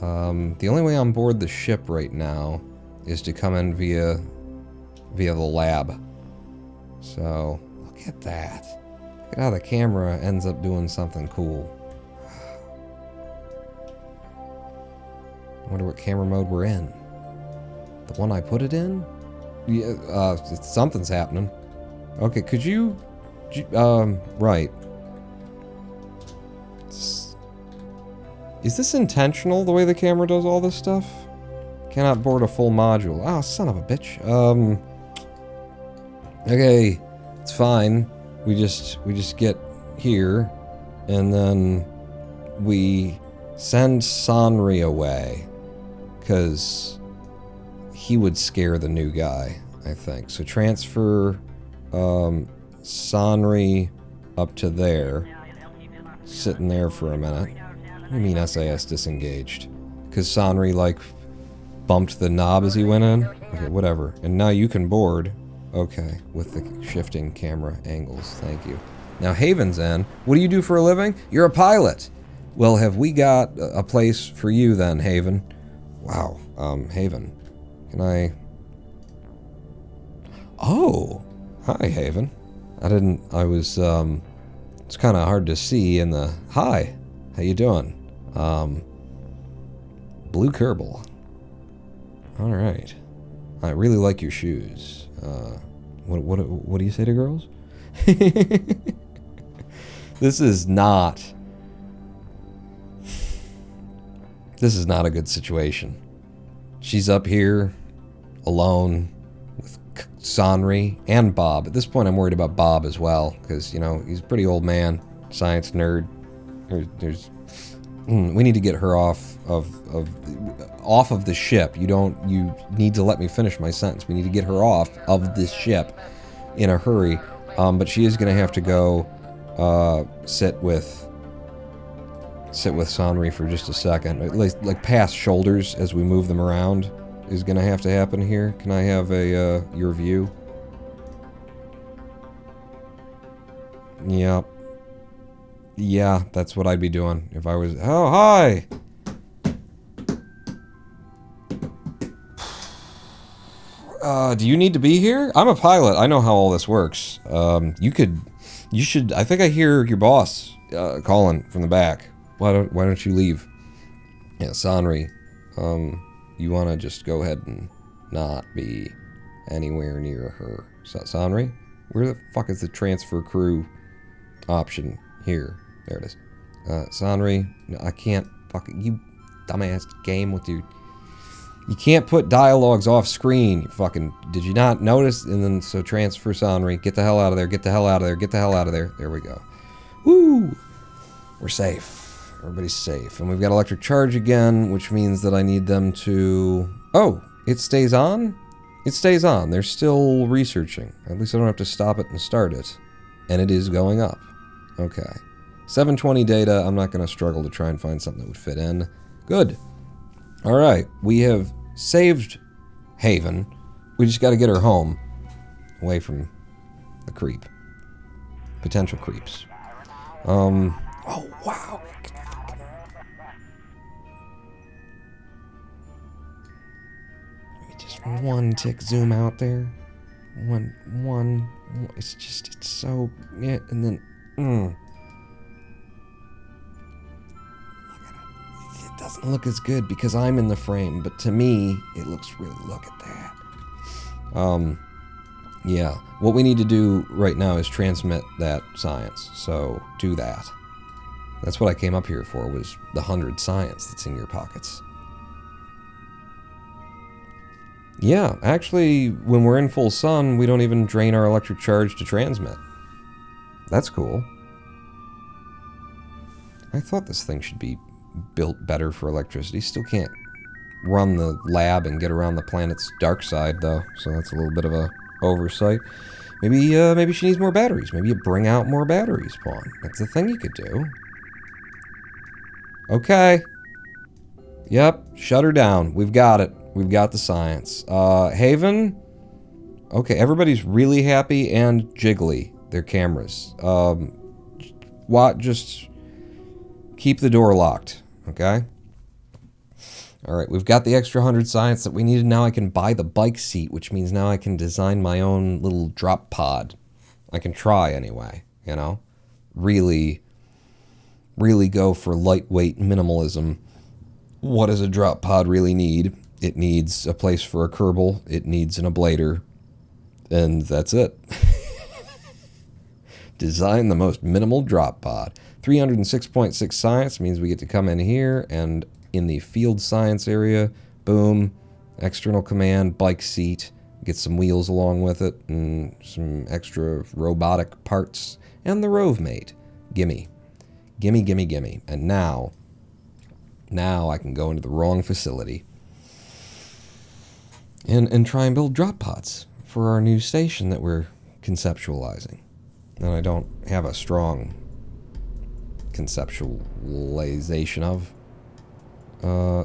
Speaker 1: The only way on board the ship right now is to come in via the lab. So, look at that. Look at how the camera ends up doing something cool. I wonder what camera mode we're in. The one I put it in? Yeah, something's happening. Okay, could you... right. Is this intentional, the way the camera does all this stuff? Cannot board a full module. Ah, son of a bitch. Okay, it's fine. We just get here, and then we send Sanri away, because he would scare the new guy, I think. So transfer Sanri up to there, sitting there for a minute. What do you mean SAS disengaged? Because Sanri, like, bumped the knob as he went in? Okay, whatever. And now you can board. Okay, with the shifting camera angles. Thank you. Now Haven's in. What do you do for a living? You're a pilot. Well, have we got a place for you then, Haven? Wow, Haven. Can I... Oh! Hi, Haven. I was, it's kind of hard to see in the... Hi! How you doing? Blue Kerbal. Alright. I really like your shoes. What do you say to girls? This is not a good situation. She's up here alone with Sanri and Bob. At this point, I'm worried about Bob as well because, you know, he's a pretty old man, science nerd. We need to get her off of the ship. You need to let me finish my sentence. We need to get her off of this ship in a hurry. But she is going to have to go sit with Sanri for just a second. At least, like, past shoulders as we move them around is going to have to happen here. Can I have your view? Yep. Yeah, that's what I'd be doing if I was... Oh, hi! Do you need to be here? I'm a pilot. I know how all this works. You should... I think I hear your boss calling from the back. Why don't you leave? Yeah, Sanri. You want to just go ahead and not be anywhere near her. Sanri? Where the fuck is the transfer crew option? Here. There it is. Sanri, no, I can't fucking... You dumbass game with your... You can't put dialogues off screen, you fucking... Did you not notice? And then, so transfer Sanri. Get the hell out of there, get the hell out of there, get the hell out of there. There we go. Woo! We're safe. Everybody's safe. And we've got electric charge again, which means that I need them to... Oh! It stays on? It stays on. They're still researching. At least I don't have to stop it and start it. And it is going up. Okay. 720 data. I'm not going to struggle to try and find something that would fit in. Good. Alright. We have saved Haven. We just got to get her home. Away from the creep. Potential creeps. Oh, wow. Maybe just one tick zoom out there. One. It's so... Yeah, and then... It doesn't look as good because I'm in the frame, but to me, it looks really... Look at that. Yeah. What we need to do right now is transmit that science, so do that. That's what I came up here for, was the 100 science that's in your pockets. Yeah, actually, when we're in full sun, we don't even drain our electric charge to transmit. That's cool. I thought this thing should be built better for electricity. Still can't run the lab and get around the planet's dark side, though, so that's a little bit of a oversight. Maybe she needs more batteries. Maybe you bring out more batteries, Pawn. That's the thing you could do. Okay. Yep, shut her down. We've got it. We've got the science. Haven? Okay, everybody's really happy and jiggly. Their cameras. Just keep the door locked, okay? Alright, we've got the extra 100 science that we needed. Now I can buy the bike seat, which means now I can design my own little drop pod. I can try anyway, you know? Really go for lightweight minimalism. What does a drop pod really need? It needs a place for a Kerbal, it needs an ablator, and that's it. Design the most minimal drop pod. 306.6 science means we get to come in here and in the field science area, boom, external command, bike seat, get some wheels along with it, and some extra robotic parts, and the Rove Mate. Gimme. Gimme, gimme, gimme. And now I can go into the wrong facility and try and build drop pods for our new station that we're conceptualizing. And I don't have a strong conceptualization of.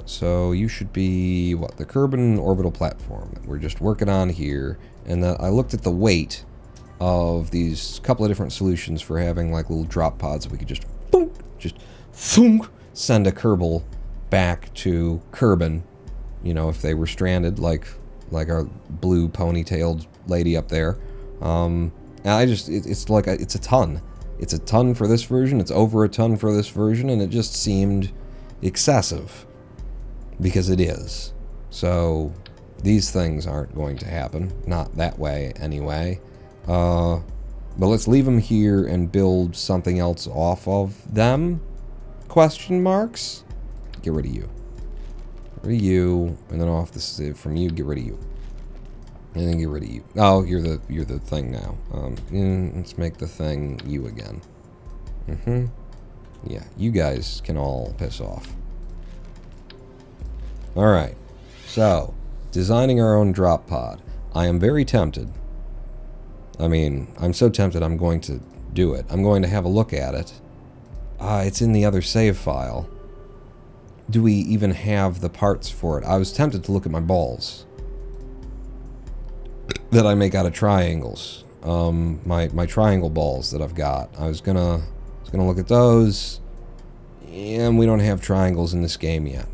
Speaker 1: So you should be, what, the Kerbal orbital platform that we're just working on here. And I looked at the weight of these couple of different solutions for having like little drop pods that we could just thunk, send a Kerbal back to Kerbin, you know, if they were stranded, like our blue ponytailed lady up there. And it's like it's a ton. It's a ton for this version. It's over a ton for this version, and it just seemed excessive because it is. So these things aren't going to happen, not that way anyway. But let's leave them here and build something else off of them. Question marks. Get rid of you. Get rid of you, and then off this from you. Get rid of you, and then get rid of you. Oh, you're the thing now. Let's make the thing you again. Yeah, you guys can all piss off. All right. So, designing our own drop pod. I am very tempted. I mean, I'm so tempted I'm going to do it. I'm going to have a look at it. It's in the other save file. Do we even have the parts for it? I was tempted to look at my balls that I make out of triangles. My triangle balls that I've got. I was gonna look at those, and we don't have triangles in this game yet.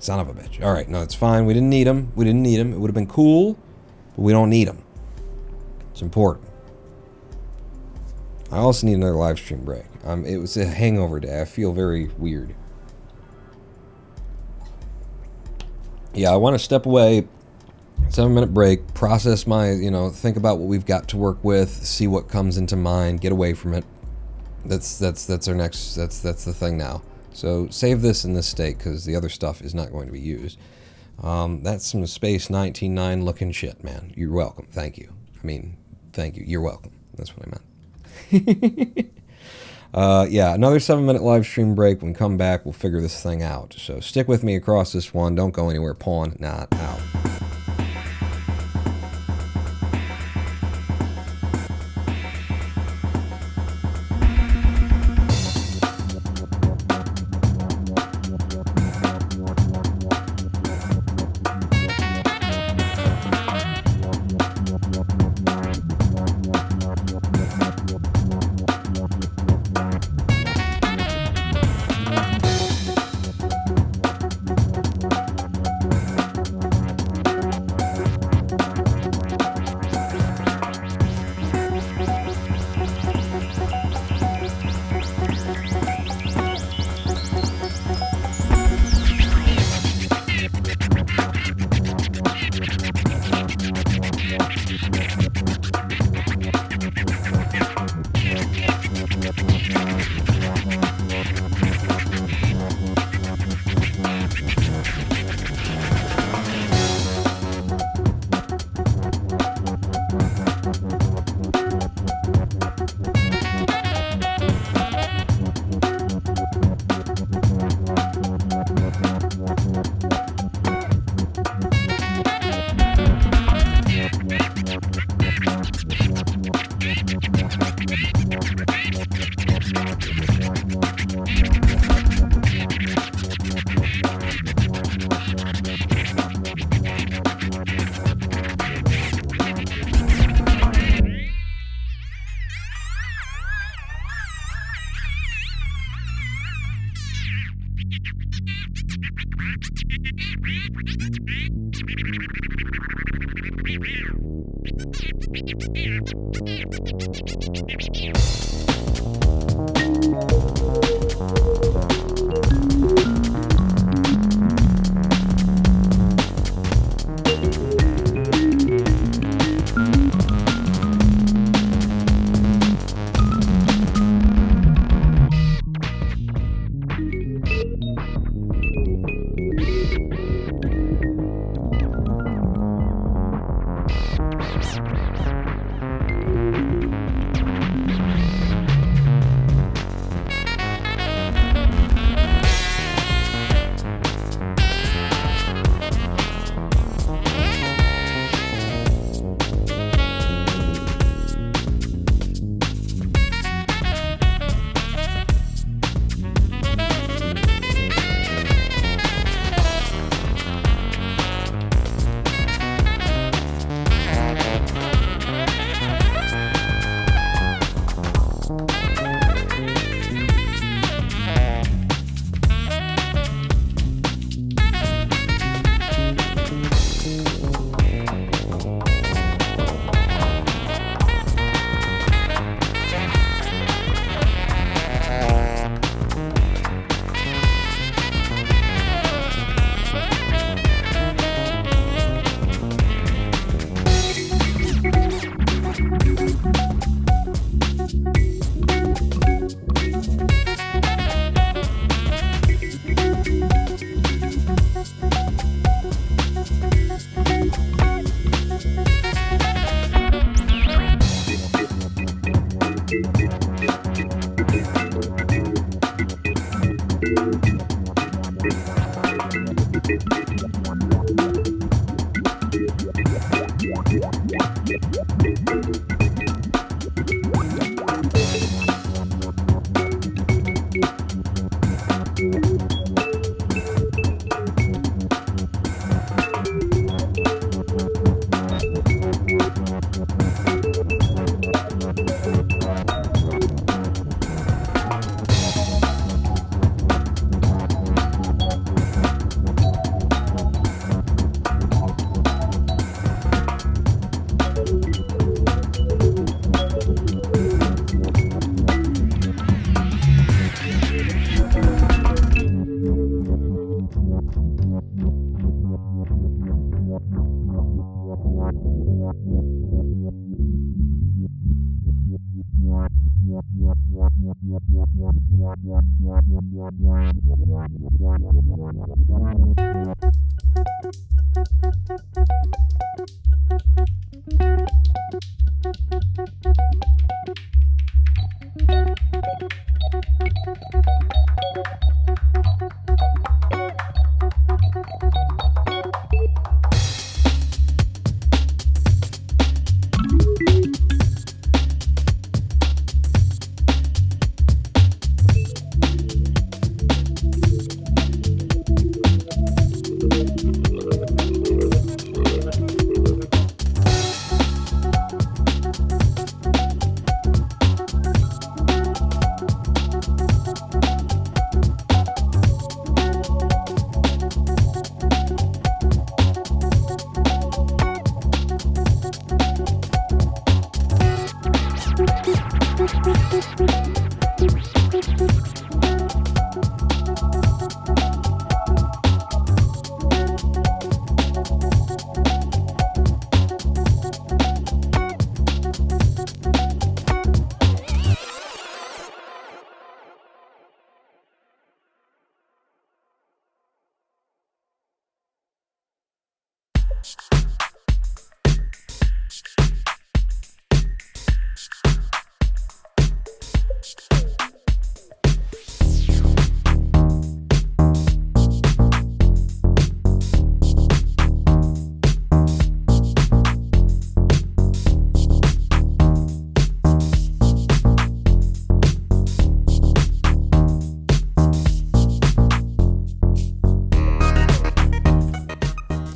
Speaker 1: Son of a bitch. All right, no, it's fine. We didn't need them. We didn't need them. It would have been cool, but we don't need them. It's important. I also need another live stream break. It was a hangover day. I feel very weird. Yeah, I want to step away, 7-minute break, process my, think about what we've got to work with, see what comes into mind, get away from it. That's our next, that's the thing now. So save this in this state because the other stuff is not going to be used. That's some Space 19.9 looking shit, man. You're welcome. Thank you. I mean, thank you. You're welcome. That's what I meant. Yeah, another 7-minute live stream break. When we come back, we'll figure this thing out. So stick with me across this one. Don't go anywhere. Pawn not out.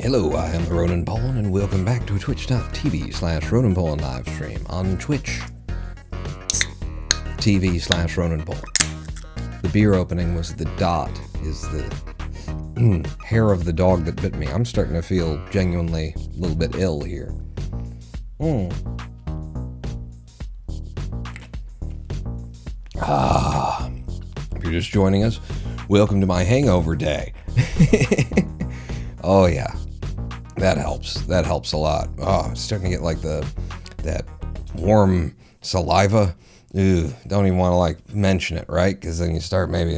Speaker 1: Hello, I am the Ronan Poland, and welcome back to twitch.tv/Ronan Poland live stream on Twitch TV/Ronan Poland. The beer opening was the dot, is the hair of the dog that bit me. I'm starting to feel genuinely a little bit ill here. If you're just joining us, welcome to my hangover day. Oh yeah, that helps. That helps a lot. Oh, I'm starting to get like that warm saliva. Ew, don't even want to like mention it, right? Because then you start maybe,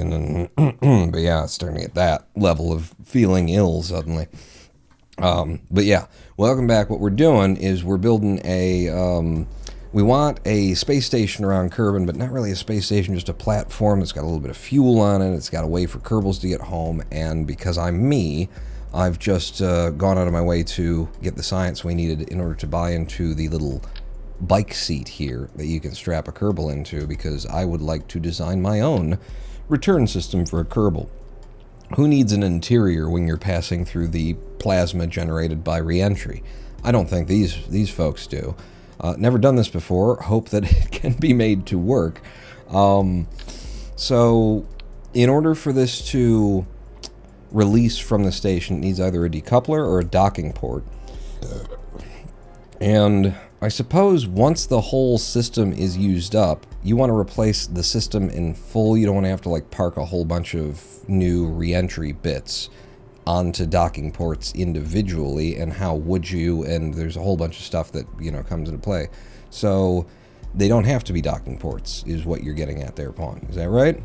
Speaker 1: but yeah, it's starting to get that level of feeling ill suddenly. But yeah, welcome back. What we're doing is we're building we want a space station around Kerbal, but not really a space station, just a platform that's got a little bit of fuel on it. It's got a way for Kerbals to get home, and because I'm me, I've just gone out of my way to get the science we needed in order to buy into the little bike seat here that you can strap a Kerbal into, because I would like to design my own return system for a Kerbal. Who needs an interior when you're passing through the plasma generated by re-entry? I don't think these folks do. Never done this before. Hope that it can be made to work. So, in order for this to release from the station, it needs either a decoupler or a docking port. And I suppose once the whole system is used up, you want to replace the system in full. You don't want to have to like park a whole bunch of new re-entry bits onto docking ports individually, and how would you? And there's a whole bunch of stuff that, you know, comes into play. So they don't have to be docking ports, is what you're getting at there, Pawn. Is that right?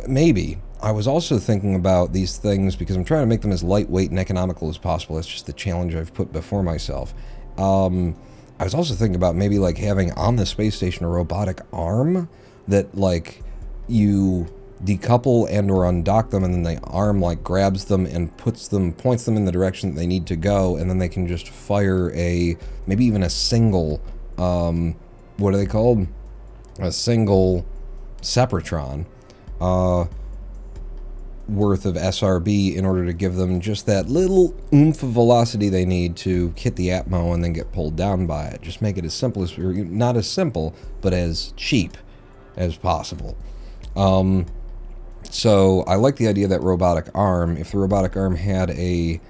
Speaker 1: Maybe. I was also thinking about these things because I'm trying to make them as lightweight and economical as possible. That's just the challenge I've put before myself. I was also thinking about maybe like having on the space station a robotic arm that like you decouple and or undock them, and then the arm like grabs them and points them in the direction that they need to go, and then they can just fire maybe even a single, what are they called? A single Sepratron worth of SRB in order to give them just that little oomph of velocity they need to hit the Atmo and then get pulled down by it. Just make it as simple as, or not as simple, but as cheap as possible. So I like the idea of that robotic arm. If the robotic arm had a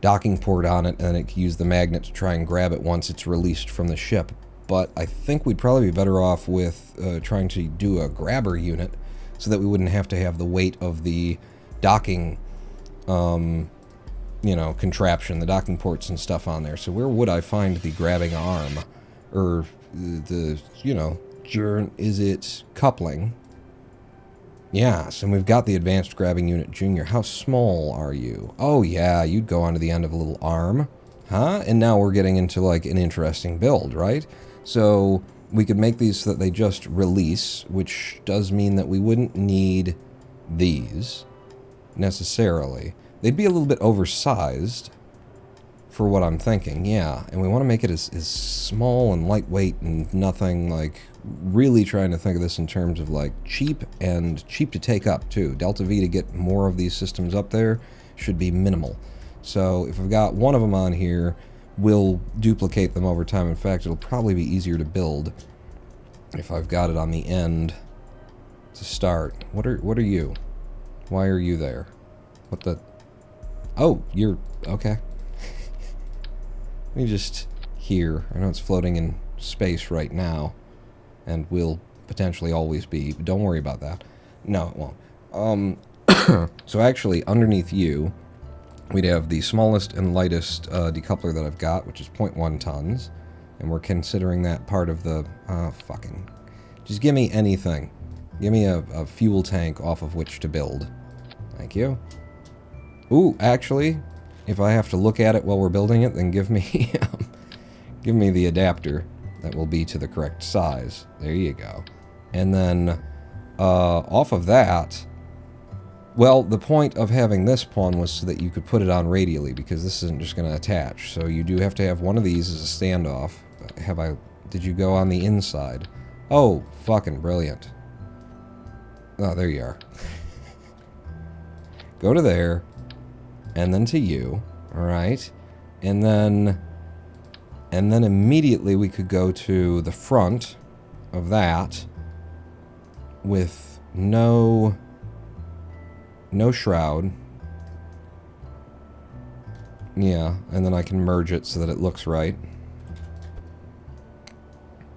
Speaker 1: docking port on it, and it could use the magnet to try and grab it once it's released from the ship. But I think we'd probably be better off with trying to do a grabber unit so that we wouldn't have to have the weight of the docking, contraption, the docking ports and stuff on there. So where would I find the grabbing arm? Or is it coupling? Yes, and we've got the Advanced Grabbing Unit Junior. How small are you? Oh yeah, you'd go onto the end of a little arm. Huh? And now we're getting into like an interesting build, right? So we could make these so that they just release, which does mean that we wouldn't need these necessarily. They'd be a little bit oversized for what I'm thinking, yeah. And we want to make it as small and lightweight and nothing, like really trying to think of this in terms of like cheap and cheap to take up too. Delta V to get more of these systems up there should be minimal. So if I've got one of them on here, we'll duplicate them over time. In fact, it'll probably be easier to build if I've got it on the end to start. What are you? Why are you there? What the? Oh, you're okay. Let me just here. I know it's floating in space right now, and will potentially always be, but don't worry about that. No, it won't. So actually, underneath you, we'd have the smallest and lightest decoupler that I've got, which is 0.1 tons, and we're considering that part of the, just give me anything. Give me a fuel tank off of which to build. Thank you. Ooh, actually, if I have to look at it while we're building it, then give me, give me the adapter that will be to the correct size. There you go. And then, off of that, well, the point of having this pawn was so that you could put it on radially, because this isn't just going to attach. So you do have to have one of these as a standoff. Did you go on the inside? Oh, fucking brilliant. Oh, there you are. Go to there, and then to you, alright? And then immediately we could go to the front of that with no shroud. Yeah, and then I can merge it so that it looks right.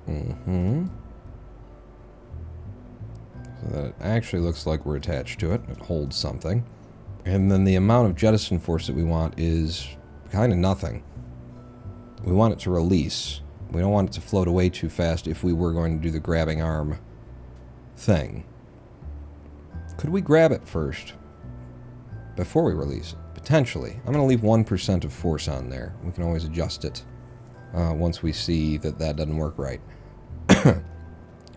Speaker 1: So that it actually looks like we're attached to it. It holds something. And then the amount of jettison force that we want is kind of nothing. We want it to release. We don't want it to float away too fast if we were going to do the grabbing arm thing. Could we grab it first before we release it? Potentially. I'm going to leave 1% of force on there. We can always adjust it once we see that that doesn't work right.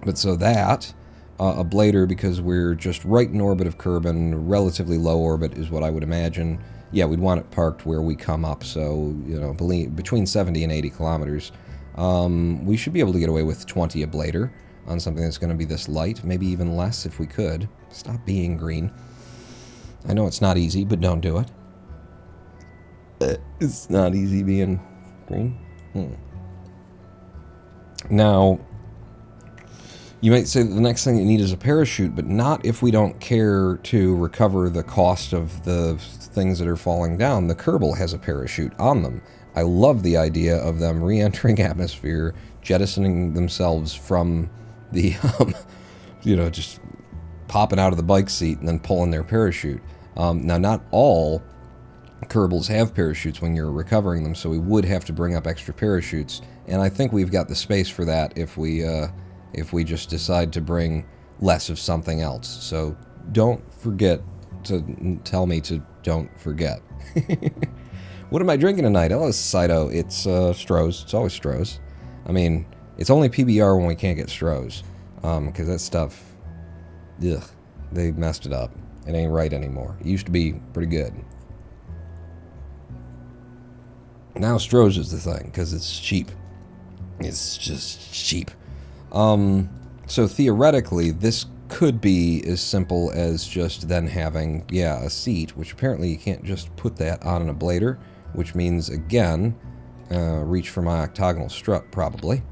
Speaker 1: But so that, a blader, because we're just right in orbit of Kerbal, relatively low orbit is what I would imagine. Yeah, we'd want it parked where we come up, so, between 70 and 80 kilometers. We should be able to get away with 20 a blader on something that's going to be this light, maybe even less if we could. Stop being green. I know it's not easy, but don't do it. It's not easy being green. Now, you might say that the next thing you need is a parachute, but not if we don't care to recover the cost of the things that are falling down. The Kerbal has a parachute on them. I love the idea of them re-entering atmosphere, jettisoning themselves from the, just popping out of the bike seat and then pulling their parachute. Now, not all Kerbals have parachutes when you're recovering them, so we would have to bring up extra parachutes, and I think we've got the space for that if we just decide to bring less of something else. So don't forget to tell me to don't forget. What am I drinking tonight? Oh, it's Cido. It's Stroh's. It's always Stroh's. I mean, it's only PBR when we can't get Stroh's, because that stuff, ugh. They messed it up. It ain't right anymore. It used to be pretty good. Now Stroh's is the thing, because it's cheap. It's just cheap. So theoretically, this could be as simple as just then having, yeah, a seat, which apparently you can't just put that on an ablator, which means, again, reach for my octagonal strut, probably.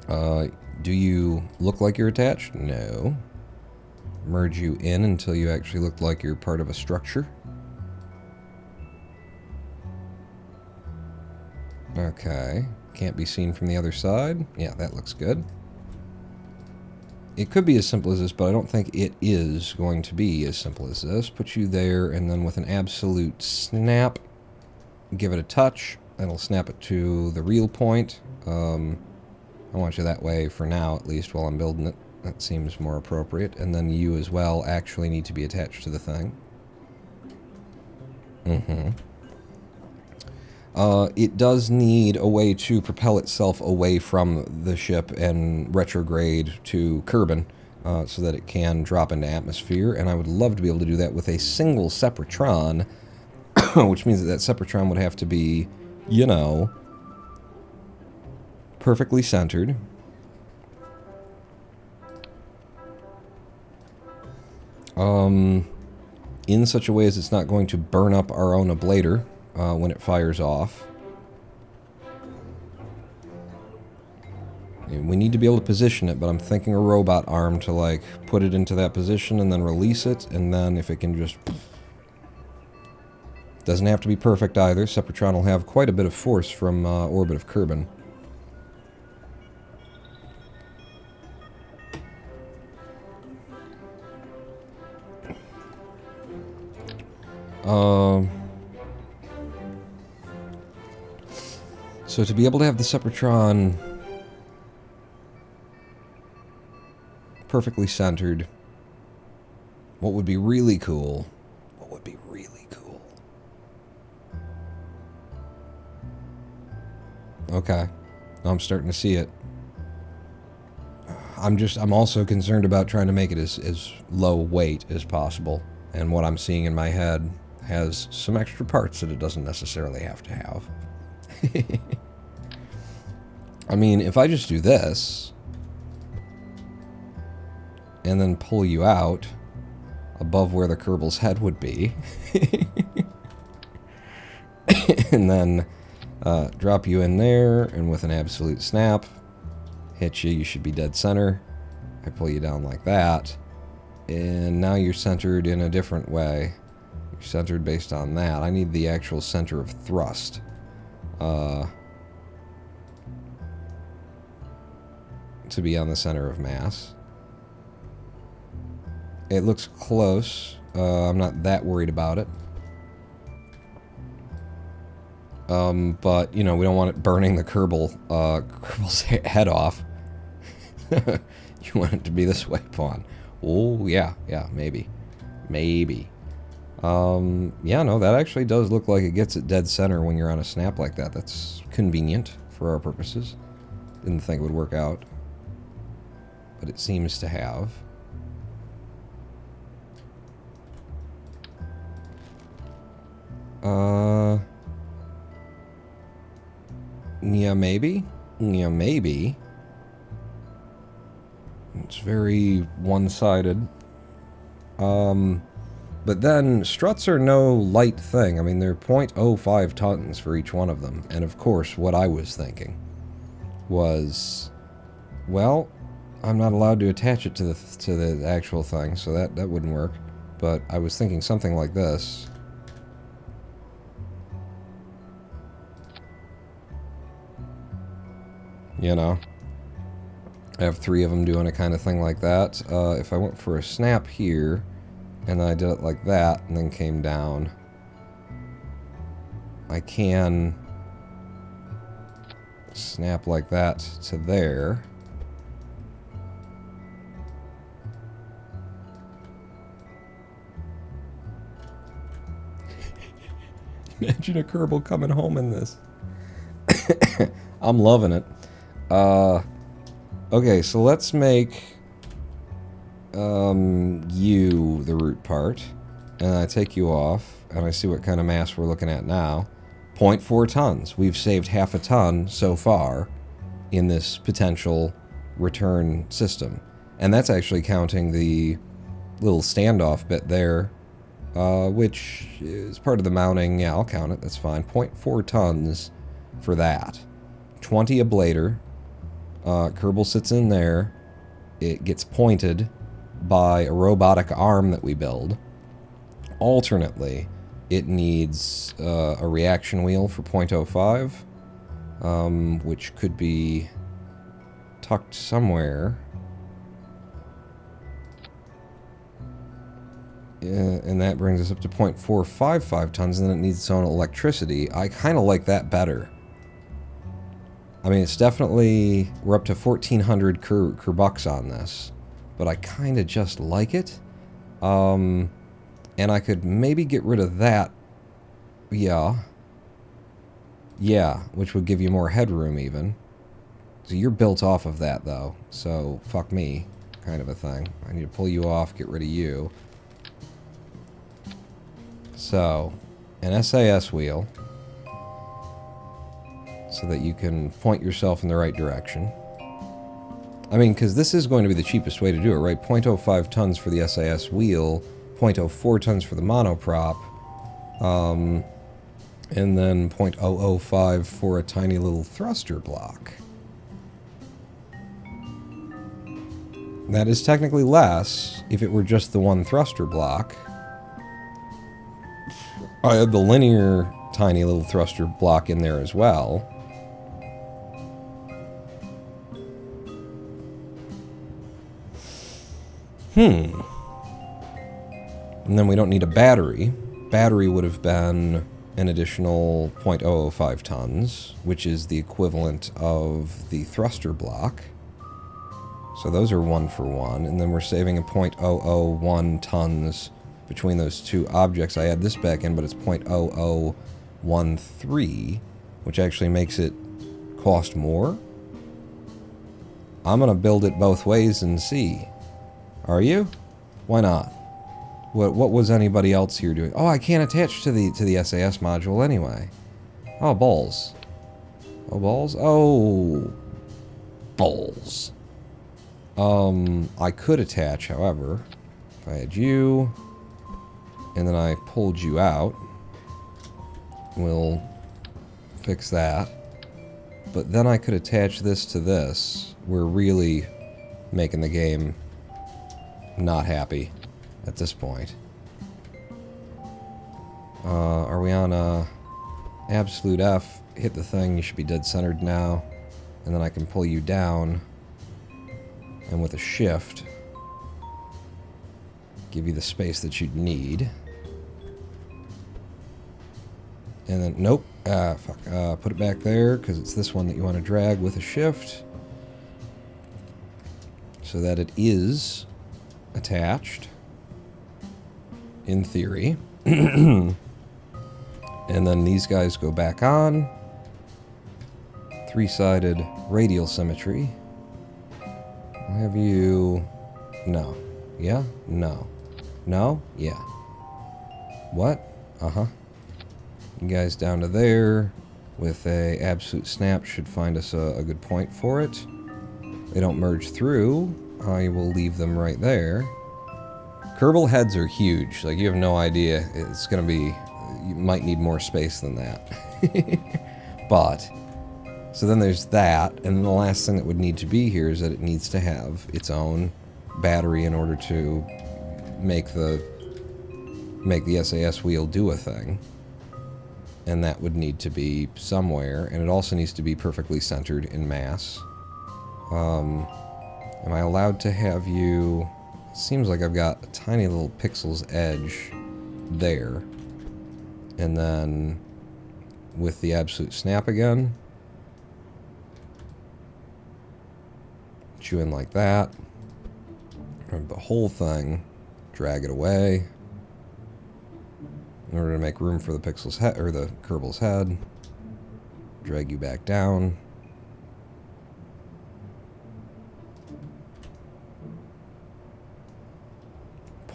Speaker 1: Do you look like you're attached? No. Merge you in until you actually look like you're part of a structure. Okay. Can't be seen from the other side. Yeah, that looks good. It could be as simple as this, but I don't think it is going to be as simple as this. Put you there, and then with an absolute snap, give it a touch. That'll snap it to the real point. I want you that way for now, at least, while I'm building it. That seems more appropriate. And then you as well actually need to be attached to the thing. It does need a way to propel itself away from the ship and retrograde to Kerbal, so that it can drop into atmosphere, and I would love to be able to do that with a single Sepratron, which means that that Sepratron would have to be, you know, perfectly centered. In such a way as it's not going to burn up our own ablator when it fires off. We need to be able to position it, but I'm thinking a robot arm to, like, put it into that position and then release it, and then if it can just... Doesn't have to be perfect either. Sepratron will have quite a bit of force from orbit of Kerbal. So to be able to have the Sepratron perfectly centered, what would be really cool? What would be really cool? Okay. Now I'm starting to see it. I'm also concerned about trying to make it as low weight as possible. And what I'm seeing in my head has some extra parts that it doesn't necessarily have to have. I mean, if I just do this, and then pull you out above where the Kerbal's head would be, and then drop you in there, and with an absolute snap, hit you, you should be dead center. I pull you down like that, and now you're centered in a different way. You're centered based on that. I need the actual center of thrust. To be on the center of mass. It looks close. I'm not that worried about it. But, you know, we don't want it burning the Kerbal's head off. You want it to be the swipe pawn. Oh, yeah, maybe. Maybe. Yeah, no, that actually does look like it gets it dead center when you're on a snap like that. That's convenient for our purposes. Didn't think it would work out. But it seems to have. Yeah, maybe. Yeah, maybe. It's very one-sided. But then, struts are no light thing. I mean, they're 0.05 tons for each one of them. And of course, what I was thinking was, well, I'm not allowed to attach it to the actual thing, so that wouldn't work. But I was thinking something like this. You know? I have 3 of them doing a kind of thing like that. If I went for a snap here, and I did it like that, and then came down, I can snap like that to there. Imagine a Kerbal coming home in this. I'm loving it. Okay, so let's make you, the root part, and I take you off, and I see what kind of mass we're looking at now. 0.4 tons. We've saved half a ton so far in this potential return system. And that's actually counting the little standoff bit there, which is part of the mounting. Yeah, I'll count it. That's fine. 0.4 tons for that. 20 ablator. Kerbal sits in there. It gets pointed by a robotic arm that we build. Alternately, it needs a reaction wheel for 0.05, which could be tucked somewhere. And that brings us up to 0.455 tons, and then it needs its own electricity. I kind of like that better. I mean, it's definitely... We're up to 1,400 Kerbucks on this, but I kind of just like it. And I could maybe get rid of that. Yeah. Yeah, which would give you more headroom even. So you're built off of that, though. So, fuck me, kind of a thing. I need to pull you off, get rid of you. So, an SAS wheel. So that you can point yourself in the right direction. I mean, because this is going to be the cheapest way to do it, right? 0.05 tons for the SAS wheel, 0.04 tons for the monoprop, and then 0.005 for a tiny little thruster block. That is technically less if it were just the one thruster block. I had the linear tiny little thruster block in there as well. And then we don't need a battery. Battery would have been an additional 0.005 tons, which is the equivalent of the thruster block. So those are 1 for 1, and then we're saving a 0.001 tons between those two objects. I add this back in, but it's 0.0013, which actually makes it cost more. I'm going to build it both ways and see. Are you? Why not? What was anybody else here doing? Oh, I can't attach to the SAS module anyway. Oh, balls. Oh, balls? Oh, balls. I could attach, however, if I had you, and then I pulled you out. We'll fix that. But then I could attach this to this. We're really making the game not happy at this point. Are we on absolute F? Hit the thing, you should be dead centered now. And then I can pull you down, and with a shift, give you the space that you'd need. And then, nope, fuck, put it back there, because it's this one that you want to drag with a shift, so that it is attached, in theory. And then these guys go back on. Three-sided radial symmetry. I'll have you... No. Yeah? No. No? Yeah. What? Uh-huh. You guys down to there with a absolute snap should find us a good point for it. They don't merge through. I will leave them right there. Kerbal heads are huge. Like, you have no idea. It's gonna be... You might need more space than that. But... So then there's that, and then the last thing that would need to be here is that it needs to have its own battery in order to make the SAS wheel do a thing. And that would need to be somewhere, and it also needs to be perfectly centered in mass. Am I allowed to have you... It seems like I've got a tiny little pixel's edge there. And then with the absolute snap again, put you in like that. Grab the whole thing, drag it away in order to make room for the pixel's head, or the Kerbal's head. Drag you back down.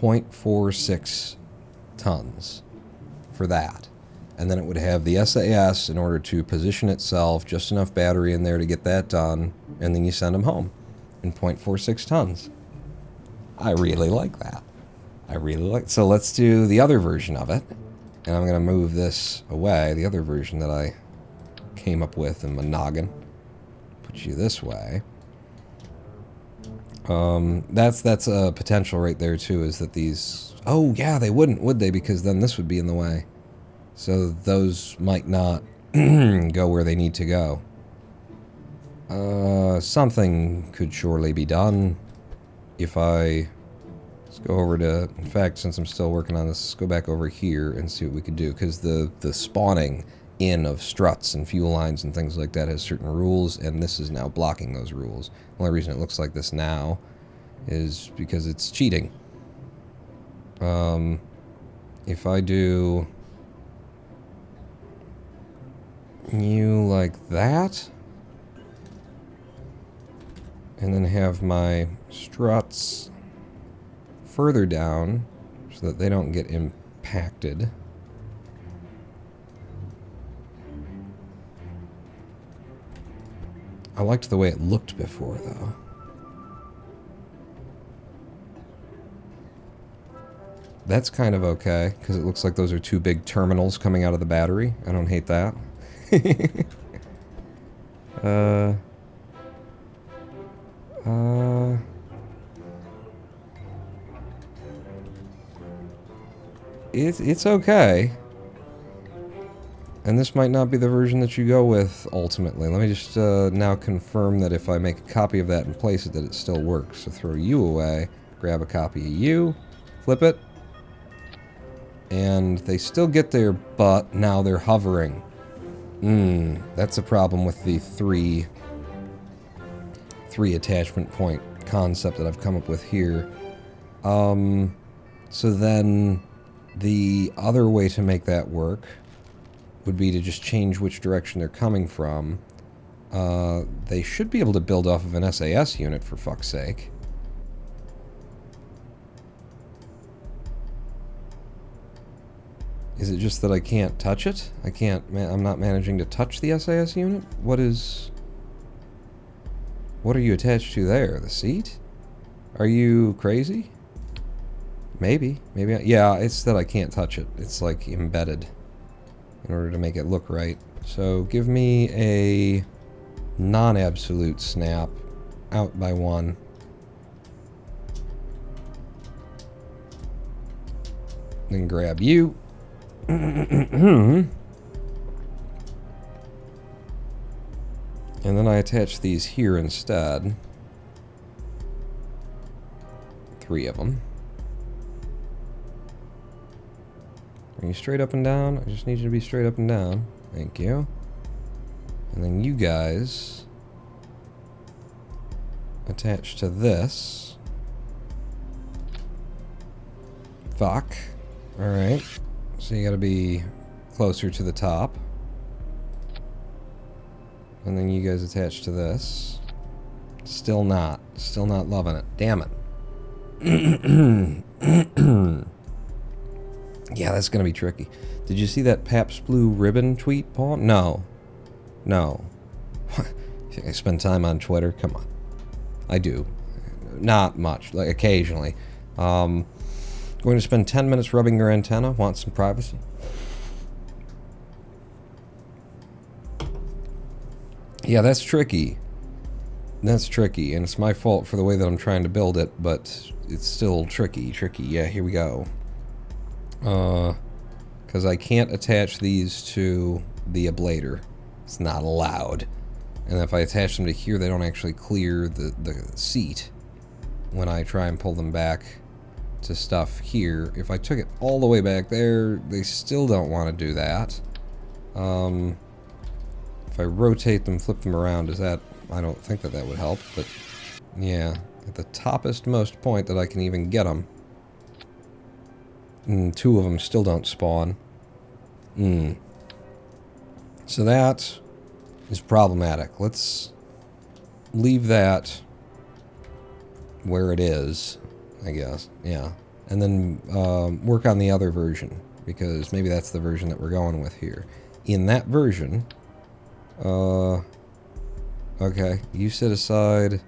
Speaker 1: 0.46 tons for that. And then it would have the SAS in order to position itself, just enough battery in there to get that done, and then you send them home in 0.46 tons. I really like that. I really like. So let's do the other version of it. And I'm going to move this away, the other version that I came up with in my noggin. Put you this way. That's a potential right there too, is that these... Oh yeah, they wouldn't, would they? Because then this would be in the way. So those might not go where they need to go. Something could surely be done if I... Let's go over to... In fact, since I'm still working on this, let's go back over here and see what we could do. Because the spawning in of struts and fuel lines and things like that has certain rules, and this is now blocking those rules. The only reason it looks like this now is because it's cheating. If I do you like that, and then have my struts further down so that they don't get impacted. I liked the way it looked before, though. That's kind of okay, because it looks like those are two big terminals coming out of the battery. I don't hate that. It's okay. And this might not be the version that you go with, ultimately. Let me just now confirm that if I make a copy of that and place it, that it still works. So throw you away, grab a copy of you, flip it, and they still get there, but now they're hovering. That's a problem with the three attachment point concept that I've come up with here. So then the other way to make that work would be to just change which direction they're coming from. They should be able to build off of an SAS unit, for fuck's sake. Is it just that I can't touch it? I'm not managing to touch the SAS unit? What are you attached to there? The seat? Are you crazy? Maybe. Yeah, it's that I can't touch it. It's like embedded in order to make it look right. So give me a non-absolute snap out by 1. Then grab you. And then I attach these here instead. 3 of them. Are you straight up and down? I just need you to be straight up and down. Thank you. And then you guys attach to this. Fuck. Alright. So you gotta be closer to the top. And then you guys attach to this. Still not loving it. Damn it. Yeah, that's gonna be tricky. Did you see that Pabst Blue Ribbon tweet, Paul? No. You think I spend time on Twitter? Come on. I do. Not much. Like, occasionally. Going to spend 10 minutes rubbing your antenna. Want some privacy? Yeah, that's tricky. That's tricky, and it's my fault for the way that I'm trying to build it, but it's still tricky. Yeah, here we go. Because I can't attach these to the ablator. It's not allowed. And if I attach them to here, they don't actually clear the seat when I try and pull them back to stuff here. If I took it all the way back there, they still don't want to do that. If I rotate them, flip them around, I don't think that would help, but yeah, at the toppest most point that I can even get them. And 2 of them still don't spawn. So that is problematic. Let's leave that where it is, I guess. Yeah. and then work on the other version, because maybe that's the version that we're going with here. In that version, okay, you set aside,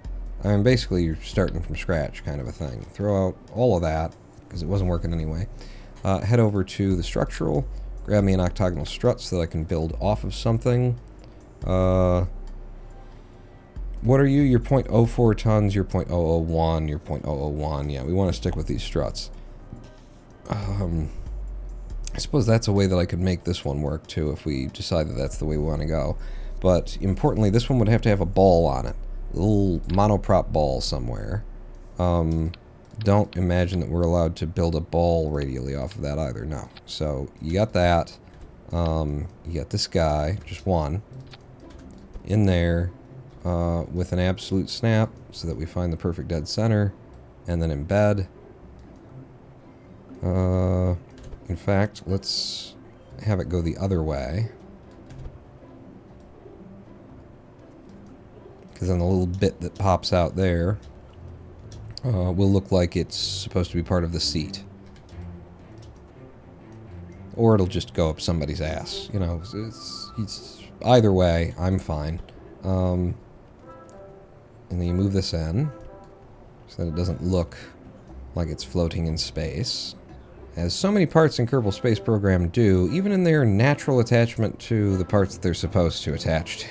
Speaker 1: I mean, basically you're starting from scratch kind of a thing. Throw out all of that, because it wasn't working anyway. Head over to the structural, grab me an octagonal strut so that I can build off of something. What are you? You're 0.04 tons, you're 0.001, you're 0.001. Yeah, we want to stick with these struts. I suppose that's a way that I could make this one work too if we decide that that's the way we want to go. But importantly, this one would have to have a ball on it. A little monoprop ball somewhere. Don't imagine that we're allowed to build a ball radially off of that either. No. So you got that. You got this guy, just one, in there. With an absolute snap so that we find the perfect dead center, and then embed. In fact, let's have it go the other way, because then the little bit that pops out there will look like it's supposed to be part of the seat, or it'll just go up somebody's ass. You know, it's either way, I'm fine. And then you move this in so that it doesn't look like it's floating in space. As so many parts in Kerbal Space Program do, even in their natural attachment to the parts that they're supposed to attach to.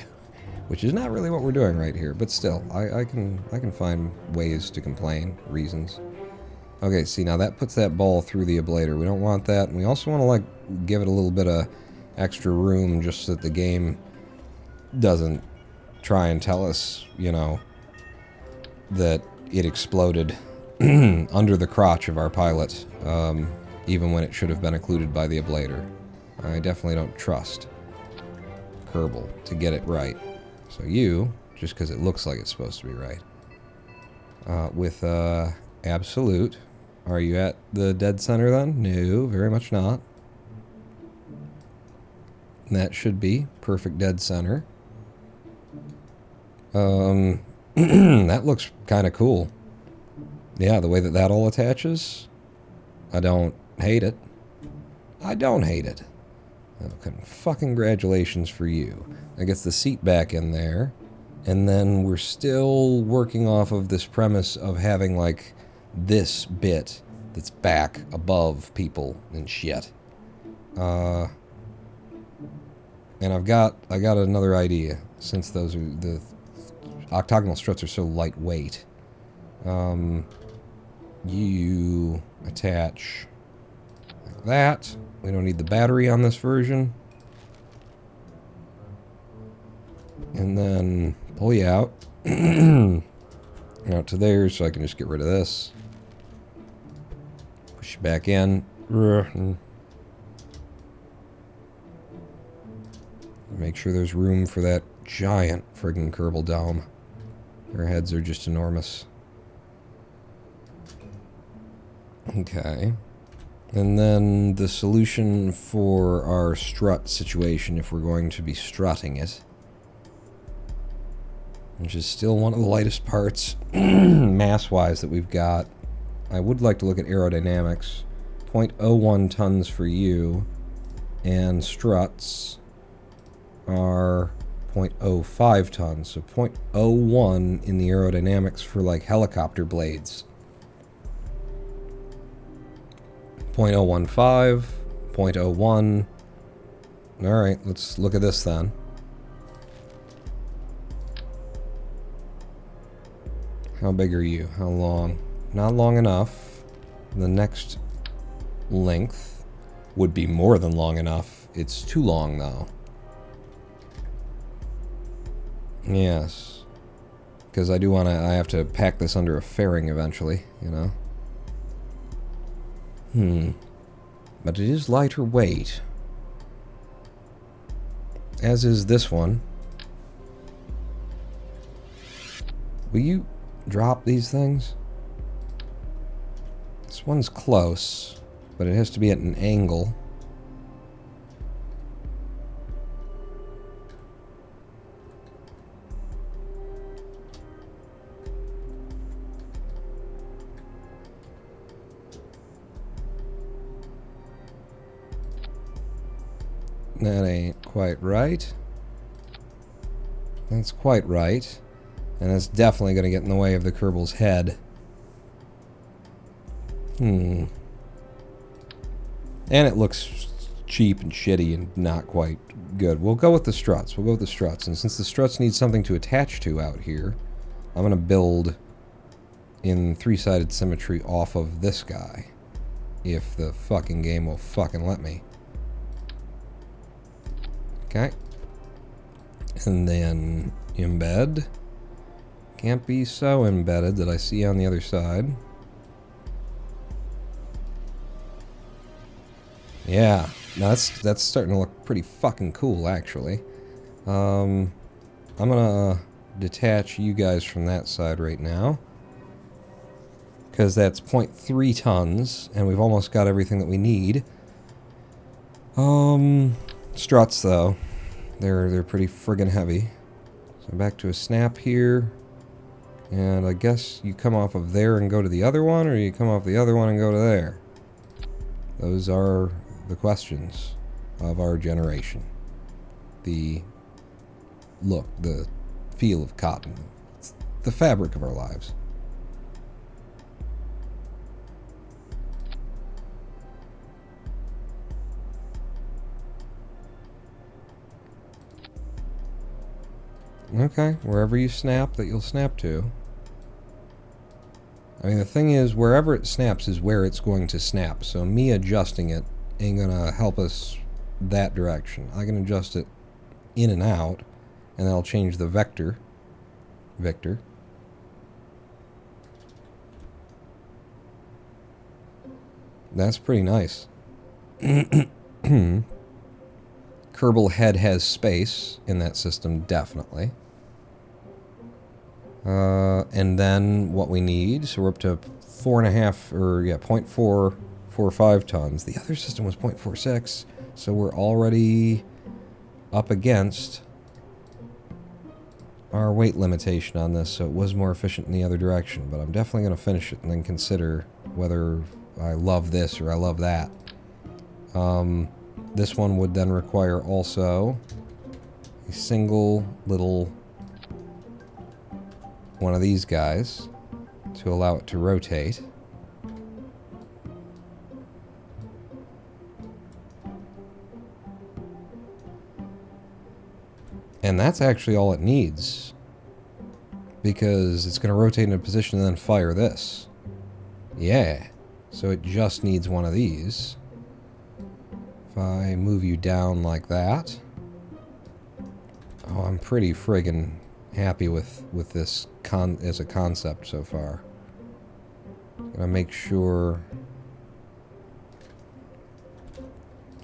Speaker 1: Which is not really what we're doing right here, but still, I can find ways to complain, reasons. Okay, see, now that puts that ball through the ablator. We don't want that, and we also want to, like, give it a little bit of extra room just so that the game doesn't try and tell us, you know, that it exploded under the crotch of our pilot, even when it should have been occluded by the ablator. I definitely don't trust Kerbal to get it right. So you, just because it looks like it's supposed to be right. With absolute, are you at the dead center then? No, very much not. And that should be perfect dead center. That looks kind of cool. Yeah, the way that that all attaches, I don't hate it. I don't hate it. Okay, fucking congratulations for you. That gets the seat back in there, and then we're still working off of this premise of having, like, this bit that's back above people and shit. And I got another idea, since those are the octagonal struts are so lightweight. You attach like that. We don't need the battery on this version. And then pull you out. Out to there, so I can just get rid of this. Push you back in. Make sure there's room for that giant friggin' Kerbal dome. Their heads are just enormous. Okay. And then the solution for our strut situation, if we're going to be strutting it, which is still one of the lightest parts, mass-wise, that we've got. I would like to look at aerodynamics. 0.01 tons for you, and struts are 0.05 tons, so 0.01 in the aerodynamics for, like, helicopter blades. 0.015, 0.01. Alright, let's look at this then. How big are you? How long? Not long enough. The next length would be more than long enough. It's too long, though. Yes. Because I do want to... I have to pack this under a fairing eventually, you know? But it is lighter weight. As is this one. Will you drop these things? This one's close, but it has to be at an angle. That ain't quite right. That's quite right. And that's definitely going to get in the way of the Kerbal's head. And it looks cheap and shitty and not quite good. We'll go with the struts. We'll go with the struts. And since the struts need something to attach to out here, I'm going to build in three-sided symmetry off of this guy. If the fucking game will fucking let me. Okay. And then embed. Can't be so embedded that I see on the other side. Yeah, now that's starting to look pretty fucking cool, actually. I'm gonna detach you guys from that side right now, because that's 0.3 tons, and we've almost got everything that we need. Struts though, they're pretty friggin' heavy. So back to a snap here, and I guess you come off of there and go to the other one, or you come off the other one and go to there. Those are the questions of our generation. The look, the feel of cotton. It's the fabric of our lives. Okay, wherever you snap, that you'll snap to. I mean, the thing is, wherever it snaps is where it's going to snap, so me adjusting it ain't gonna help us that direction. I can adjust it in and out, and I'll change the vector. That's pretty nice. Kerbal head has space in that system, definitely. And then what we need, so we're up to 4.5, or yeah, 0.445 tons. The other system was 0.46, so we're already up against our weight limitation on this, so it was more efficient in the other direction. But I'm definitely going to finish it and then consider whether I love this or I love that. This one would then require also a single little one of these guys to allow it to rotate. And that's actually all it needs, because it's going to rotate in a position and then fire this. Yeah, so it just needs one of these. If I move you down like that, oh, I'm pretty friggin' happy with this as a concept so far. Gonna make sure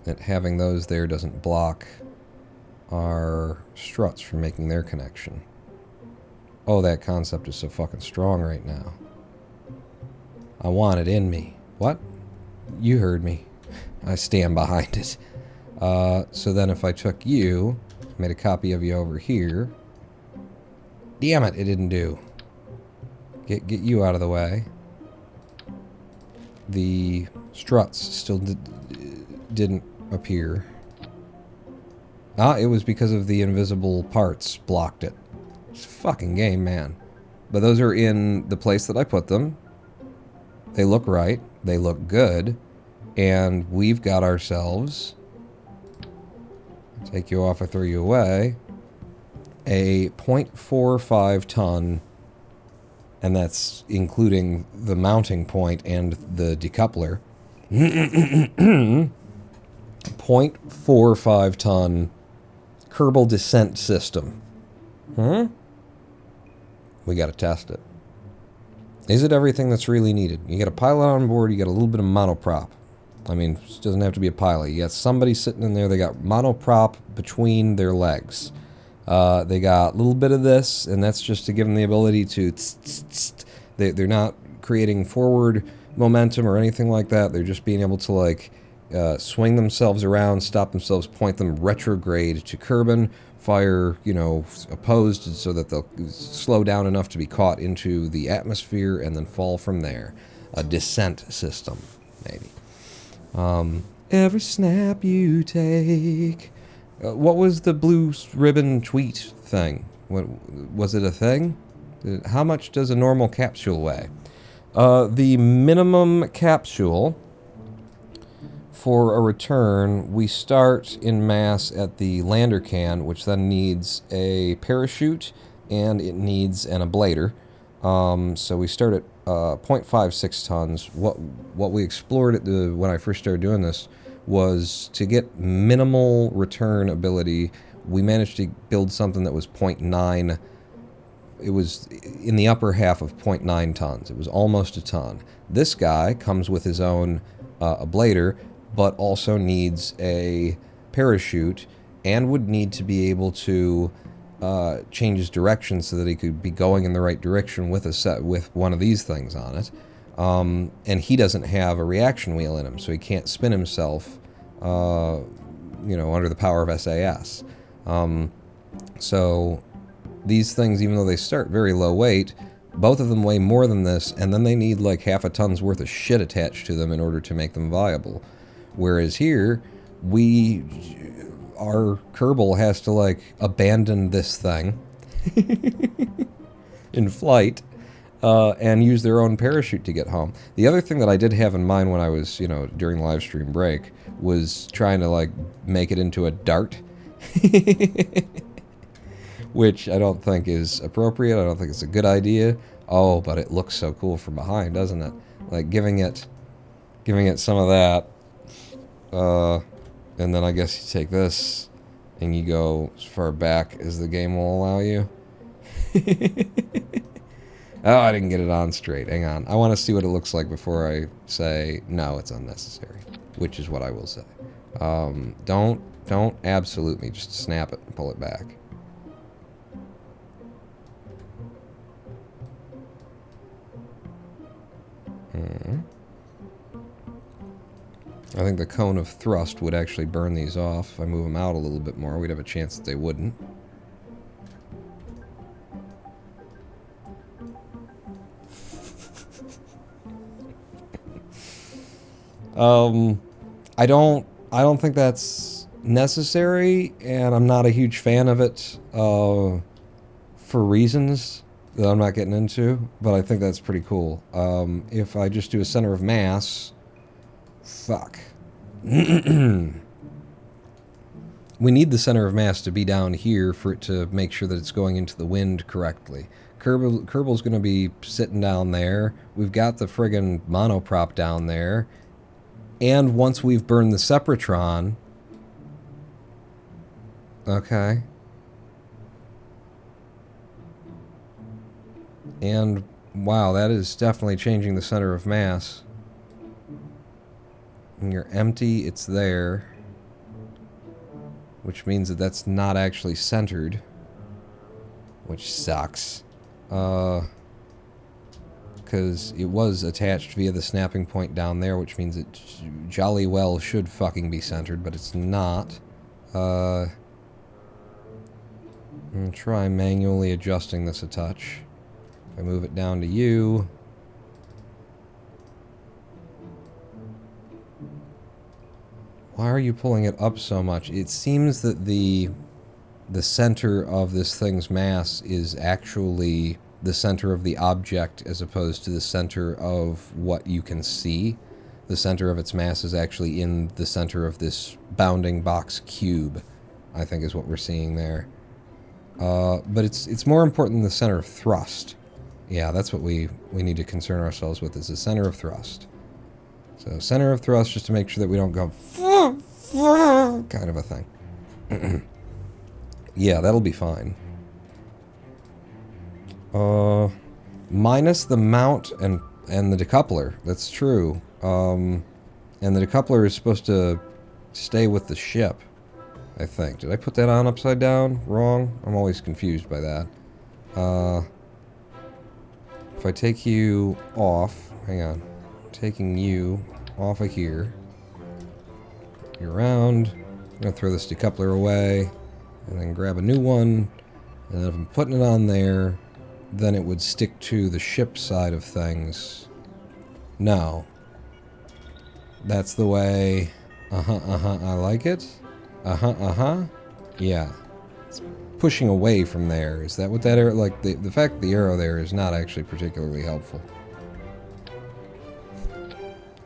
Speaker 1: that having those there doesn't block our struts from making their connection. Oh, that concept is so fucking strong right now. I want it in me. What? You heard me. I stand behind it. So then if I took you, made a copy of you over here. Damn it, it didn't do. Get you out of the way. The struts still didn't appear. Ah, it was because of the invisible parts blocked it. It's a fucking game, man. But those are in the place that I put them. They look right. They look good. And we've got ourselves... Take you off, I throw you away. A 0.45 ton, and that's including the mounting point and the decoupler. 0.45 ton Kerbal descent system. We gotta test it. Is it everything that's really needed? You got a pilot on board, you got a little bit of monoprop. I mean, it doesn't have to be a pilot. You got somebody sitting in there, they got monoprop between their legs. They got a little bit of this, and that's just to give them the ability to... They're not creating forward momentum or anything like that. They're just being able to, like, swing themselves around, stop themselves, point them retrograde to Kerbal, fire, you know, opposed so that they'll slow down enough to be caught into the atmosphere and then fall from there. A descent system, maybe. Every snap you take What was the blue ribbon tweet thing? What was it a thing? How much does a normal capsule weigh? The minimum capsule for a return, we start in mass at the lander can, which then needs a parachute and it needs an ablator. So we start at 0.56 tons. What we explored at when I first started doing this was to get minimal return ability. We managed to build something that was 0.9. It was in the upper half of 0.9 tons. It was almost a ton. This guy comes with his own ablator, but also needs a parachute and would need to be able to change his direction so that he could be going in the right direction with one of these things on it. And he doesn't have a reaction wheel in him, so he can't spin himself, under the power of SAS. So these things, even though they start very low weight, both of them weigh more than this, and then they need like half a ton's worth of shit attached to them in order to make them viable. Whereas here, our Kerbal has to like abandon this thing in flight and use their own parachute to get home. The other thing that I did have in mind when I was, during the live stream break was trying to like make it into a dart. Which I don't think is appropriate. I don't think it's a good idea. Oh, but it looks so cool from behind, doesn't it? Like giving it some of that. And then I guess you take this and you go as far back as the game will allow you. Oh, I didn't get it on straight. Hang on. I want to see what it looks like before I say, no, it's unnecessary. Which is what I will say. Don't absolute me. Just snap it and pull it back. I think the cone of thrust would actually burn these off. If I move them out a little bit more, we'd have a chance that they wouldn't. I don't think that's necessary, and I'm not a huge fan of it for reasons that I'm not getting into, but I think that's pretty cool. If I just do a center of mass, fuck. We need the center of mass to be down here for it to make sure that it's going into the wind correctly. Kerbal's going to be sitting down there. We've got the friggin' monoprop down there. And once we've burned the Sepratron... Okay. And, wow, that is definitely changing the center of mass. When you're empty, it's there. Which means that that's not actually centered. Which sucks. Because it was attached via the snapping point down there, which means it jolly well should fucking be centered, but it's not. I'm gonna try manually adjusting this a touch. If I move it down to you... Why are you pulling it up so much? It seems that the center of this thing's mass is actually the center of the object as opposed to the center of what you can see. The center of its mass is actually in the center of this bounding box cube, I think is what we're seeing there. But it's more important than the center of thrust. Yeah, that's what we need to concern ourselves with, is the center of thrust. So center of thrust, just to make sure that we don't go kind of a thing. Yeah, that'll be fine. Minus the mount and the decoupler. That's true. And the decoupler is supposed to stay with the ship, I think. Did I put that on upside down? Wrong? I'm always confused by that. If I take you off... Hang on. Taking you off of here. You're around. I'm going to throw this decoupler away. And then grab a new one. And then if I'm putting it on there, then it would stick to the ship side of things. No. That's the way... I like it. Yeah. It's pushing away from there. Is that what that arrow... Like, the fact that the arrow there is not actually particularly helpful.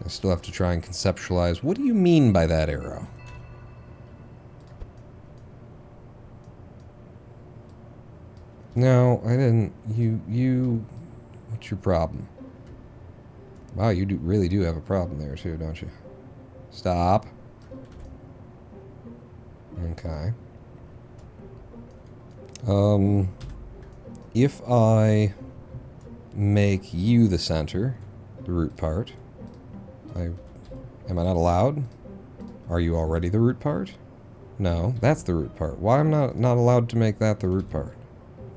Speaker 1: I still have to try and conceptualize. What do you mean by that arrow? No, I didn't. You... What's your problem? Wow, you really do have a problem there, too, don't you? Stop. Okay. If I make you the center, the root part, am I not allowed? Are you already the root part? No, that's the root part. Why am I not allowed to make that the root part?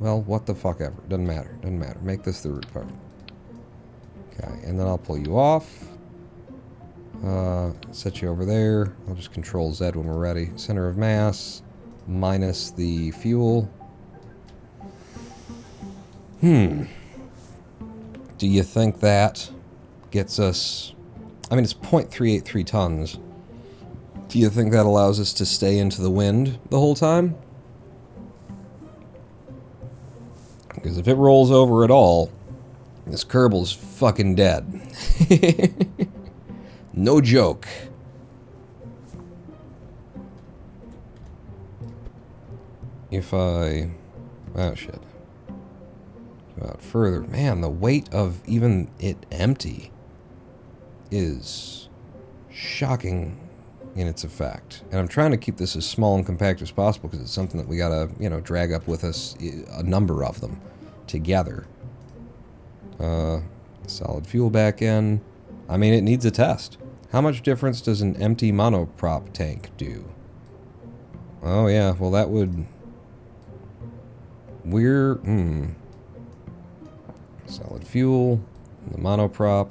Speaker 1: Well, what the fuck ever. Doesn't matter. Doesn't matter. Make this the root part. Okay, and then I'll pull you off. Set you over there. I'll just control Z when we're ready. Center of mass minus the fuel. Do you think that gets us... I mean, it's 0.383 tons. Do you think that allows us to stay into the wind the whole time? Because if it rolls over at all, this Kerbal's fucking dead. No joke. If I... Oh, shit. Go out further. Man, the weight of even it empty is shocking in its effect. And I'm trying to keep this as small and compact as possible because it's something that we gotta, you know, drag up with us, a number of them together. Solid fuel back in. I mean, it needs a test. How much difference does an empty monoprop tank do? Oh, yeah, well, that would... Solid fuel, the monoprop.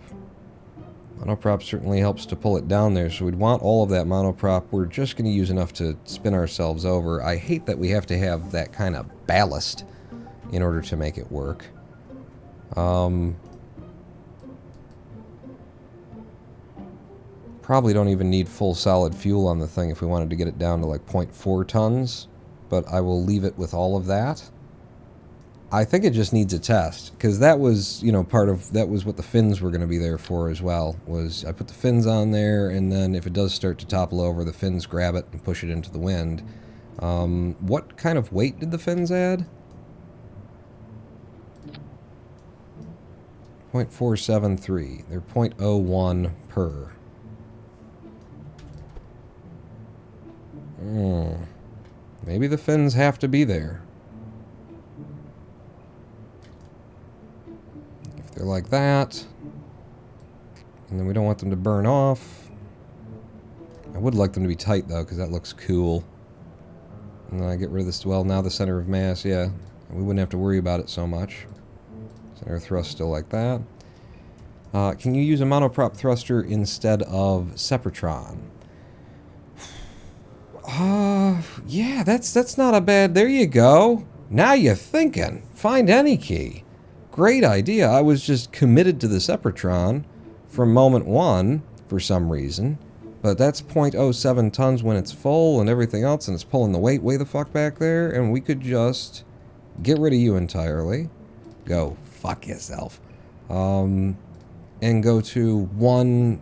Speaker 1: Monoprop certainly helps to pull it down there, so we'd want all of that monoprop. We're just going to use enough to spin ourselves over. I hate that we have to have that kind of ballast in order to make it work. Probably don't even need full solid fuel on the thing if we wanted to get it down to like 0.4 tons, but I will leave it with all of that. I think it just needs a test, because that was, you know, that was what the fins were going to be there for as well, was I put the fins on there, and then if it does start to topple over, the fins grab it and push it into the wind. What kind of weight did the fins add? 0.473. They're 0.01 per. Maybe the fins have to be there. If they're like that, and then we don't want them to burn off. I would like them to be tight, though, because that looks cool. And then I get rid of this, well, now the center of mass, yeah. We wouldn't have to worry about it so much. Center of thrust still like that. Can you use a monoprop thruster instead of Sepratron? Yeah, that's not a bad... There you go. Now you're thinking. Find any key. Great idea. I was just committed to the Sepratron from moment one for some reason. But that's 0.07 tons when it's full and everything else, and it's pulling the weight way the fuck back there, and we could just get rid of you entirely. Go fuck yourself. And go to one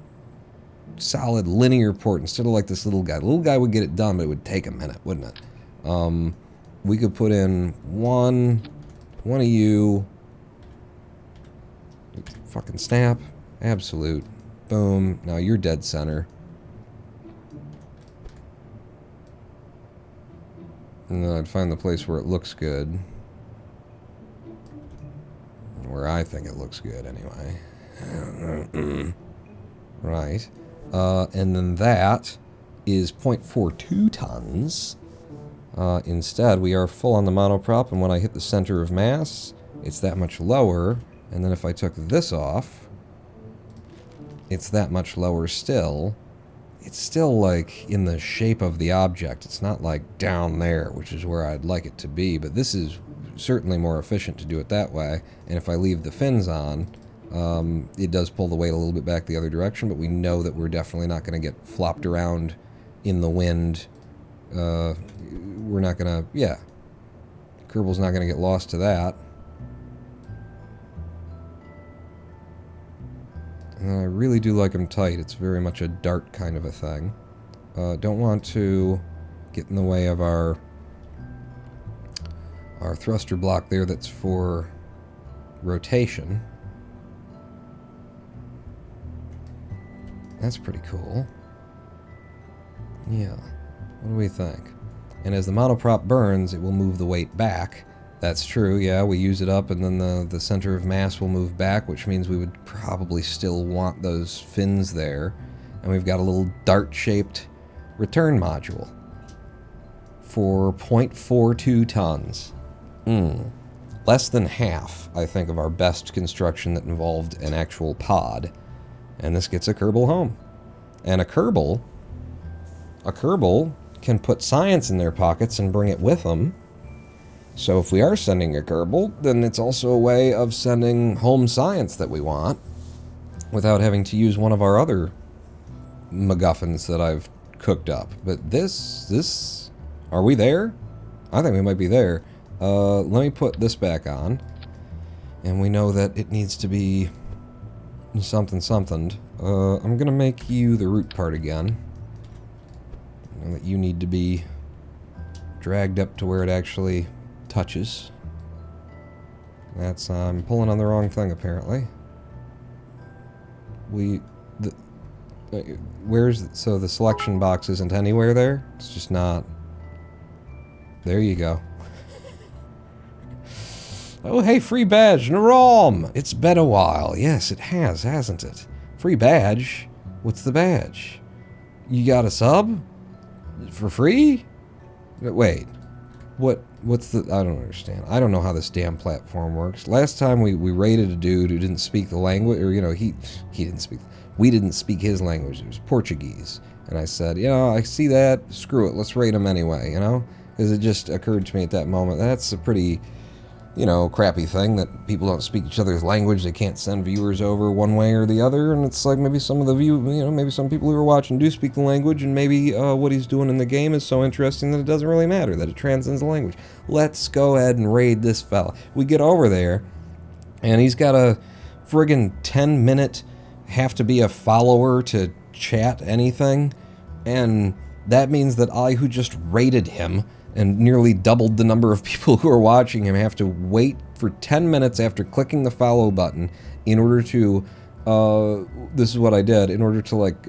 Speaker 1: solid linear port instead of like this little guy. The little guy would get it done, but it would take a minute, wouldn't it? We could put in one of you. Fucking snap. Absolute. Boom. Now you're dead center. And then I'd find the place where it looks good. Where I think it looks good, anyway. Right. And then that is 0.42 tons. Instead, we are full on the monoprop, and when I hit the center of mass, it's that much lower. And then if I took this off, it's that much lower still. It's still, like, in the shape of the object. It's not, like, down there, which is where I'd like it to be. But this is certainly more efficient to do it that way. And if I leave the fins on, it does pull the weight a little bit back the other direction, but we know that we're definitely not going to get flopped around in the wind We're not gonna, yeah. Kerbal's not gonna get lost to that. And I really do like him tight. It's very much a dart kind of a thing. Don't want to get in the way of our thruster block there that's for rotation. That's pretty cool. Yeah. What do we think? And as the monoprop burns, it will move the weight back. That's true, yeah, we use it up and then the center of mass will move back, which means we would probably still want those fins there. And we've got a little dart-shaped return module for 0.42 tons. Less than half, I think, of our best construction that involved an actual pod. And this gets a Kerbal home. And a Kerbal can put science in their pockets and bring it with them. So if we are sending a Kerbal, then it's also a way of sending home science that we want without having to use one of our other MacGuffins that I've cooked up. But this, are we there? I think we might be there. Let me put this back on. And we know that it needs to be something. I'm gonna make you the root part again. And that you need to be dragged up to where it actually touches. That's, I'm pulling on the wrong thing apparently. So the selection box isn't anywhere there? It's just not. There you go. Oh, hey, free badge, Narom! It's been a while. Yes, it has, hasn't it? Free badge? What's the badge? You got a sub? For free? Wait. What's the... I don't understand. I don't know how this damn platform works. Last time we raided a dude who didn't speak the language, or, you know, he didn't speak... We didn't speak his language. It was Portuguese. And I said, you know, I see that. Screw it. Let's raid him anyway, you know? Because it just occurred to me at that moment. That's a pretty... you know, crappy thing that people don't speak each other's language. They can't send viewers over one way or the other, and it's like maybe some of the maybe some people who are watching do speak the language, and maybe what he's doing in the game is so interesting that it doesn't really matter, that it transcends the language. Let's go ahead and raid this fella. We get over there, and he's got a friggin' 10-minute have to be a follower to chat anything, and that means that I, who just raided him, and nearly doubled the number of people who are watching him, have to wait for 10 minutes after clicking the follow button in order to, this is what I did, in order to, like,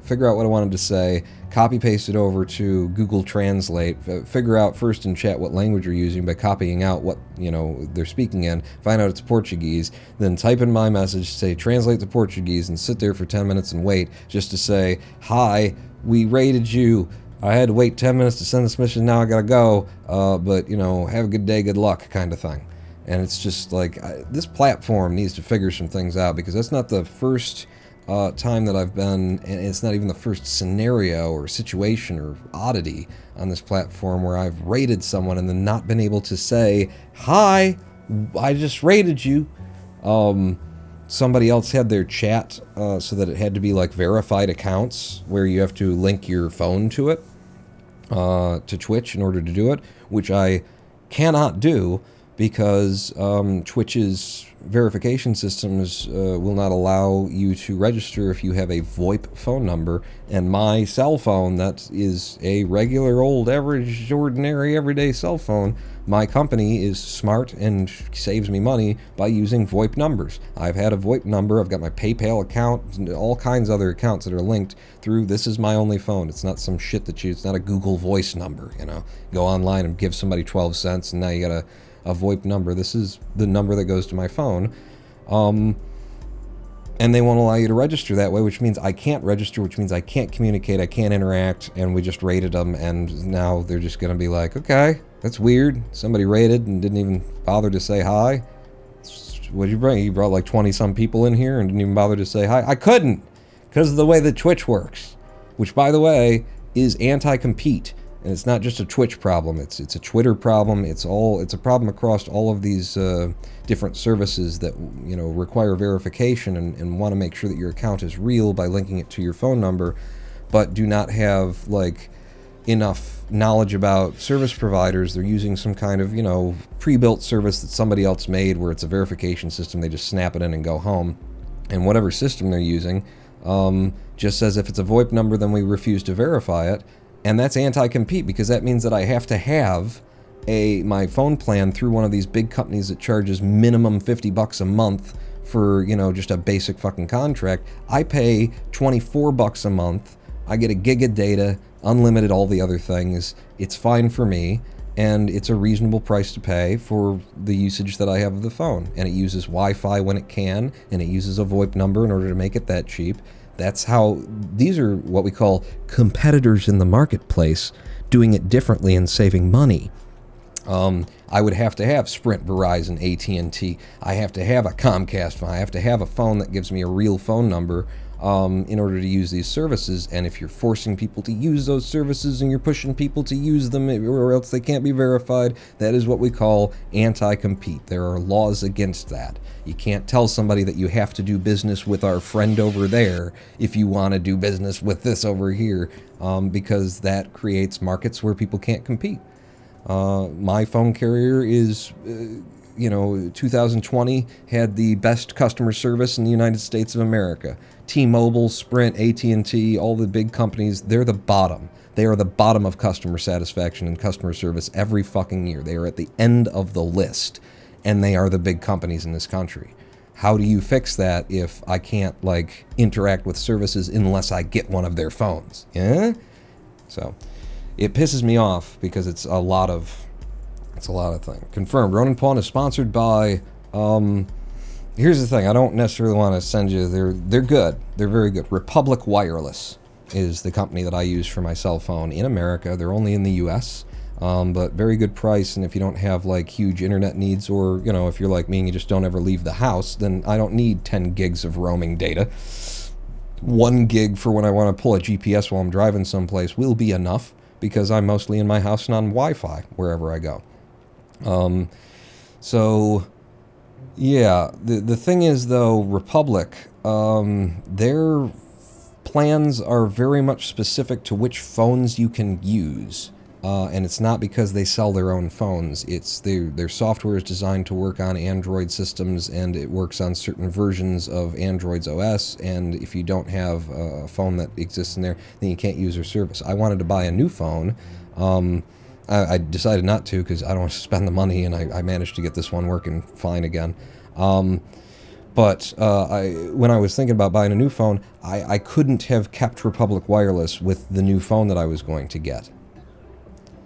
Speaker 1: figure out what I wanted to say, copy-paste it over to Google Translate, figure out first in chat what language you're using by copying out what, you know, they're speaking in, find out it's Portuguese, then type in my message, say translate to Portuguese, and sit there for 10 minutes and wait just to say, hi, we raided you. I had to wait 10 minutes to send this mission, now I gotta go, but, you know, have a good day, good luck, kind of thing. And it's just like, this platform needs to figure some things out, because that's not the first time that I've been, and it's not even the first scenario or situation or oddity on this platform where I've raided someone and then not been able to say, hi, I just raided you. Somebody else had their chat so that it had to be like verified accounts where you have to link your phone to it, to Twitch in order to do it, which I cannot do because Twitch's verification systems will not allow you to register if you have a VoIP phone number, and my cell phone, that is a regular old average ordinary everyday cell phone, my company is smart and saves me money by using VoIP numbers. I've had a VoIP number, I've got my PayPal account, and all kinds of other accounts that are linked through this is my only phone. It's not some shit that it's not a Google Voice number, you know. Go online and give somebody 12 cents and now you got a VoIP number. This is the number that goes to my phone. And they won't allow you to register that way, which means I can't register, which means I can't communicate, I can't interact, and we just raided them, and now they're just going to be like, okay, that's weird. Somebody raided and didn't even bother to say hi. What'd you bring? You brought like 20-some people in here and didn't even bother to say hi? I couldn't, because of the way that Twitch works, which, by the way, is anti-compete. And it's not just a Twitch problem, it's a Twitter problem, it's a problem across all of these different services that, you know, require verification and want to make sure that your account is real by linking it to your phone number, but do not have, like, enough knowledge about service providers. They're using some kind of, pre-built service that somebody else made where it's a verification system. They just snap it in and go home. And whatever system they're using just says if it's a VoIP number, then we refuse to verify it. And that's anti-compete, because that means that I have to have my phone plan through one of these big companies that charges minimum $50 a month for, just a basic fucking contract. I pay $24 a month. I get a gig of data, unlimited, all the other things. It's fine for me, and it's a reasonable price to pay for the usage that I have of the phone. And it uses Wi-Fi when it can, and it uses a VoIP number in order to make it that cheap. That's how, these are what we call competitors in the marketplace doing it differently and saving money. I would have to have Sprint, Verizon, AT&T. I have to have a Comcast phone. I have to have a phone that gives me a real phone number in order to use these services. And if you're forcing people to use those services and you're pushing people to use them or else they can't be verified, that is what we call anti-compete. There are laws against that. You can't tell somebody that you have to do business with our friend over there if you want to do business with this over here, because that creates markets where people can't compete. My phone carrier is, 2020 had the best customer service in the United States of America. T-Mobile, Sprint, AT&T, all the big companies, they're the bottom. They are the bottom of customer satisfaction and customer service every fucking year. They are at the end of the list, and they are the big companies in this country. How do you fix that if I can't, interact with services unless I get one of their phones? Yeah? So it pisses me off because it's a lot of things. Confirmed. Ronan Pawn is sponsored by, here's the thing. I don't necessarily want to send you, they're good. They're very good. Republic Wireless is the company that I use for my cell phone in America. They're only in the US, but very good price. And if you don't have huge internet needs, or, if you're like me and you just don't ever leave the house, then I don't need 10 gigs of roaming data. 1 gig for when I want to pull a GPS while I'm driving someplace will be enough, because I'm mostly in my house and on Wi-Fi wherever I go. So, yeah, the thing is, though, Republic, their plans are very much specific to which phones you can use. And it's not because they sell their own phones. It's their software is designed to work on Android systems, and it works on certain versions of Android's OS. And if you don't have a phone that exists in there, then you can't use their service. I wanted to buy a new phone. I decided not to because I don't want to spend the money, and I managed to get this one working fine again. But when I was thinking about buying a new phone, I couldn't have kept Republic Wireless with the new phone that I was going to get.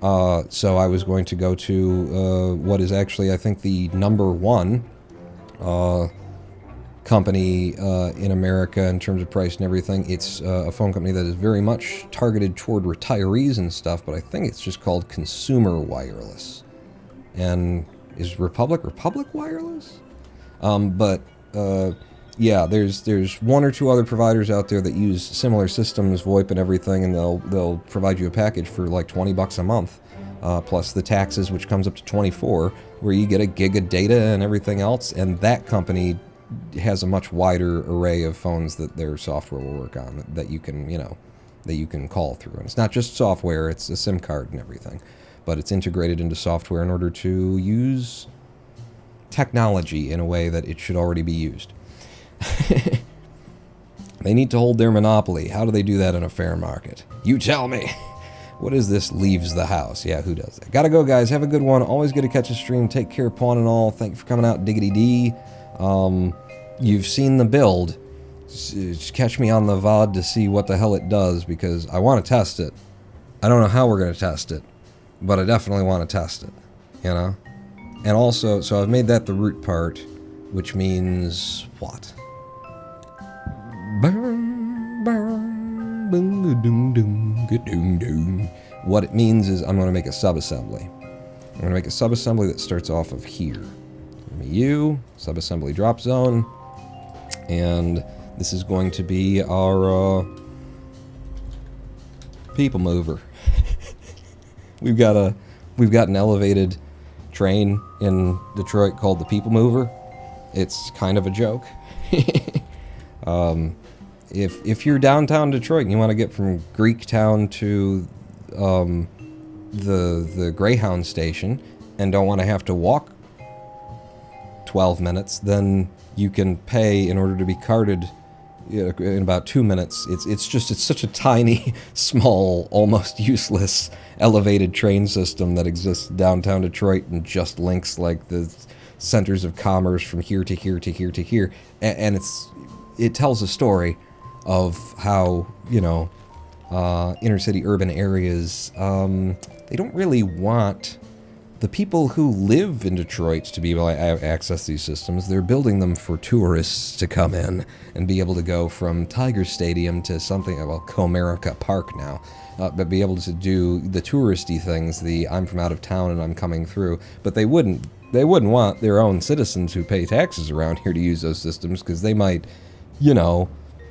Speaker 1: So I was going to go to what is actually, I think, the #1 company in America in terms of price and everything. It's a phone company that is very much targeted toward retirees and stuff, but I think it's just called Consumer Wireless. And is Republic Wireless? Yeah, there's 1 or 2 other providers out there that use similar systems, VoIP and everything, and they'll provide you a package for $20 a month, plus the taxes, which comes up to $24, where you get a gig of data and everything else. And that company has a much wider array of phones that their software will work on, that you can call through. And it's not just software; it's a SIM card and everything, but it's integrated into software in order to use technology in a way that it should already be used. They need to hold their monopoly. How do they do that in a fair market? You tell me. What is this leaves the house? Yeah, who does that? Gotta go, guys. Have a good one. Always good to catch a stream. Take care, Pawn and all. Thank you for coming out, Diggity D. You've seen the build. Just catch me on the VOD to see what the hell it does, because I want to test it. I don't know how we're going to test it, but I definitely want to test it, And also, so I've made that the root part, which means what? What it means is I'm going to make a subassembly. I'm going to make a subassembly that starts off of here. U, subassembly drop zone, and this is going to be our people mover. We've got an elevated train in Detroit called the People Mover. It's kind of a joke. If you're downtown Detroit and you want to get from Greektown to the Greyhound station and don't want to have to walk 12 minutes, then you can pay in order to be carted in about 2 minutes. It's such a tiny, small, almost useless elevated train system that exists downtown Detroit and just links like the centers of commerce from here to here to here to here, and it tells a story of how inner city urban areas, they don't really want the people who live in Detroit to be able to access these systems. They're building them for tourists to come in and be able to go from Tiger Stadium to something, well, Comerica Park now, but be able to do the touristy things, I'm from out of town and I'm coming through. But they wouldn't want their own citizens who pay taxes around here to use those systems, because they might,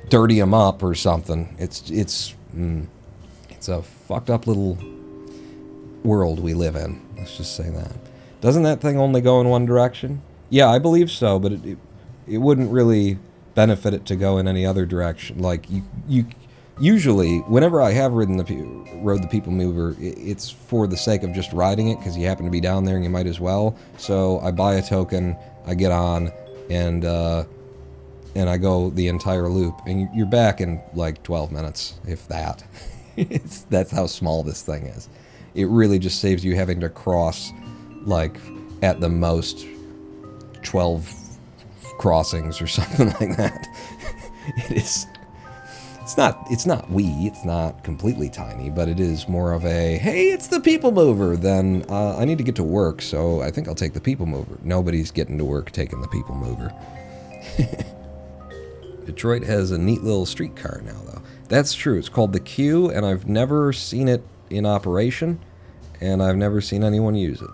Speaker 1: dirty them up or something. It's a fucked up little world we live in. Let's just say that. Doesn't that thing only go in one direction? Yeah, I believe so, but it wouldn't really benefit it to go in any other direction. Like you usually, whenever I have rode the People Mover, it's for the sake of just riding it, because you happen to be down there and you might as well. So I buy a token, I get on, and I go the entire loop, and you're back in like 12 minutes, if that. That's how small this thing is. It really just saves you having to cross, like, at the most 12 crossings or something like that. It's not completely tiny, but it is more of a, hey, it's the People Mover, than I need to get to work, so I think I'll take the People Mover. Nobody's getting to work taking the People Mover. Detroit has a neat little streetcar now, though. That's true. It's called the Q, and I've never seen it in operation, and I've never seen anyone use it.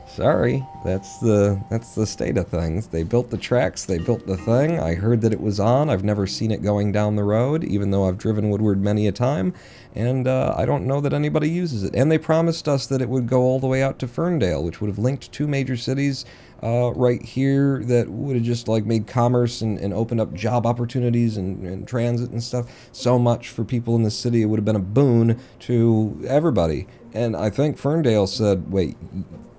Speaker 1: Sorry, that's the state of things. They built the tracks, they built the thing. I heard that it was on. I've never seen it going down the road, even though I've driven Woodward many a time, and I don't know that anybody uses it. And they promised us that it would go all the way out to Ferndale, which would have linked two major cities right here, that would have just like made commerce and opened up job opportunities and transit and stuff so much for people in the city. It would have been a boon to everybody. And I think Ferndale said, wait,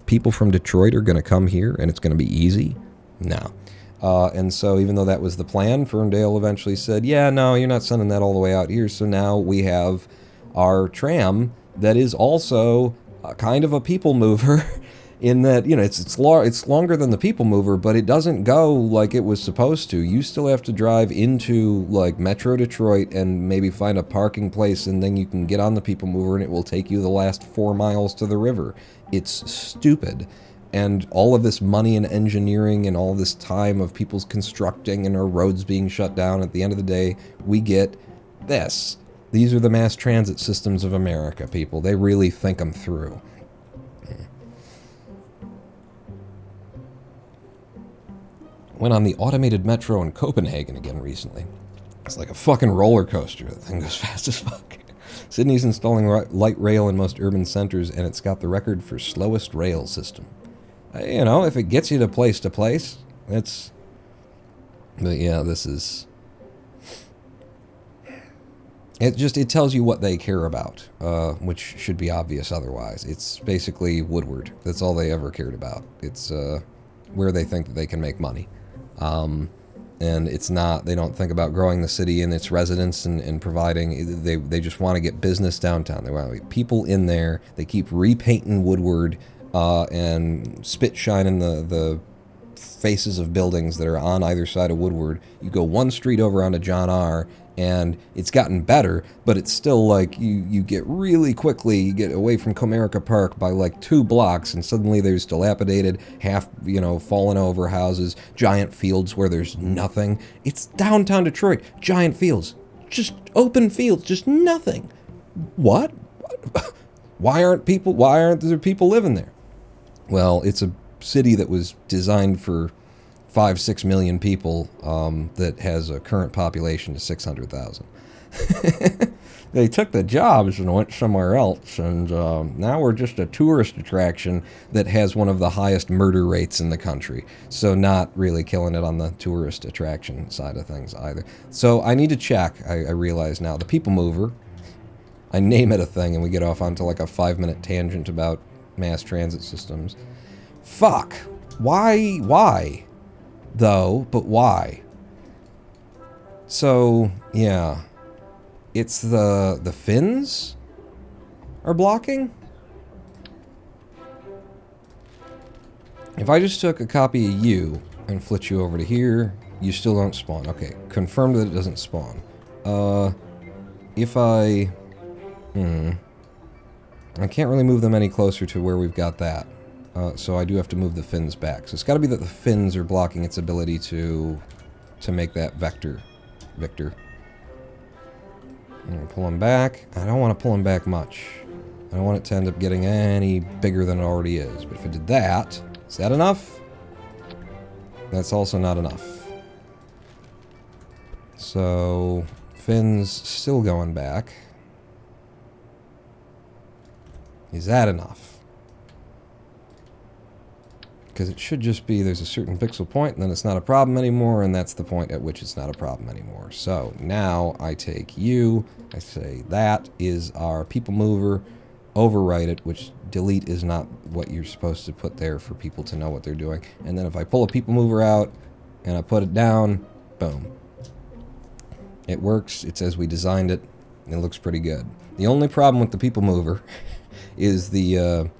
Speaker 1: people from Detroit are going to come here and it's going to be easy? No. And so even though that was the plan, Ferndale eventually said, yeah, no, you're not sending that all the way out here. So now we have our tram that is also kind of a people mover, in that, it's longer than the People Mover, but it doesn't go like it was supposed to. You still have to drive into like Metro Detroit and maybe find a parking place, and then you can get on the People Mover and it will take you the last 4 miles to the river. It's stupid. And all of this money and engineering and all this time of people's constructing and our roads being shut down, at the end of the day, we get this. These are the mass transit systems of America, people. They really think them through. Went on the automated metro in Copenhagen again recently. It's like a fucking roller coaster. The thing goes fast as fuck. Sydney's installing light rail in most urban centers, and it's got the record for slowest rail system. If it gets you to place, it's... But yeah, this is... It tells you what they care about, which should be obvious otherwise. It's basically Woodward. That's all they ever cared about. It's where they think that they can make money. And it's not, they don't think about growing the city and its residents and providing, they just want to get business downtown. They want to get people in there. They keep repainting Woodward and spit shining the faces of buildings that are on either side of Woodward. You go one street over onto John R., and it's gotten better, but it's still like you get really quickly, you get away from Comerica Park by like 2 blocks, and suddenly there's dilapidated, half, fallen over houses, giant fields where there's nothing. It's downtown Detroit, giant fields, just open fields, just nothing. What? Why aren't there people living there? Well, it's a city that was designed for 5-6 million people, that has a current population of 600,000. They took the jobs and went somewhere else, and now we're just a tourist attraction that has one of the highest murder rates in the country. So not really killing it on the tourist attraction side of things either. So I need to check, I realize now, the People Mover I name it a thing and we get off onto like a 5-minute tangent about mass transit systems. Fuck. Why? Why? Though, but why? So, yeah. It's the fins are blocking? If I just took a copy of you and flit you over to here, you still don't spawn. Okay, confirm that it doesn't spawn. If I... I can't really move them any closer to where we've got that. So I do have to move the fins back. So it's got to be that the fins are blocking its ability to make that vector. Victor. I'm going to pull them back. I don't want to pull them back much. I don't want it to end up getting any bigger than it already is. But if I did that, is that enough? That's also not enough. So, fins still going back. Is that enough? Because it should just be there's a certain pixel point, and then it's not a problem anymore, and that's the point at which it's not a problem anymore. So now I take you, I say that is our people mover, overwrite it, which delete is not what you're supposed to put there for people to know what they're doing. And then if I pull a people mover out and I put it down, boom. It works, it's as we designed it, and it looks pretty good. The only problem with the people mover is the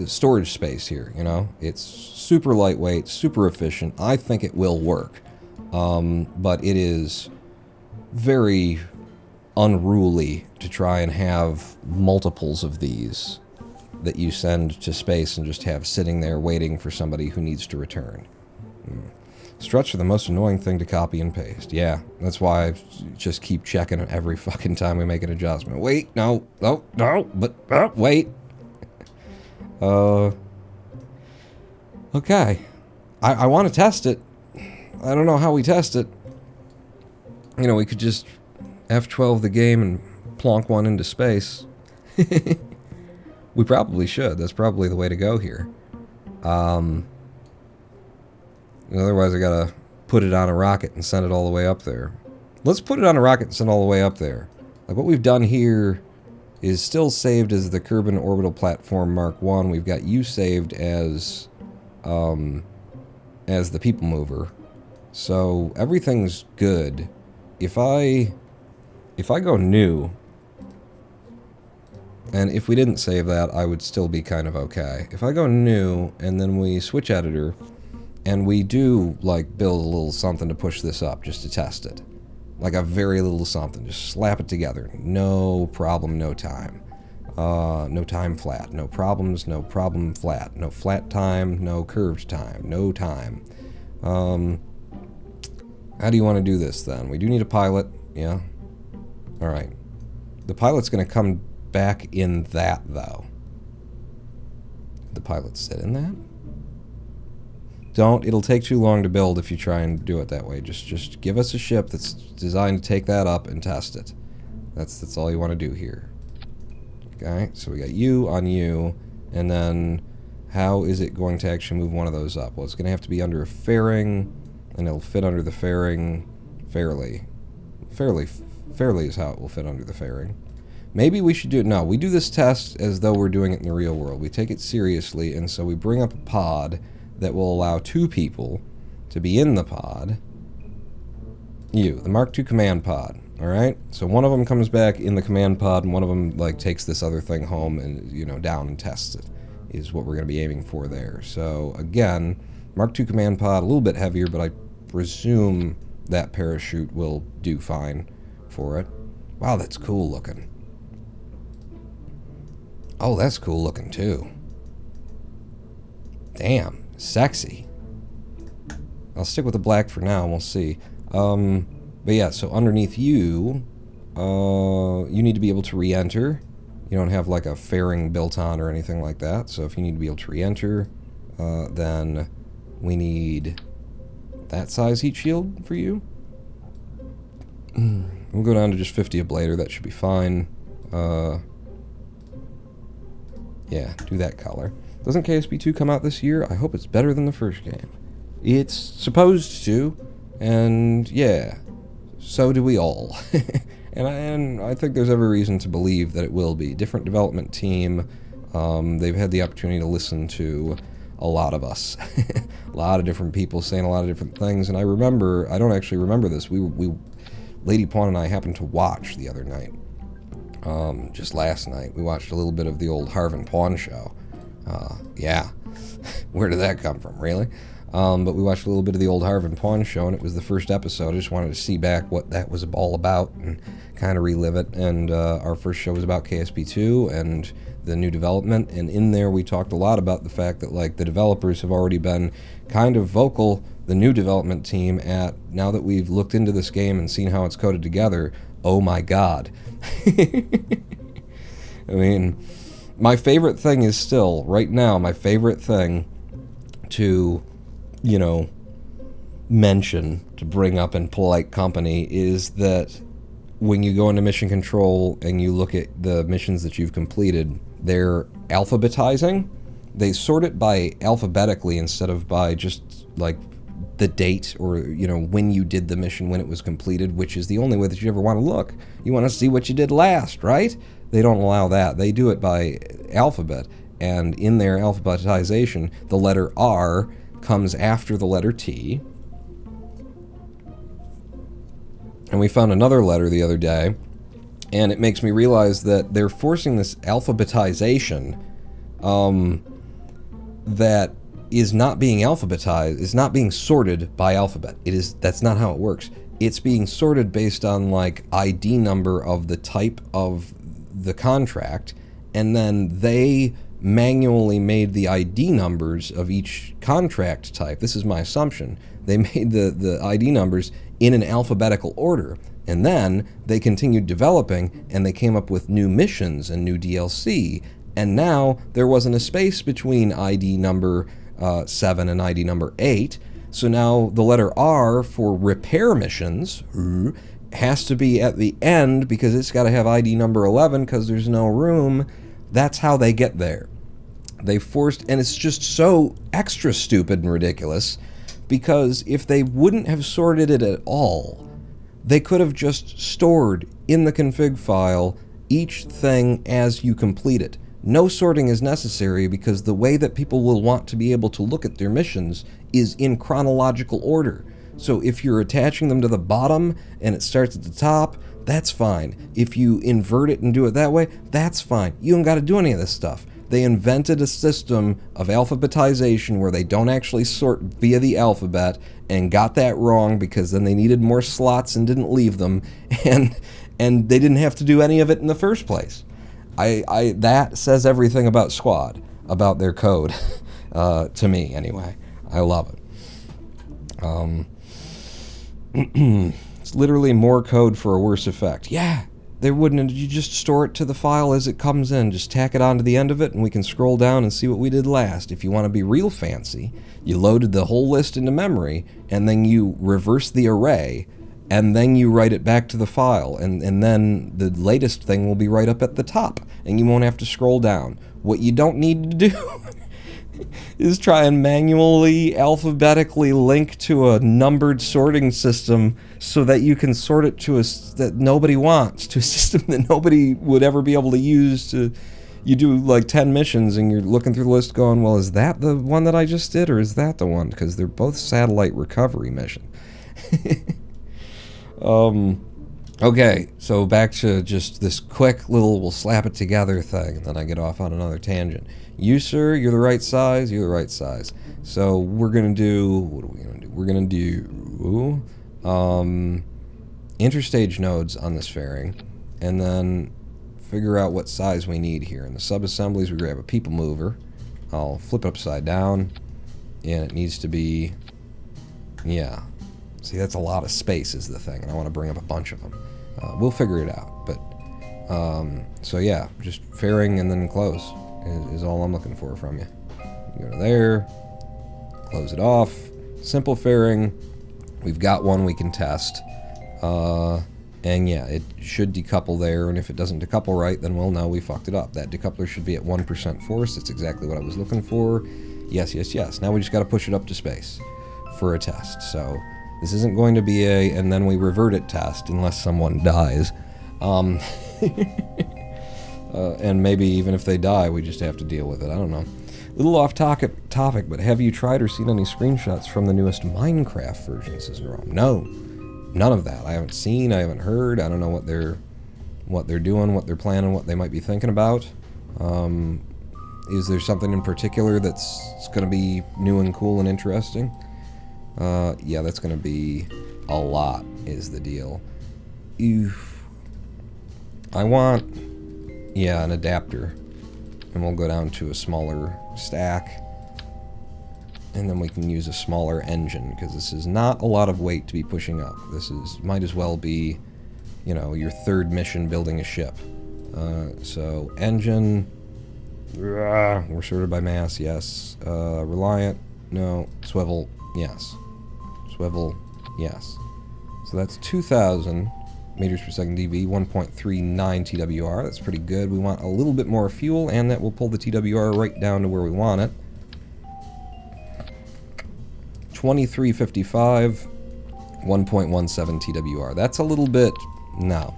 Speaker 1: storage space here, you know? It's super lightweight, super efficient. I think it will work. But it is very unruly to try and have multiples of these that you send to space and just have sitting there waiting for somebody who needs to return. Struts are the most annoying thing to copy and paste. Yeah, that's why I just keep checking it every fucking time we make an adjustment. Wait, no, but wait. Okay. I want to test it. I don't know how we test it. You know, we could just F12 the game and plonk one into space. We probably should. That's probably the way to go here. Otherwise, I gotta put it on a rocket and send it all the way up there. Let's put it on a rocket and send it all the way up there. Like, what we've done here is still saved as the Kerbal Orbital Platform Mark 1. We've got you saved as the people mover. So everything's good. If I go new, and if we didn't save that, I would still be kind of okay. If I go new, and then we switch editor, and we do, like, build a little something to push this up, just to test it. Like a very little something. Just slap it together. No problem, no time. No time flat. No problems, no problem flat. No flat time, no curved time. No time. How do you want to do this, then? We do need a pilot. Yeah. Alright. The pilot's going to come back in that, though. Did the pilot sit in that? Don't. It'll take too long to build if you try and do it that way. Just give us a ship that's designed to take that up and test it. That's all you want to do here. Okay, so we got you on you, and then how is it going to actually move one of those up? Well, it's going to have to be under a fairing, and it'll fit under the fairing fairly. Fairly is how it will fit under the fairing. Maybe we should do it. No, we do this test as though we're doing it in the real world. We take it seriously, and so we bring up a pod that will allow 2 people to be in the pod. The Mark II command pod, alright? So one of them comes back in the command pod, and one of them, like, takes this other thing home and, you know, down and tests it, is what we're going to be aiming for there. So, again, Mark II command pod, a little bit heavier, but I presume that parachute will do fine for it. Wow, that's cool looking. Oh, that's cool looking, too. Damn. Sexy. I'll stick with the black for now, and we'll see. But yeah, so underneath you, you need to be able to re-enter. You don't have like a fairing built on or anything like that, so if you need to be able to re-enter, then we need that size heat shield for you. We'll go down to just 50 ablator, that should be fine. Yeah, do that color. Doesn't KSP2 come out this year? I hope it's better than the first game. It's supposed to, and yeah, so do we all. And I think there's every reason to believe that it will be. Different development team. They've had the opportunity to listen to a lot of us. A lot of different people saying a lot of different things. And I don't actually remember this. Lady Pawn and I happened to watch the other night. Just last night. We watched a little bit of the old Harvin Pawn show. Yeah. Where did that come from, really? But we watched a little bit of the old Harvin Pawn show, and it was the first episode. I just wanted to see back what that was all about and kind of relive it. And our first show was about KSP2 and the new development. And in there, we talked a lot about the fact that, like, the developers have already been kind of vocal, the new development team, at now that we've looked into this game and seen how it's coded together, oh my god. I mean, my favorite thing is still, right now, my favorite thing to, mention, to bring up in polite company, is that when you go into mission control and you look at the missions that you've completed, they're alphabetizing. They sort it by alphabetically instead of by just, like, the date or, when you did the mission, when it was completed, which is the only way that you ever want to look. You want to see what you did last, right? They don't allow that. They do it by alphabet. And in their alphabetization, the letter R comes after the letter T. And we found another letter the other day, and it makes me realize that they're forcing this alphabetization that is not being alphabetized, is not being sorted by alphabet. That's not how it works. It's being sorted based on, like, ID number of the type of the contract, and then they manually made the ID numbers of each contract type. This is my assumption. They made the ID numbers in an alphabetical order, and then they continued developing, and they came up with new missions and new DLC, and now there wasn't a space between ID number 7 and ID number 8, so now the letter R for repair missions has to be at the end because it's got to have ID number 11 because there's no room. That's how they get there. They forced, and it's just so extra stupid and ridiculous, because if they wouldn't have sorted it at all, they could have just stored in the config file each thing as you complete it. No sorting is necessary because the way that people will want to be able to look at their missions is in chronological order. So if you're attaching them to the bottom and it starts at the top, that's fine. If you invert it and do it that way, that's fine. You don't got to do any of this stuff. They invented a system of alphabetization where they don't actually sort via the alphabet and got that wrong because then they needed more slots and didn't leave them, and they didn't have to do any of it in the first place. That says everything about Squad, about their code, to me anyway. I love it. It's literally more code for a worse effect. Yeah, they wouldn't. You just store it to the file as it comes in. Just tack it onto the end of it, and we can scroll down and see what we did last. If you want to be real fancy, you loaded the whole list into memory, and then you reverse the array, and then you write it back to the file, and then the latest thing will be right up at the top, and you won't have to scroll down. What you don't need to do is try and manually, alphabetically link to a numbered sorting system so that you can sort it to that nobody wants, to a system that nobody would ever be able to use. You do like 10 missions and you're looking through the list going, well, is that the one that I just did, or is that the one? Because they're both satellite recovery mission. Okay, so back to just this quick little we'll slap it together thing, and then I get off on another tangent. You, sir, you're the right size, you're the right size. So we're going to do, what are we going to do? We're going to do interstage nodes on this fairing, and then figure out what size we need here. In the sub-assemblies, we grab a people mover. I'll flip it upside down, and it needs to be, yeah. See, that's a lot of space is the thing, and I want to bring up a bunch of them. We'll figure it out, but, so yeah, just fairing and then close is all I'm looking for from you. You go to there, close it off, simple fairing, we've got one we can test, and yeah, it should decouple there, and if it doesn't decouple right, then we'll know we fucked it up. That decoupler should be at 1% force, that's exactly what I was looking for. Yes, yes, yes. Now we just got to push it up to space for a test, so this isn't going to be and then we revert it test unless someone dies. Um, and maybe even if they die, we just have to deal with it. I don't know. A little off topic, but have you tried or seen any screenshots from the newest Minecraft version, says Jerome? No, none of that. I haven't seen, I haven't heard. I don't know what they're doing, what they're planning, what they might be thinking about. Is there something in particular that's going to be new and cool and interesting? Yeah, that's going to be a lot, is the deal. I want, yeah, an adapter. And we'll go down to a smaller stack. And then we can use a smaller engine, because this is not a lot of weight to be pushing up. This is, might as well be, you know, your third mission building a ship. So, engine, we're sorted by mass, yes. Reliant, no. Swivel, yes. Swivel, yes. So that's 2,000 meters per second DV, 1.39 TWR. That's pretty good. We want a little bit more fuel, and that will pull the TWR right down to where we want it. 2355, 1.17 TWR. That's a little bit, no.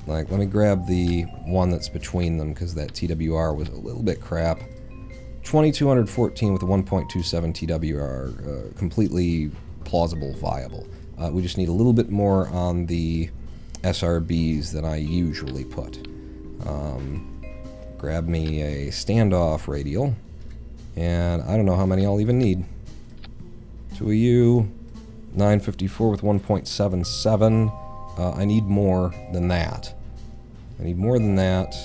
Speaker 1: Like, let me grab the one that's between them, because that TWR was a little bit crap. 2214 with a 1.27 TWR, completely plausible, viable. We just need a little bit more on the SRBs than I usually put. Grab me a standoff radial, and I don't know how many I'll even need. To a U, 954 with 1.77. I need more than that. I need more than that.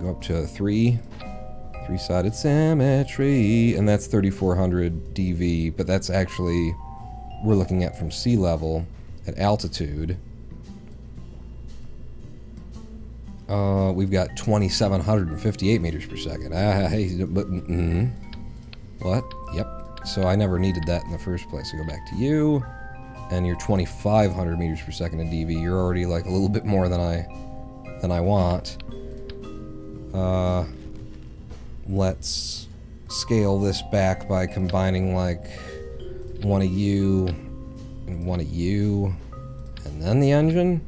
Speaker 1: Go up to 3-sided symmetry, and that's 3,400 DV, but that's actually, we're looking at from sea level at altitude. We've got 2,758 meters per second. What? Yep. So I never needed that in the first place. So go back to you, and you're 2,500 meters per second in DV. You're already like a little bit more than I want. Let's scale this back by combining like one of you and one of you, and then the engine.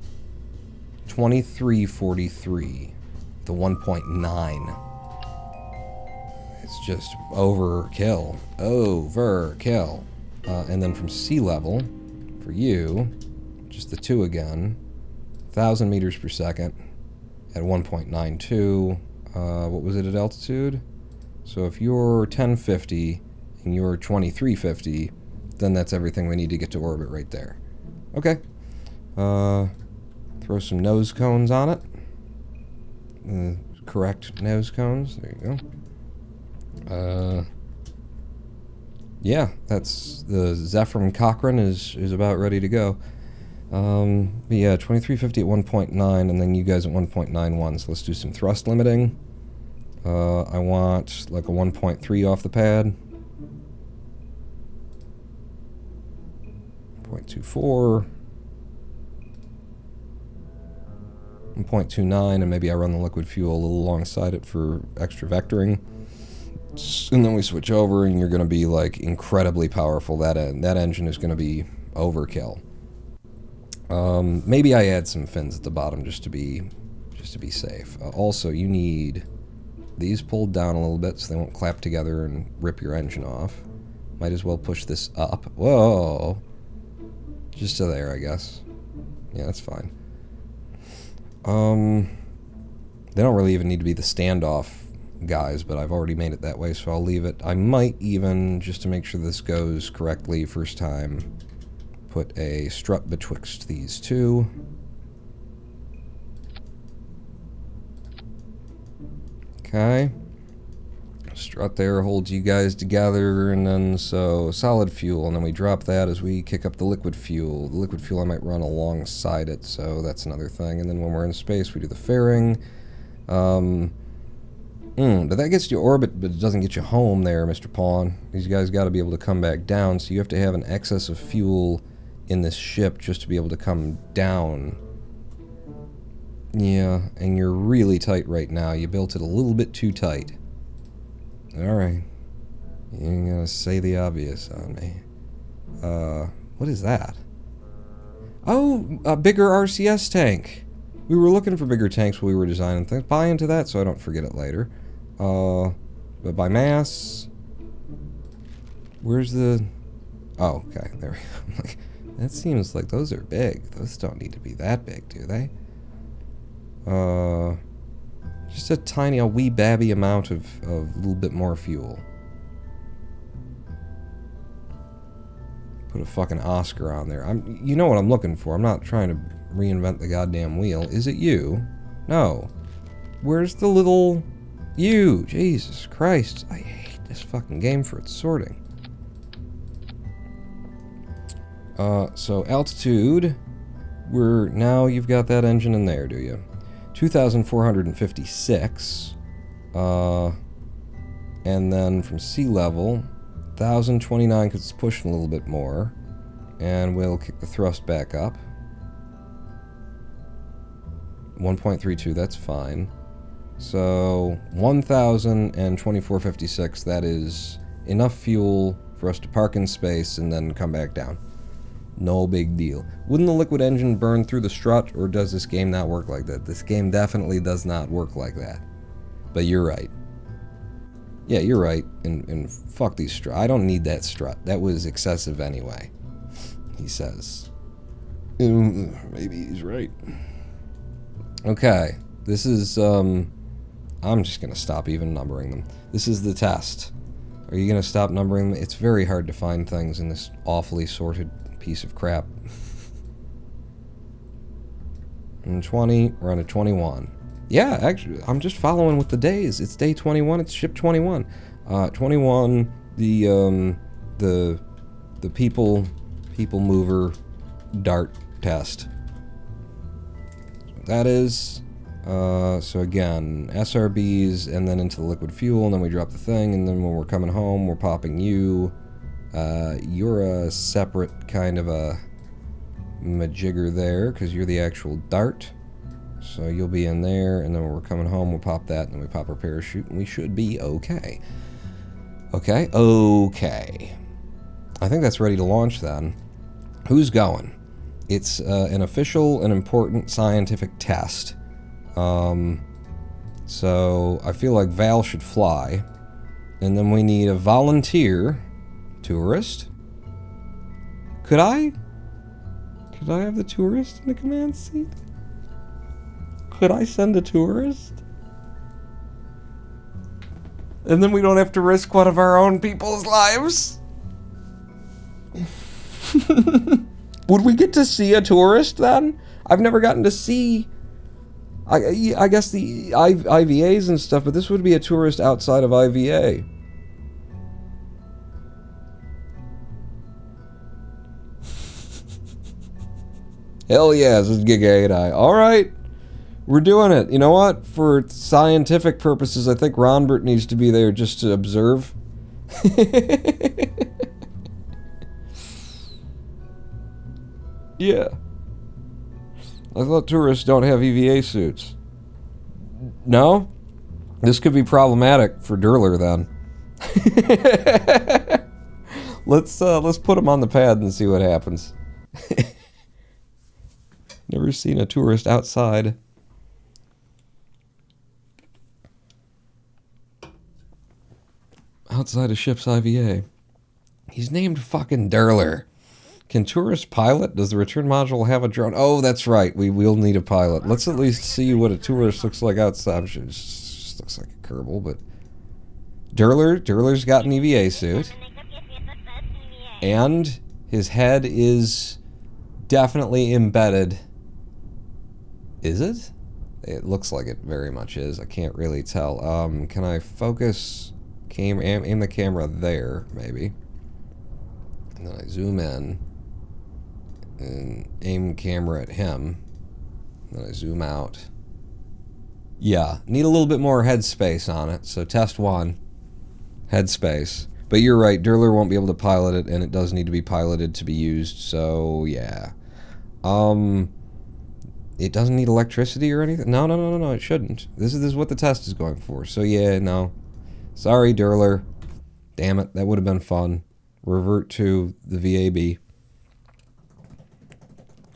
Speaker 1: 2343, the 1.9. It's just overkill. And then from sea level, for you, just the two again, 1,000 meters per second at 1.92. What was it at altitude? So if you're 1050 and you're 2350, then that's everything we need to get to orbit right there. Okay. Throw some nose cones on it. Correct nose cones. There you go. Yeah, that's the Zephyr Cochrane is about ready to go. But yeah, 2350 at 1.9, and then you guys at 1.91. So let's do some thrust limiting. I want like a 1.3 off the pad. 0.24. 1.29, and maybe I run the liquid fuel a little alongside it for extra vectoring. And then we switch over, and you're going to be like incredibly powerful. That engine is going to be overkill. Maybe I add some fins at the bottom just to be safe. Also, you need these pulled down a little bit so they won't clap together and rip your engine off. Might as well push this up. Whoa! Just to there, I guess. Yeah, that's fine. They don't really even need to be the standoff guys, but I've already made it that way, so I'll leave it. I might even, just to make sure this goes correctly first time, put a strut betwixt these two. Okay. Strut there holds you guys together, and then so solid fuel, and then we drop that as we kick up the liquid fuel. The liquid fuel I might run alongside it, so that's another thing. And then when we're in space, we do the fairing. But that gets you orbit, but it doesn't get you home there, Mr. Pawn. These guys got to be able to come back down, so you have to have an excess of fuel in this ship just to be able to come down. Yeah, and you're really tight right now. You built it a little bit too tight. Alright. You ain't gonna say the obvious on me. What is that? Oh, a bigger RCS tank. We were looking for bigger tanks while we were designing things. Buy into that so I don't forget it later. But by mass... Where's the... Oh, okay. There we go. Like, that seems like those are big. Those don't need to be that big, do they? Just a tiny, a wee babby amount of a little bit more fuel. Put a fucking Oscar on there. You know what I'm looking for. I'm not trying to reinvent the goddamn wheel. Is it you? No. Where's the little... You? Jesus Christ. I hate this fucking game for its sorting. So altitude, now you've got that engine in there, do you? 2,456. And then from sea level, 1,029 because it's pushing a little bit more. And we'll kick the thrust back up. 1.32, that's fine. So 1,024.56, that is enough fuel for us to park in space and then come back down. No big deal. Wouldn't the liquid engine burn through the strut, or does this game not work like that? This game definitely does not work like that. But you're right. Yeah, you're right. And fuck these strut. I don't need that strut. That was excessive anyway, he says. Maybe he's right. Okay. This is, I'm just going to stop even numbering them. This is the test. Are you going to stop numbering them? It's very hard to find things in this awfully sorted piece of crap. And 20, we're on a 21. Yeah, actually, I'm just following with the days. It's day 21, it's ship 21. 21, the people mover dart test. That is, so again, SRBs, and then into the liquid fuel, and then we drop the thing, and then when we're coming home, we're popping you. You're a separate kind of a majigger there, because you're the actual dart. So you'll be in there, and then when we're coming home, we'll pop that, and then we pop our parachute, and we should be okay. Okay? Okay. I think that's ready to launch then. Who's going? It's an official and important scientific test. So I feel like Val should fly. And then we need a volunteer tourist. Could I have the tourist in the command seat? Could I send a tourist? And then we don't have to risk one of our own people's lives? Would we get to see a tourist then? I've never gotten to see... I guess the IVAs and stuff, but this would be a tourist outside of IVA. Hell yeah, this is Giga 8i. Alright, we're doing it. You know what? For scientific purposes, I think Ronbert needs to be there just to observe. Yeah. I thought tourists don't have EVA suits. No? This could be problematic for Durler then. Let's put him on the pad and see what happens. Never seen a tourist outside. Outside a ship's IVA. He's named fucking Durler. Can tourist pilot? Does the return module have a drone? Oh, that's right. We will need a pilot. Let's at least see what a tourist looks like outside. I'm sure it just looks like a Kerbal, but... Durler's got an EVA suit. And his head is definitely embedded. Is it? It looks like it very much is. I can't really tell. Can I focus... aim the camera there, maybe. And then I zoom in. And aim camera at him. And then I zoom out. Yeah, need a little bit more headspace on it. So test 1. Headspace. But you're right, Durler won't be able to pilot it, and it does need to be piloted to be used, so yeah. It doesn't need electricity or anything? No, it shouldn't. This is what the test is going for. So yeah, no. Sorry, Durler. Damn it, that would have been fun. Revert to the VAB.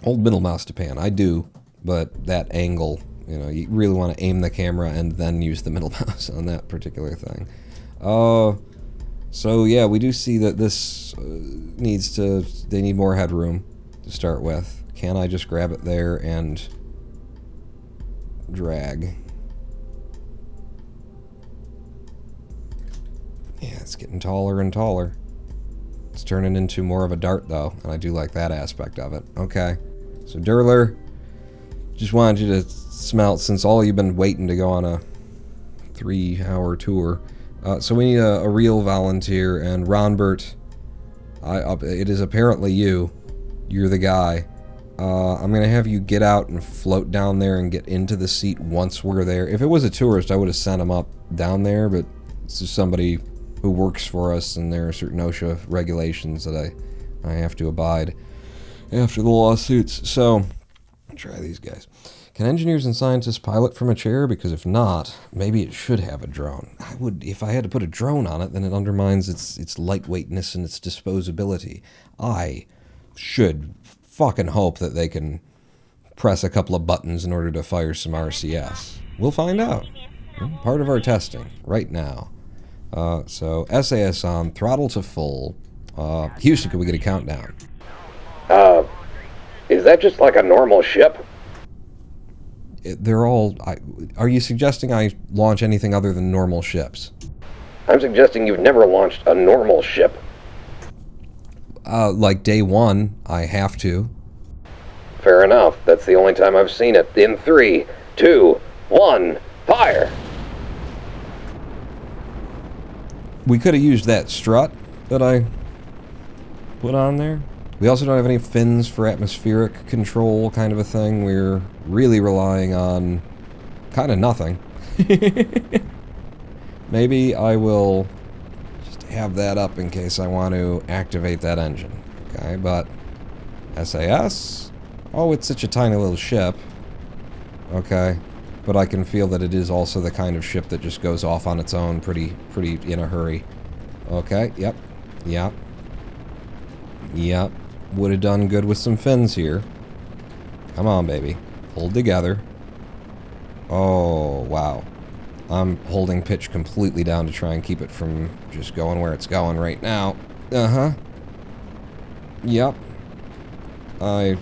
Speaker 1: Hold middle mouse to pan. I do. but that angle, you know, you really want to aim the camera and then use the middle mouse on that particular thing. So yeah, we do see that this they need more headroom to start with. Can I just grab it there and drag? Yeah, it's getting taller and taller. It's turning into more of a dart, though, and I do like that aspect of it. Okay, so Durler, just wanted you to smelt, since all you've been waiting to go on a 3-hour tour. So we need a real volunteer, and Ronbert, it is apparently you. You're the guy. I'm going to have you get out and float down there and get into the seat once we're there. If it was a tourist, I would have sent him up down there, but this is somebody who works for us, and there are certain OSHA regulations that I have to abide after the lawsuits. So, try these guys. Can engineers and scientists pilot from a chair? Because if not, maybe it should have a drone. I would, if I had to put a drone on it, then it undermines its lightweightness and its disposability. I should fucking hope that they can press a couple of buttons in order to fire some RCS. We'll find out. Part of our testing right now. So SAS on, throttle to full. Houston, can we get a countdown?
Speaker 2: Is that just like a normal ship?
Speaker 1: They're all... are you suggesting I launch anything other than normal ships?
Speaker 2: I'm suggesting you've never launched a normal ship.
Speaker 1: Like day one, I have to.
Speaker 2: Fair enough. That's the only time I've seen it. In 3, 2, 1, fire!
Speaker 1: We could have used that strut that I put on there. We also don't have any fins for atmospheric control kind of a thing. We're really relying on kind of nothing. Maybe I will just have that up in case I want to activate that engine. Okay, but SAS? Oh, it's such a tiny little ship. Okay, but I can feel that it is also the kind of ship that just goes off on its own pretty in a hurry. Okay, yep. Would have done good with some fins here. Come on, baby. Hold together. Oh, wow. I'm holding pitch completely down to try and keep it from just going where it's going right now. Uh-huh. Yep. I'm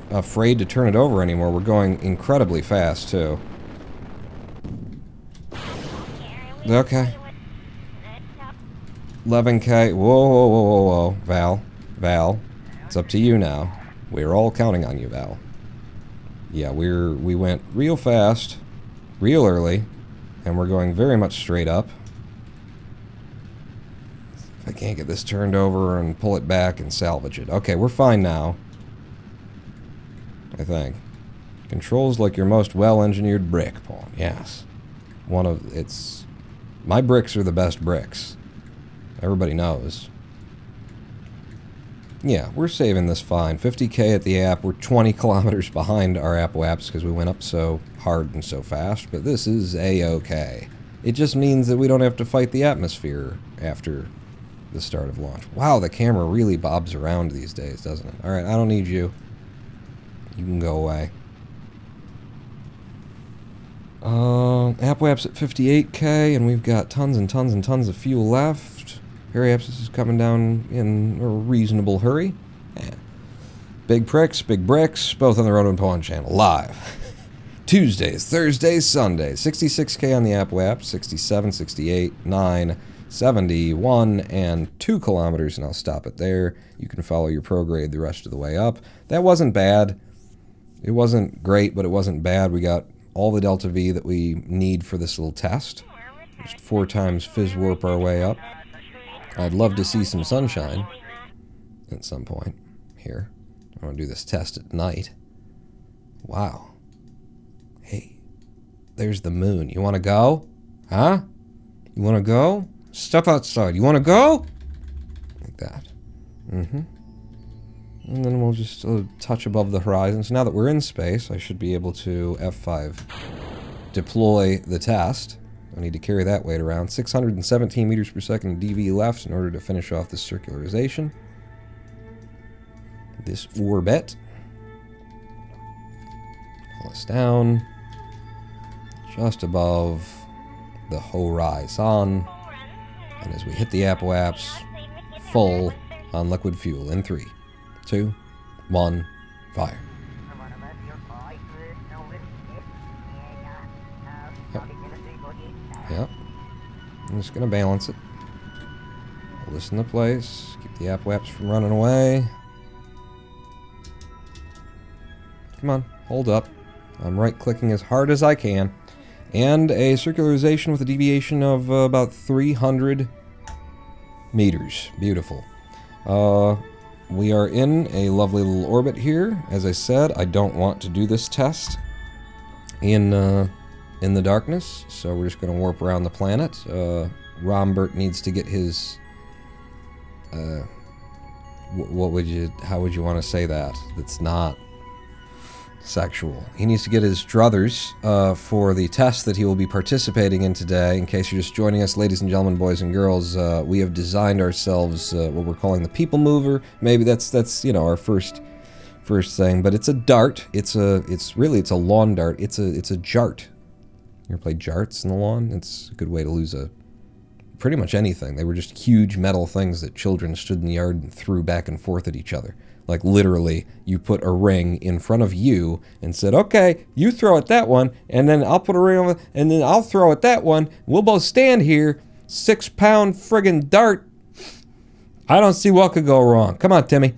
Speaker 1: afraid to turn it over anymore. We're going incredibly fast, too. Okay. 11K. Whoa. Val. It's up to you now. We're all counting on you, Val. Yeah, we went real fast, real early, and we're going very much straight up. If I can't get this turned over and pull it back and salvage it. Okay, we're fine now. I think. Controls like your most well-engineered brick, Paul. Yes. My bricks are the best bricks. Everybody knows. Yeah, we're saving this fine. 50K at the app. We're 20 kilometers behind our app WAPs because we went up so hard and so fast, but this is A-okay. It just means that we don't have to fight the atmosphere after the start of launch. Wow, the camera really bobs around these days, doesn't it? Alright, I don't need you. You can go away. App WAPs at 58K, and we've got tons and tons and tons of fuel left. Periapsis is coming down in a reasonable hurry. Yeah. Big Pricks, Big Bricks, both on the Road and Pawn channel, live. Tuesdays, Thursdays, Sundays. 66K on the app WAP, 67, 68, 9, 71, and 2 kilometers, and I'll stop it there. You can follow your prograde the rest of the way up. That wasn't bad. It wasn't great, but it wasn't bad. We got all the Delta V that we need for this little test. Just 4 times fizz warp our way up. I'd love to see some sunshine at some point here. I want to do this test at night. Wow. Hey, there's the moon. You want to go? Huh? You want to go? Step outside. You want to go? Like that. Mm-hmm. And then we'll just touch above the horizon. So now that we're in space, I should be able to F5 deploy the test. I need to carry that weight around. 617 meters per second DV left in order to finish off this circularization. This orbit. this down just above the horizon. And as we hit the apoaps, full on liquid fuel in 3, 2, 1, fire. Yep. Yep. I'm just going to balance it. Hold this into place. Keep the apoaps from running away. Come on, hold up. I'm right-clicking as hard as I can. And a circularization with a deviation of about 300 meters. Beautiful. We are in a lovely little orbit here. As I said, I don't want to do this test in the darkness, so we're just going to warp around the planet. Rombert needs to get his... how would you want to say that? That's not sexual. He needs to get his druthers for the test that he will be participating in today. In case you're just joining us, ladies and gentlemen, boys and girls, we have designed ourselves what we're calling the People Mover. Maybe that's you know, our first thing, but it's a dart. It's really a lawn dart. It's a jart. You ever played jarts in the lawn? It's a good way to lose pretty much anything. They were just huge metal things that children stood in the yard and threw back and forth at each other. Like, literally, you put a ring in front of you and said, okay, you throw at that one, and then I'll put a ring over, and then I'll throw at that one. We'll both stand here, 6-pound friggin' dart. I don't see what could go wrong. Come on, Timmy.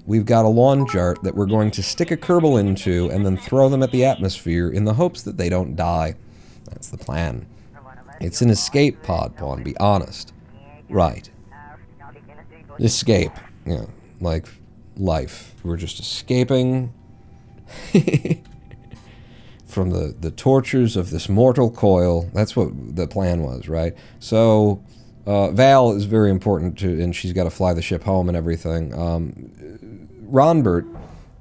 Speaker 1: We've got a lawn jart that we're going to stick a Kerbal into and then throw them at the atmosphere in the hopes that they don't die. That's the plan. It's an escape pod, Pawn, be honest. Right. Escape. Yeah, like life. We're just escaping from the tortures of this mortal coil. That's what the plan was, right? So Val is very important to, and she's got to fly the ship home and everything. Ronbert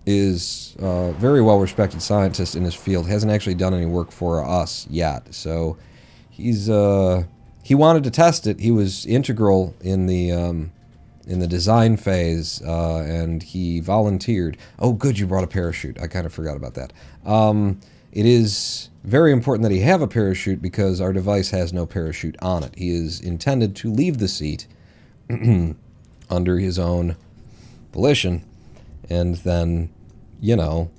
Speaker 1: is a very well-respected scientist in his field. Hasn't actually done any work for us yet, so he's he wanted to test it. He was integral in the design phase, and he volunteered. Oh, good, you brought a parachute. I kind of forgot about that. It is very important that he have a parachute because our device has no parachute on it. He is intended to leave the seat under his own volition and then, you know,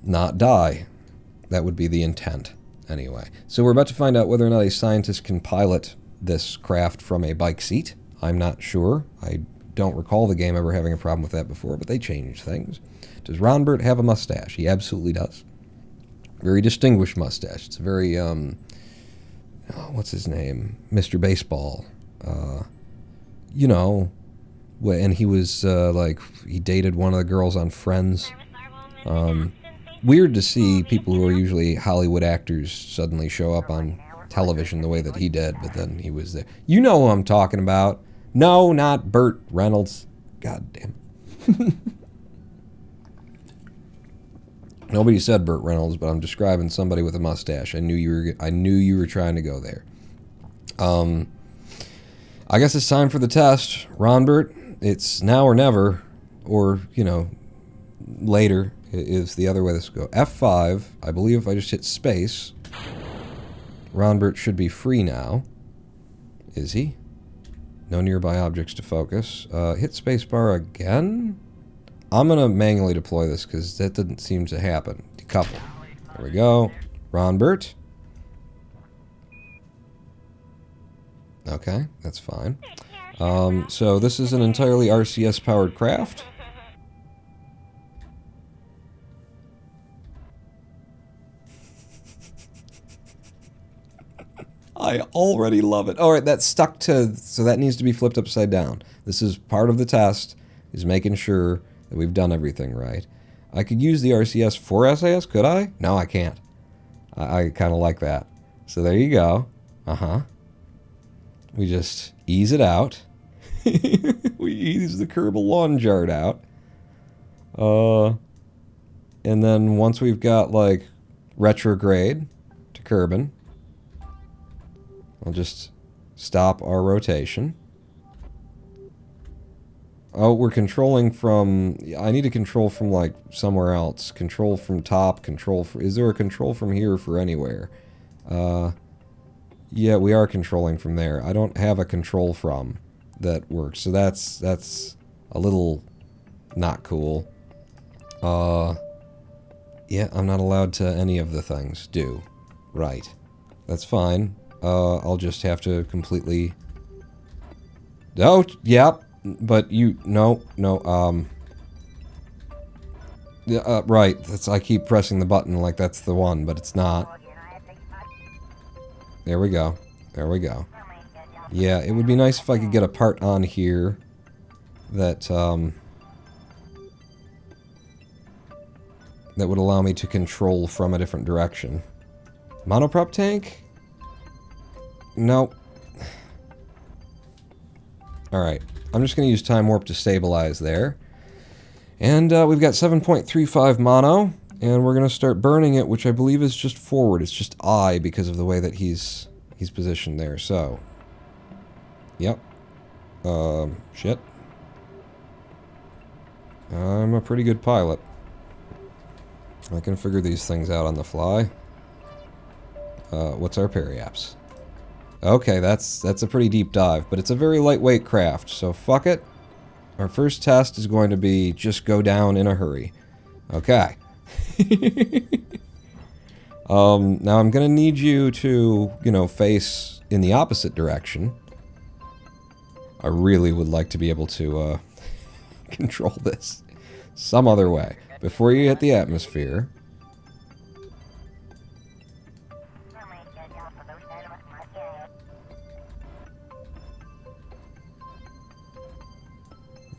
Speaker 1: not die. That would be the intent, anyway. So we're about to find out whether or not a scientist can pilot this craft from a bike seat. I'm not sure. I don't recall the game ever having a problem with that before, but they changed things. Does Ronbert have a mustache? He absolutely does. Very distinguished mustache. It's a very, what's his name? Mr. Baseball. You know, and he was, like, he dated one of the girls on Friends. Weird to see people who are usually Hollywood actors suddenly show up on television the way that he did, but then he was there. You know who I'm talking about. No, not Burt Reynolds. God damn it. Nobody said Burt Reynolds, but I'm describing somebody with a mustache. I knew you were trying to go there. I guess it's time for the test. Ronbert, it's now or never, or, you know, later is the other way this will go. F5, I believe if I just hit space, Ronbert should be free now. Is he? No nearby objects to focus. Hit spacebar again? I'm going to manually deploy this because that didn't seem to happen. Decouple. There we go. Ronbert. Okay, that's fine. So this is an entirely RCS-powered craft. I already love it. All right, that's stuck to... So that needs to be flipped upside down. This is part of the test, is making sure that we've done everything right. I could use the RCS for SAS, could I? No, I can't. I kind of like that. So there you go. Uh-huh. We just ease it out. We ease the Kerbal lawn jar out. And then once we've got, like, retrograde to Kerbin, I'll just stop our rotation. Oh, we're controlling from... I need to control from, like, somewhere else. Control from top, control for... Is there a control from here for anywhere? Yeah, we are controlling from there. I don't have a control from that works, so that's a little not cool. Yeah, I'm not allowed to any of the things do. Right. That's fine. I'll just have to completely... Oh, yep. But you... No. Yeah, right. That's, I keep pressing the button like that's the one, but it's not. There we go. There we go. Yeah, it would be nice if I could get a part on here that, that would allow me to control from a different direction. Monoprop tank? Nope. Alright. I'm just going to use Time Warp to stabilize there. And we've got 7.35 mono, and we're going to start burning it, which I believe is just forward. It's just I because of the way that he's positioned there. So, yep. Shit. I'm a pretty good pilot. I can figure these things out on the fly. What's our periaps? Okay, that's a pretty deep dive, but it's a very lightweight craft, so fuck it. Our first test is going to be just go down in a hurry. Okay. Now I'm going to need you to, you know, face in the opposite direction. I really would like to be able to control this some other way. Before you hit the atmosphere...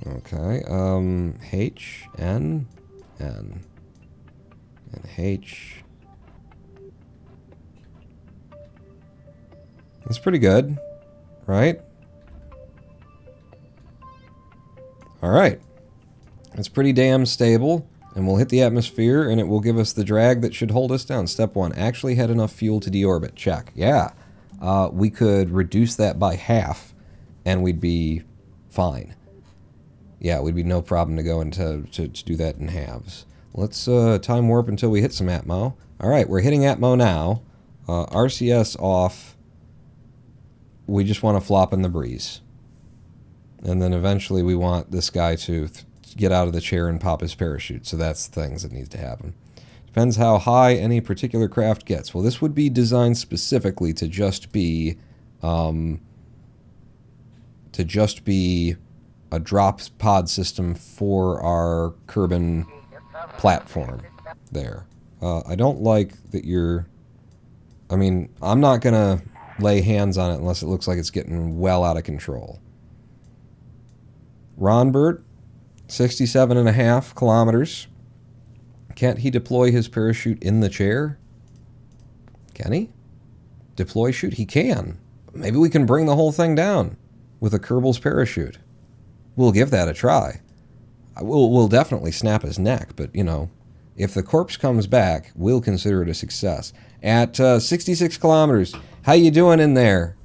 Speaker 1: Okay, H, N, and H. That's pretty good, right? Alright. It's pretty damn stable, and we'll hit the atmosphere, and it will give us the drag that should hold us down. Step 1, actually had enough fuel to deorbit. Check. Yeah. We could reduce that by half, and we'd be fine. Yeah, it would be no problem to go into to do that in halves. Let's time warp until we hit some Atmo. Alright, we're hitting Atmo now. RCS off. We just want to flop in the breeze. And then eventually we want this guy to get out of the chair and pop his parachute. So that's things that needs to happen. Depends how high any particular craft gets. Well, this would be designed specifically to just be... a drop pod system for our Kerbal platform there. I don't like that you're... I mean, I'm not going to lay hands on it unless it looks like it's getting well out of control. Ronbert, 67.5 kilometers. Can't he deploy his parachute in the chair? Can he? Deploy chute? He can. Maybe we can bring the whole thing down with a Kerbal's parachute. We'll give that a try. We'll definitely snap his neck, but, you know, if the corpse comes back, we'll consider it a success. At 66 kilometers, how you doing in there,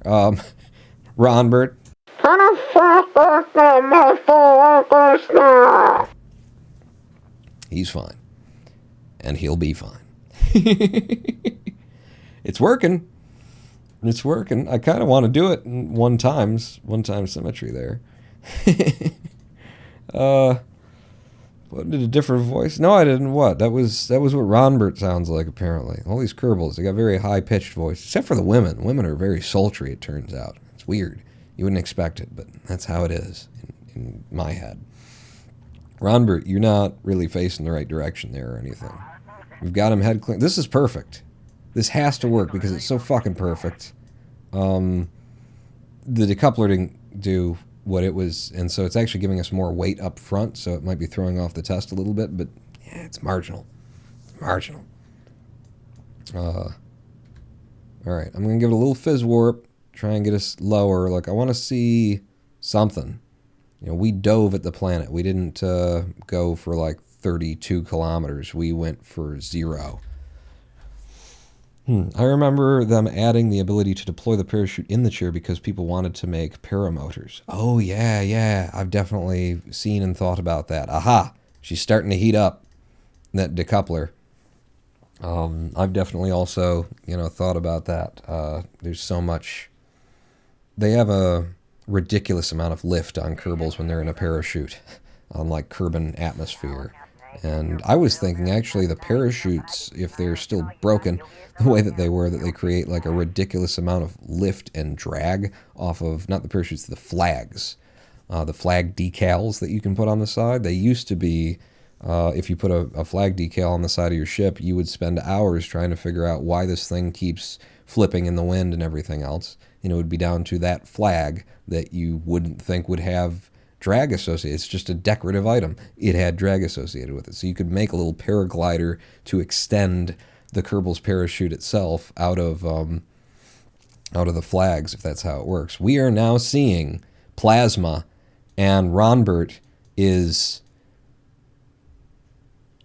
Speaker 1: Ronbert? He's fine. And he'll be fine. It's working. It's working. I kind of want to do it in one time symmetry there. What, did a different voice? No, I didn't. What? That was what Ronbert sounds like, apparently. All these Kerbals, they got very high-pitched voice. Except for the women. Women are very sultry, it turns out. It's weird. You wouldn't expect it, but that's how it is in my head. Ronbert, you're not really facing the right direction there or anything. We've got him head clean. This is perfect. This has to work because it's so fucking perfect. The decoupler didn't do what it was, and so it's actually giving us more weight up front, so it might be throwing off the test a little bit, but yeah, it's marginal. It's marginal. Alright, I'm going to give it a little fizz warp, try and get us lower. Like, I want to see something. You know, we dove at the planet. We didn't go for like 32 kilometers. We went for 0. I remember them adding the ability to deploy the parachute in the chair because people wanted to make paramotors. Oh, yeah, yeah. I've definitely seen and thought about that. Aha! She's starting to heat up, that decoupler. I've definitely also, thought about that. There's so much. They have a ridiculous amount of lift on Kerbals when they're in a parachute, on like Kerbin atmosphere. And I was thinking actually the parachutes, if they're still broken the way that they were, that they create like a ridiculous amount of lift and drag off of, not the parachutes, the flags. The flag decals that you can put on the side. They used to be, if you put a flag decal on the side of your ship, you would spend hours trying to figure out why this thing keeps flipping in the wind and everything else. And it would be down to that flag that you wouldn't think would have drag associated. It's just a decorative item. It had drag associated with it. So you could make a little paraglider to extend the Kerbal's parachute itself out of the flags, if that's how it works. We are now seeing plasma, and Ronbert is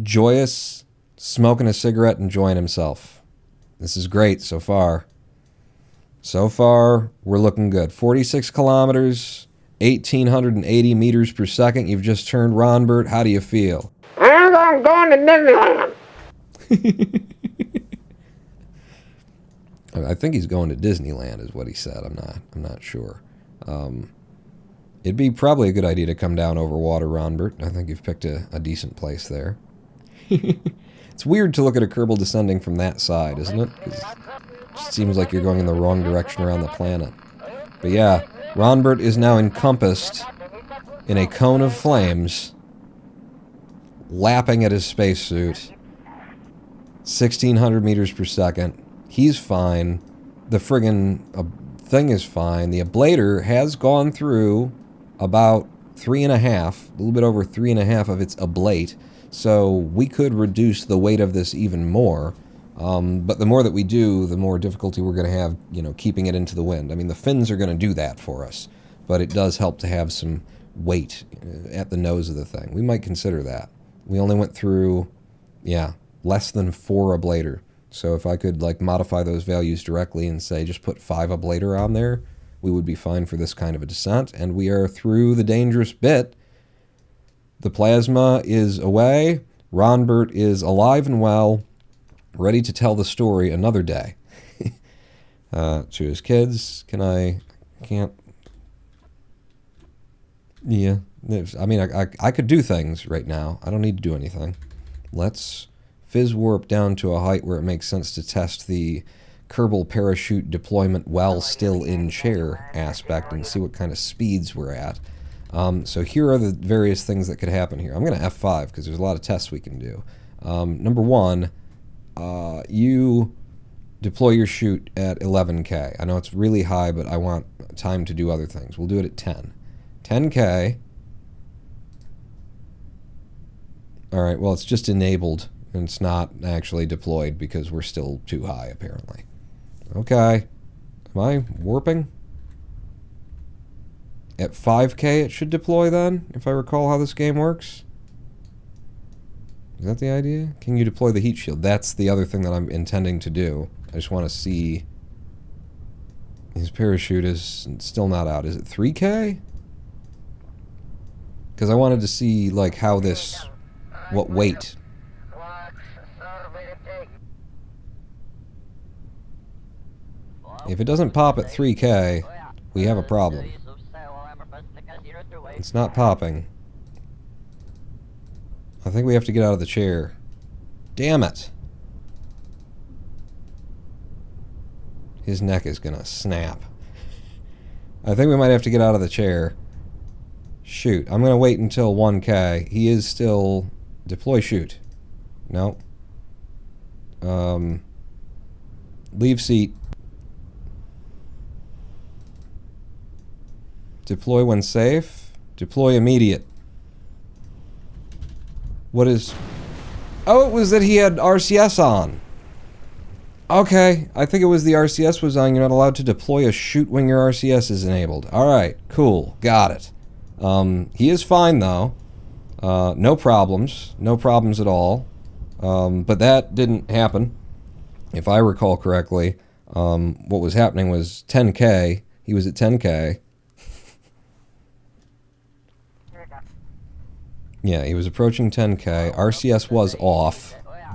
Speaker 1: joyous, smoking a cigarette, enjoying himself. This is great so far. So far, we're looking good. 46 kilometers, 1,880 meters per second. You've just turned Ronbert. How do you feel?
Speaker 2: I'm going to Disneyland.
Speaker 1: I think he's going to Disneyland, is what he said. I'm not sure. It'd be probably a good idea to come down over water, Ronbert. I think you've picked a decent place there. It's weird to look at a Kerbal descending from that side, isn't it? 'Cause it seems like you're going in the wrong direction around the planet. But yeah, Ronbert is now encompassed in a cone of flames, lapping at his spacesuit. 1,600 meters per second. He's fine. The friggin' thing is fine. The ablator has gone through about 3.5, a little bit over 3.5 of its ablate. So we could reduce the weight of this even more. But the more that we do, the more difficulty we're going to have, keeping it into the wind. I mean, the fins are going to do that for us. But it does help to have some weight at the nose of the thing. We might consider that. We only went through, less than 4 ablator. So if I could modify those values directly and say just put 5 ablator on there, we would be fine for this kind of a descent. And we are through the dangerous bit. The plasma is away. Ronbert is alive and well, ready to tell the story another day. To his kids, can't. Yeah. I mean, I could do things right now. I don't need to do anything. Let's fizz warp down to a height where it makes sense to test the Kerbal parachute deployment while still in chair aspect and see what kind of speeds we're at. So here are the various things that could happen here. I'm going to F5 because there's a lot of tests we can do. Number 1, you deploy your chute at 11K. I know it's really high, but I want time to do other things. We'll do it at 10. 10K. Alright, well, it's just enabled, and it's not actually deployed because we're still too high, apparently. Okay. Am I warping? At 5K it should deploy then, if I recall how this game works. Is that the idea? Can you deploy the heat shield? That's the other thing that I'm intending to do. I just want to see. His parachute is still not out. Is it 3K? Because I wanted to see, how this... what weight. If it doesn't pop at 3K, we have a problem. It's not popping. I think we have to get out of the chair. Damn it! His neck is gonna snap. I think we might have to get out of the chair. Shoot, I'm gonna wait until 1K. He is still... Deploy chute. No. Leave seat. Deploy when safe. Deploy immediate. What is... Oh, it was that he had RCS on. Okay, I think it was the RCS was on. You're not allowed to deploy a chute when your RCS is enabled. Alright, cool. Got it. He is fine, though. No problems. No problems at all. But that didn't happen. if I recall correctly, what was happening was 10K. He was at 10K. Yeah, he was approaching 10K. RCS was off.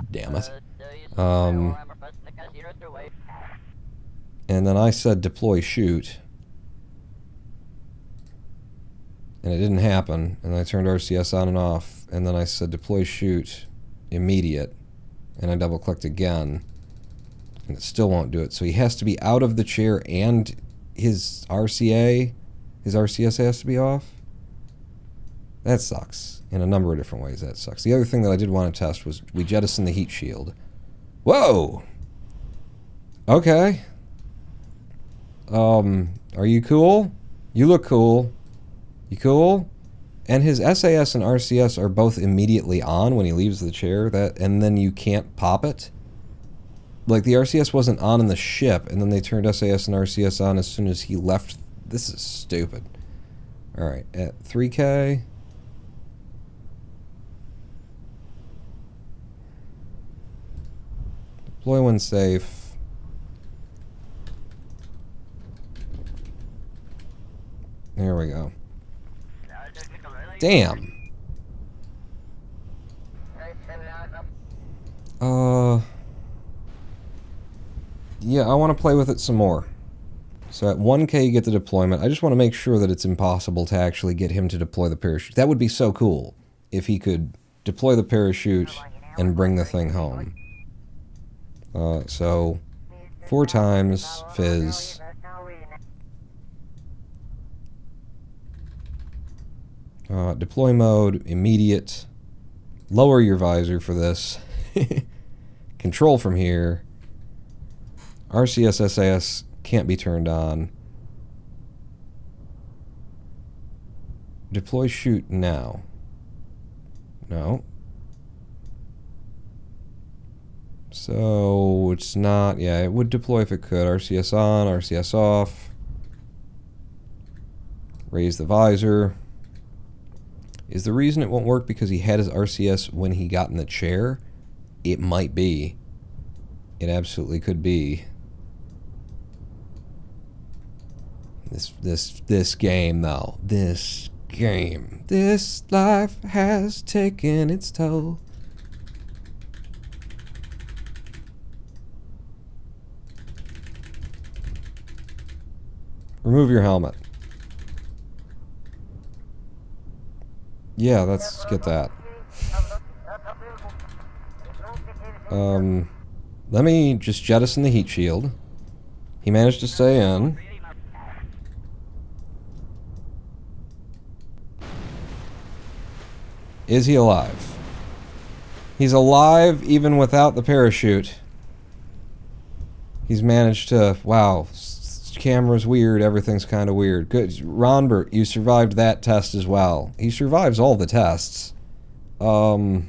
Speaker 1: Damn it. And then I said deploy shoot. And it didn't happen. And I turned RCS on and off. And then I said deploy shoot immediate. And I double clicked again. And it still won't do it. So he has to be out of the chair and his RCS has to be off. That sucks. In a number of different ways, that sucks. The other thing that I did want to test was we jettisoned the heat shield. Whoa! Okay. Are you cool? You look cool. You cool? And his SAS and RCS are both immediately on when he leaves the chair, and then you can't pop it. Like, the RCS wasn't on in the ship, and then they turned SAS and RCS on as soon as he left. This is stupid. Alright, at 3K. Deploy when safe. There we go. Damn. Yeah, I want to play with it some more. So at 1K you get the deployment. I just want to make sure that it's impossible to actually get him to deploy the parachute. That would be so cool if he could deploy the parachute and bring the thing home. So 4 times fizz. Deploy mode, immediate. Lower your visor for this. Control from here. RCS SAS can't be turned on. Deploy shoot now. No. So it's not, yeah, it would deploy if it could. RCS on, RCS off. Raise the visor. Is the reason it won't work because he had his RCS when he got in the chair? It might be. It absolutely could be. This game, though. This game. This life has taken its toll. Remove your helmet. Yeah, let's get that. Let me just jettison the heat shield. He managed to stay in. Is he alive? He's alive even without the parachute. He's managed to... Wow. Camera's weird. Everything's kind of weird. Good. Ronbert, you survived that test as well. He survives all the tests. Okay,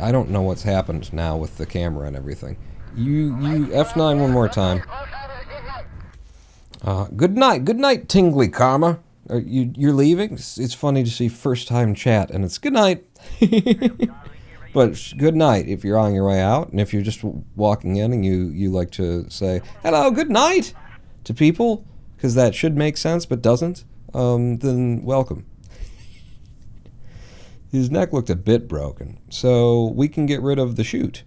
Speaker 1: I don't know what's happened now with the camera and everything. You F9 one more time. Good night, Tingly Karma. You're leaving? It's funny to see first time chat, and it's good night. But good night if you're on your way out, and if you're just walking in and you like to say hello, good night to people, because that should make sense but doesn't, then welcome. His neck looked a bit broken, so we can get rid of the chute.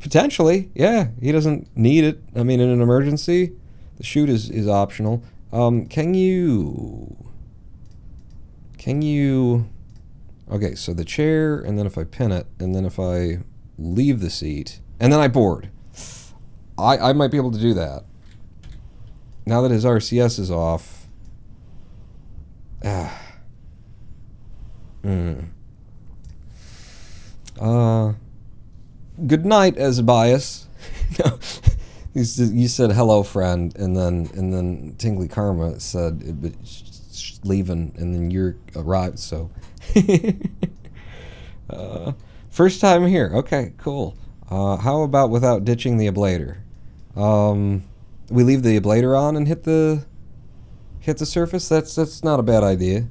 Speaker 1: Potentially, yeah, he doesn't need it. I mean, in an emergency, the chute is optional. Can you... Okay, so the chair, and then if I pin it, and then if I leave the seat, and then I board. I might be able to do that. Now that his RCS is off. Good night, Ezebias. No, you said hello, friend, and then Tingly Karma said leaving, and then you're arrived. So first time here. Okay, cool. How about without ditching the ablator? We leave the ablator on and hit the surface. That's not a bad idea.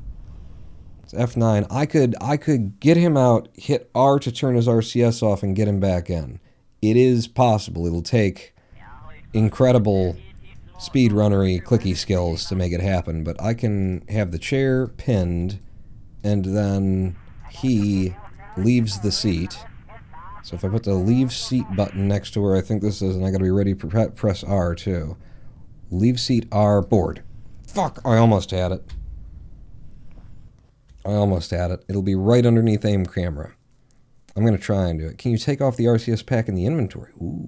Speaker 1: It's F9. I could get him out, hit R to turn his RCS off, and get him back in. it is possible. It'll take incredible speedrunnery clicky skills to make it happen, but I can have the chair pinned and then he leaves the seat. So if I put the leave seat button next to where I think this is, and I gotta be ready to press R too. Leave seat R, board. Fuck, I almost had it. I almost had it. It'll be right underneath aim camera. I'm gonna try and do it. Can you take off the RCS pack in the inventory? Ooh.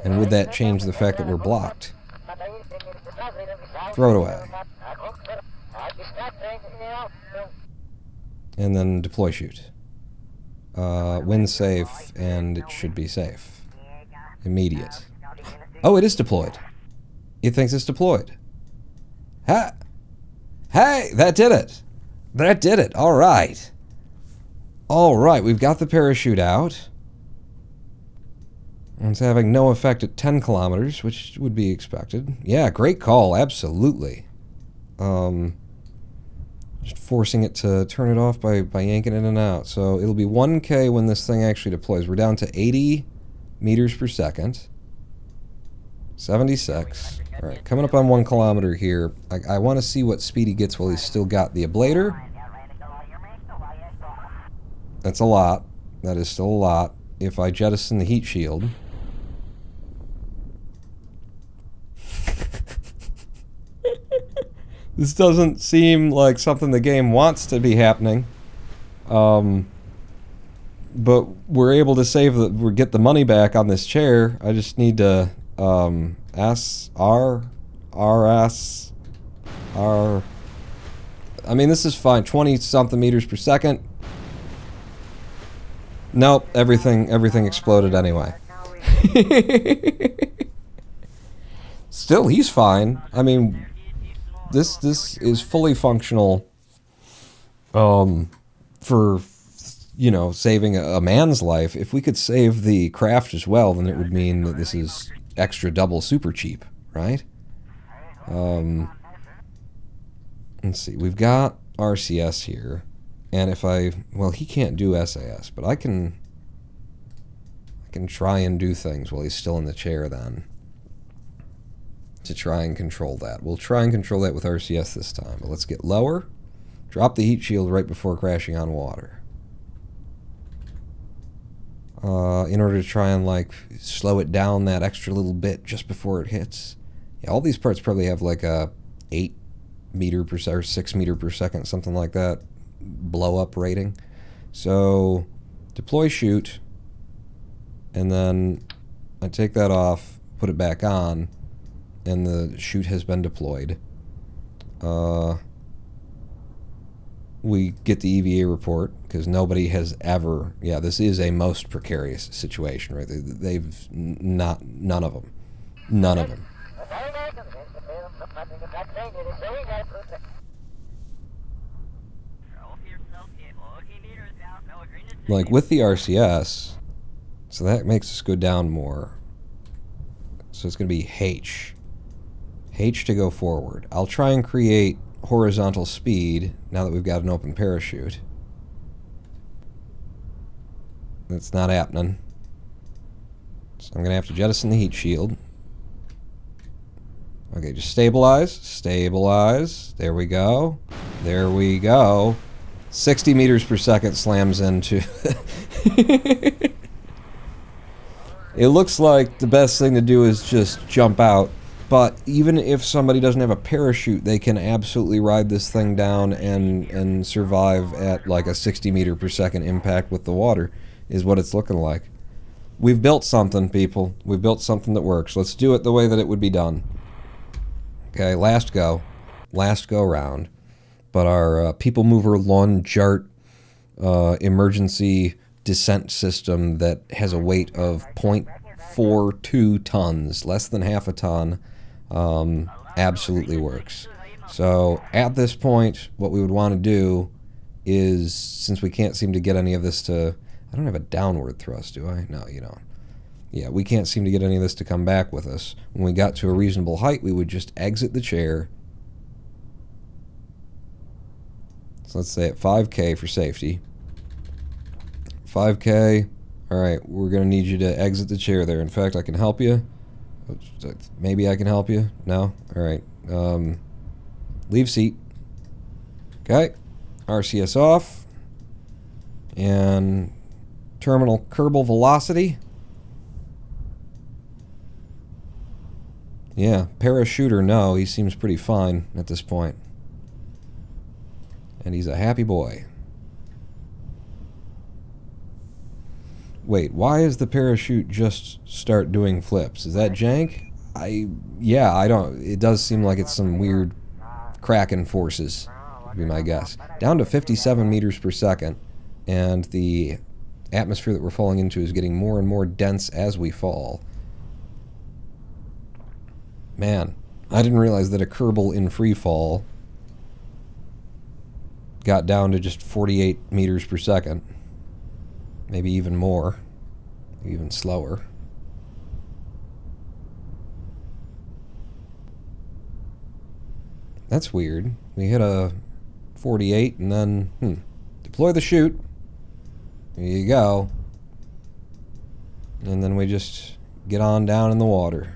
Speaker 1: And would that change the fact that we're blocked? Throw it away. And then deploy shoot. Win safe, and it should be safe. Immediate. Oh, it is deployed. It thinks it's deployed. Ha! Hey, that did it. That did it. All right. All right, we've got the parachute out. It's having no effect at 10 kilometers, which would be expected. Yeah, great call, absolutely. Just forcing it to turn it off by yanking it in and out. So it'll be 1K when this thing actually deploys. We're down to 80 meters per second. 76. All right, coming up on 1 kilometer here. I want to see what speed he gets while he's still got the ablator. That's a lot. That is still a lot. If I jettison the heat shield... This doesn't seem like something the game wants to be happening. But we're able to save we get the money back on this chair. I just need to R. I mean, this is fine. 20-something meters per second. Nope, everything exploded anyway. Still, he's fine. I mean, this is fully functional for, you know, saving a man's life. If we could save the craft as well, then it would mean that this is extra double super cheap, right? Let's see. We've got RCS here. And if well, he can't do SAS, but I can try and do things while he's still in the chair then. To try and control that. We'll try and control that with RCS this time. But let's get lower. Drop the heat shield right before crashing on water. In order to try and, like, slow it down that extra little bit just before it hits. Yeah, all these parts probably have like a 8 meter per second or 6 meter per second, something like that, blow up rating. So deploy shoot, and then I take that off, put it back on, and the chute has been deployed. We get the EVA report, because nobody has ever... Yeah, this is a most precarious situation, right? They've not... None of them. None of them. Like, with the RCS, so that makes us go down more. So it's going to be H. H to go forward. I'll try and create horizontal speed now that we've got an open parachute. That's not happening. So I'm going to have to jettison the heat shield. Okay, just stabilize. Stabilize. There we go. There we go. 60 meters per second slams into... It looks like the best thing to do is just jump out. But even if somebody doesn't have a parachute, they can absolutely ride this thing down and survive at like a 60 meter per second impact with the water, is what it's looking like. We've built something, people. We've built something that works. Let's do it the way that it would be done. Okay, last go round. But our people mover lawn jart emergency descent system that has a weight of 0.42 tons, less than half a ton, absolutely works. So at this point, what we would want to do is, since we can't seem to get any of this to... I don't have a downward thrust, do I? No, you don't. Yeah, we can't seem to get any of this to come back with us. When we got to a reasonable height, we would just exit the chair. So let's say at 5K for safety. 5K, Alright, we're going to need you to exit the chair there. In fact, I can help you. Maybe I can help you. No? Alright. Leave seat. Okay. RCS off. And terminal Kerbal velocity. Yeah, parachuter, no. He seems pretty fine at this point. And he's a happy boy. Wait, why is the parachute just start doing flips? Is that jank? Yeah, I don't... It does seem like it's some weird Kraken forces, would be my guess. Down to 57 meters per second. And the atmosphere that we're falling into is getting more and more dense as we fall. Man, I didn't realize that a Kerbal in free fall got down to just 48 meters per second. Maybe even more. Even slower. That's weird. We hit a 48 and then, deploy the chute. There you go. And then we just get on down in the water.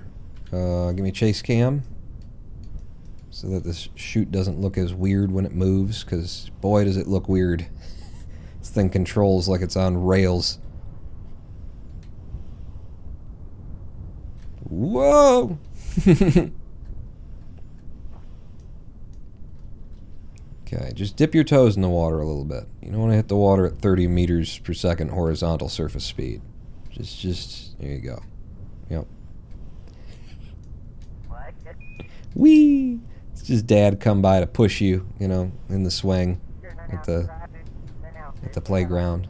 Speaker 1: Give me chase cam. So that this chute doesn't look as weird when it moves, because boy does it look weird. This thing controls like it's on rails. Whoa! Okay, just dip your toes in the water a little bit. You don't want to hit the water at 30 meters per second horizontal surface speed. Just, there you go. Yep. Whee! It's just Dad come by to push you, you know, in the swing at the playground.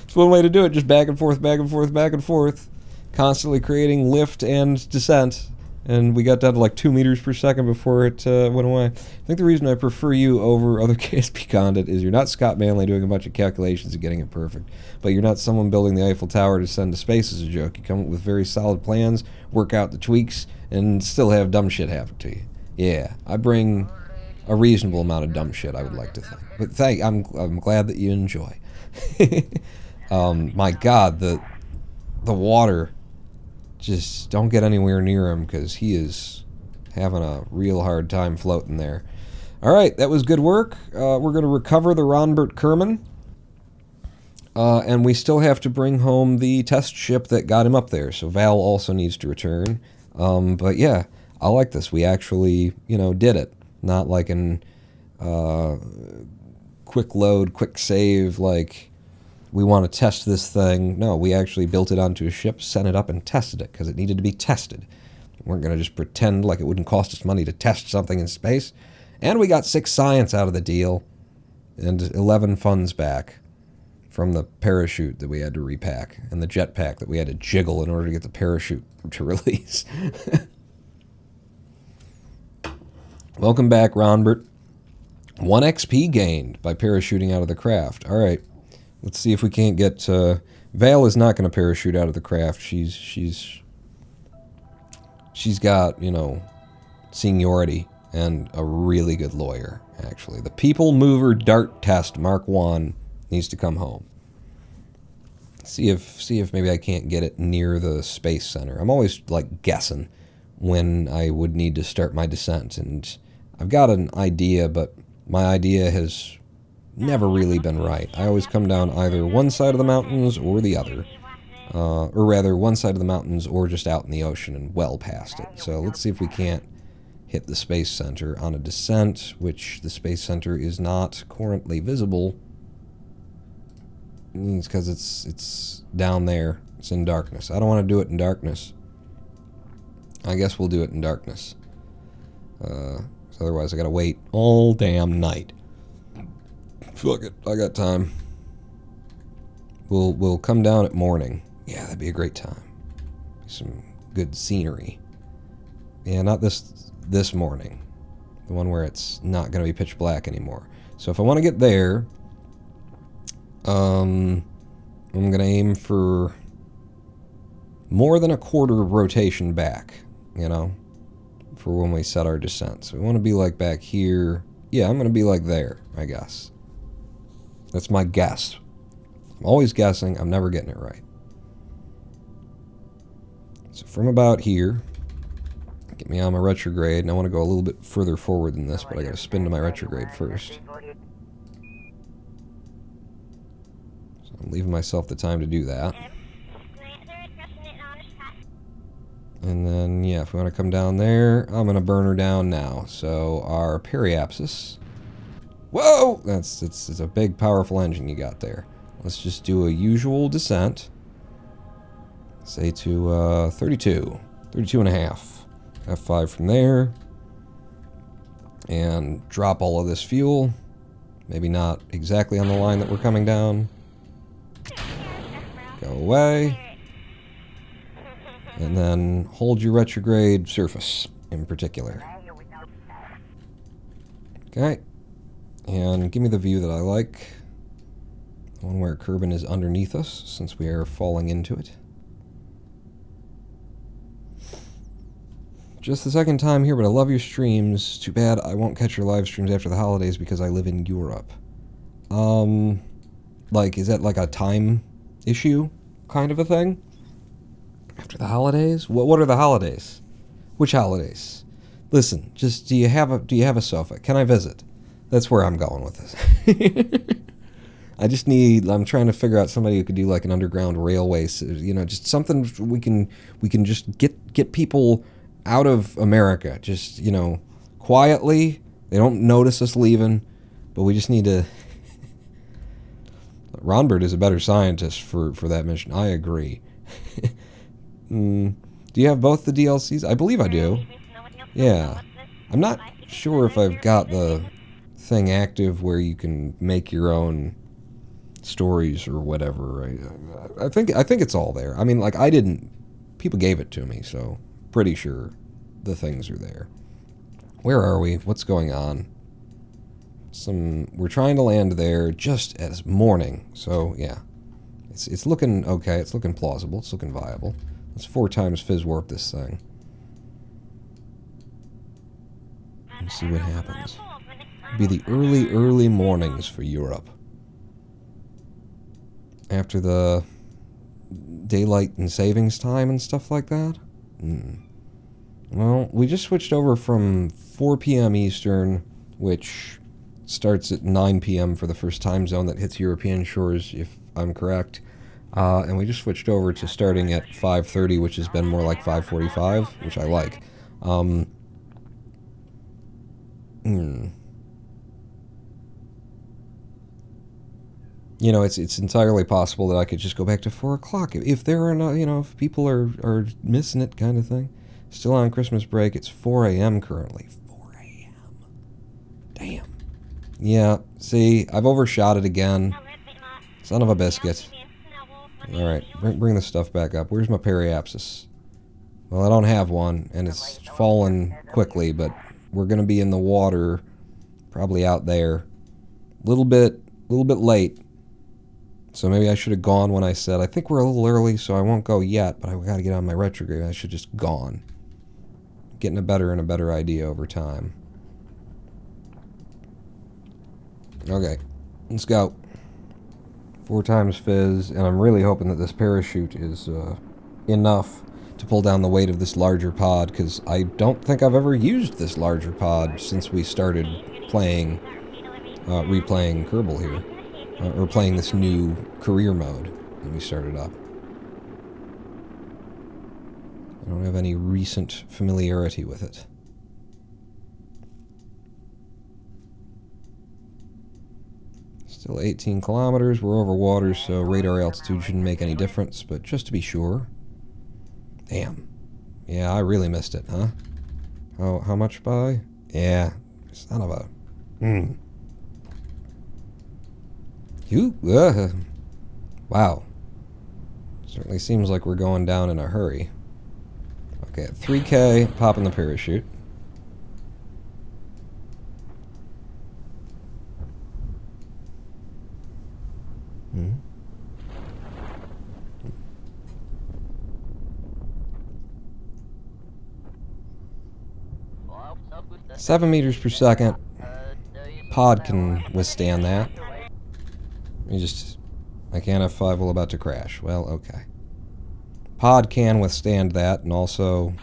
Speaker 1: It's one way to do it, just back and forth, back and forth, back and forth. Constantly creating lift and descent. And we got down to like 2 meters per second before it went away. I think the reason I prefer you over other KSP content is you're not Scott Manley doing a bunch of calculations and getting it perfect. But you're not someone building the Eiffel Tower to send to space as a joke. You come up with very solid plans, work out the tweaks, and still have dumb shit happen to you. Yeah, I bring a reasonable amount of dumb shit, I would like to think. But I'm glad that you enjoy. My God, the water... Just don't get anywhere near him because he is having a real hard time floating there. All right, that was good work. We're going to recover the Ronbert Kerman. And we still have to bring home the test ship that got him up there. So Val also needs to return. But yeah, I like this. We actually, you know, did it. Not like an quick load, quick save, like... We want to test this thing. No, we actually built it onto a ship, sent it up, and tested it, because it needed to be tested. We weren't going to just pretend like it wouldn't cost us money to test something in space. And we got 6 science out of the deal, and 11 funds back from the parachute that we had to repack, and the jetpack that we had to jiggle in order to get the parachute to release. Welcome back, Ronbert. 1 XP gained by parachuting out of the craft. All right. Let's see if we can't get... Val is not going to parachute out of the craft. She's got, you know, seniority and a really good lawyer, actually. The People Mover Dart Test Mark 1 needs to come home. See if maybe I can't get it near the Space Center. I'm always, like, guessing when I would need to start my descent. And I've got an idea, but my idea has... never really been right. I always come down either one side of the mountains or the other. Or rather, one side of the mountains or just out in the ocean and well past it. So let's see if we can't hit the Space Center on a descent, which the Space Center is not currently visible. It's because it's down there. It's in darkness. I don't want to do it in darkness. I guess we'll do it in darkness. So otherwise I gotta wait all damn night. Fuck it, I got time. We'll come down at morning. Yeah, that'd be a great time. Some good scenery. Yeah, not this morning. The one where it's not going to be pitch black anymore. So if I want to get there, I'm going to aim for more than a quarter rotation back, you know, for when we set our descent. So we want to be like back here. Yeah, I'm going to be like there, I guess. That's my guess. I'm always guessing. I'm never getting it right. So from about here, get me on my retrograde, and I want to go a little bit further forward than this, but I got to spin to my retrograde first. So I'm leaving myself the time to do that. And then, yeah, if we want to come down there, I'm going to burn her down now. So our periapsis. Whoa! It's a big, powerful engine you got there. Let's just do a usual descent. Say to 32. 32 and a half. F5 from there. And drop all of this fuel. Maybe not exactly on the line that we're coming down. Go away. And then hold your retrograde surface in particular. Okay. And give me the view that I like. The one where Kerbal is underneath us, since we are falling into it. Just the second time here, but I love your streams. Too bad I won't catch your live streams after the holidays because I live in Europe. Like, is that like a time issue kind of a thing? After the holidays? What are the holidays? Which holidays? Listen, just do you have a sofa? Can I visit? That's where I'm going with this. I'm trying to figure out somebody who could do like an underground railway, just something we can just get people out of America, just, quietly. They don't notice us leaving, but we just need to. Ronbert is a better scientist for that mission. I agree. Do you have both the DLCs? I believe I do. Yeah. I'm not sure if I've got the thing active where you can make your own stories or whatever. I think it's all there. I mean, like, people gave it to me, so pretty sure the things are there. Where are we? What's going on? We're trying to land there just as morning. So, yeah. It's looking okay. It's looking plausible. It's looking viable. Let's 4 times fizz warp this thing. And see what happens. It'll be the early mornings for Europe. After the daylight and savings time and stuff like that? Well, we just switched over from 4 p.m. Eastern, which starts at 9 p.m. for the first time zone that hits European shores, if I'm correct. And we just switched over to starting at 5:30, which has been more like 5:45, which I like. It's entirely possible that I could just go back to 4 o'clock if there are no, if people are missing it, kind of thing. Still on Christmas break. It's 4 a.m. currently. 4 a.m. Damn. Yeah. See, I've overshot it again. Son of a biscuit. All right, bring the stuff back up. Where's my periapsis? Well, I don't have one, and it's fallen quickly, but we're gonna be in the water, probably out there. Little bit late. So maybe I should have gone when I said, I think we're a little early, so I won't go yet, but I've got to get on my retrograde. I should just gone. Getting a better idea over time. Okay, let's go. 4 times fizz, and I'm really hoping that this parachute is enough to pull down the weight of this larger pod, because I don't think I've ever used this larger pod since we started replaying Kerbal here. Or playing this new career mode that we started up. I don't have any recent familiarity with it. Still 18 kilometers. We're over water, so radar altitude shouldn't make any difference, but just to be sure. Damn. Yeah, I really missed it, huh? How much by? Yeah. Son of a... Wow. Certainly seems like we're going down in a hurry. Okay, at 3K, popping the parachute. 7 meters per second. Pod can withstand that. I can't have 5 while about to crash. Well, okay. Pod can withstand that, and also,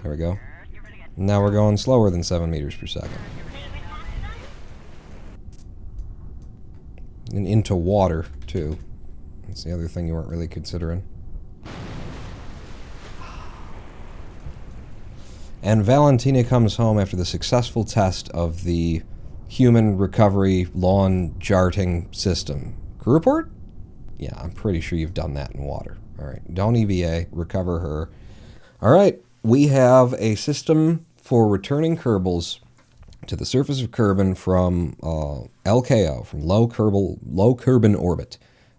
Speaker 1: there we go. Now we're going slower than 7 meters per second. And into water, too. That's the other thing you weren't really considering. And Valentina comes home after the successful test of the human recovery lawn jarting system. Crew report? Yeah, I'm pretty sure you've done that in water. All right, don't EVA, recover her. All right, we have a system for returning Kerbals to the surface of Kerbin from LKO, from low Kerbin orbit.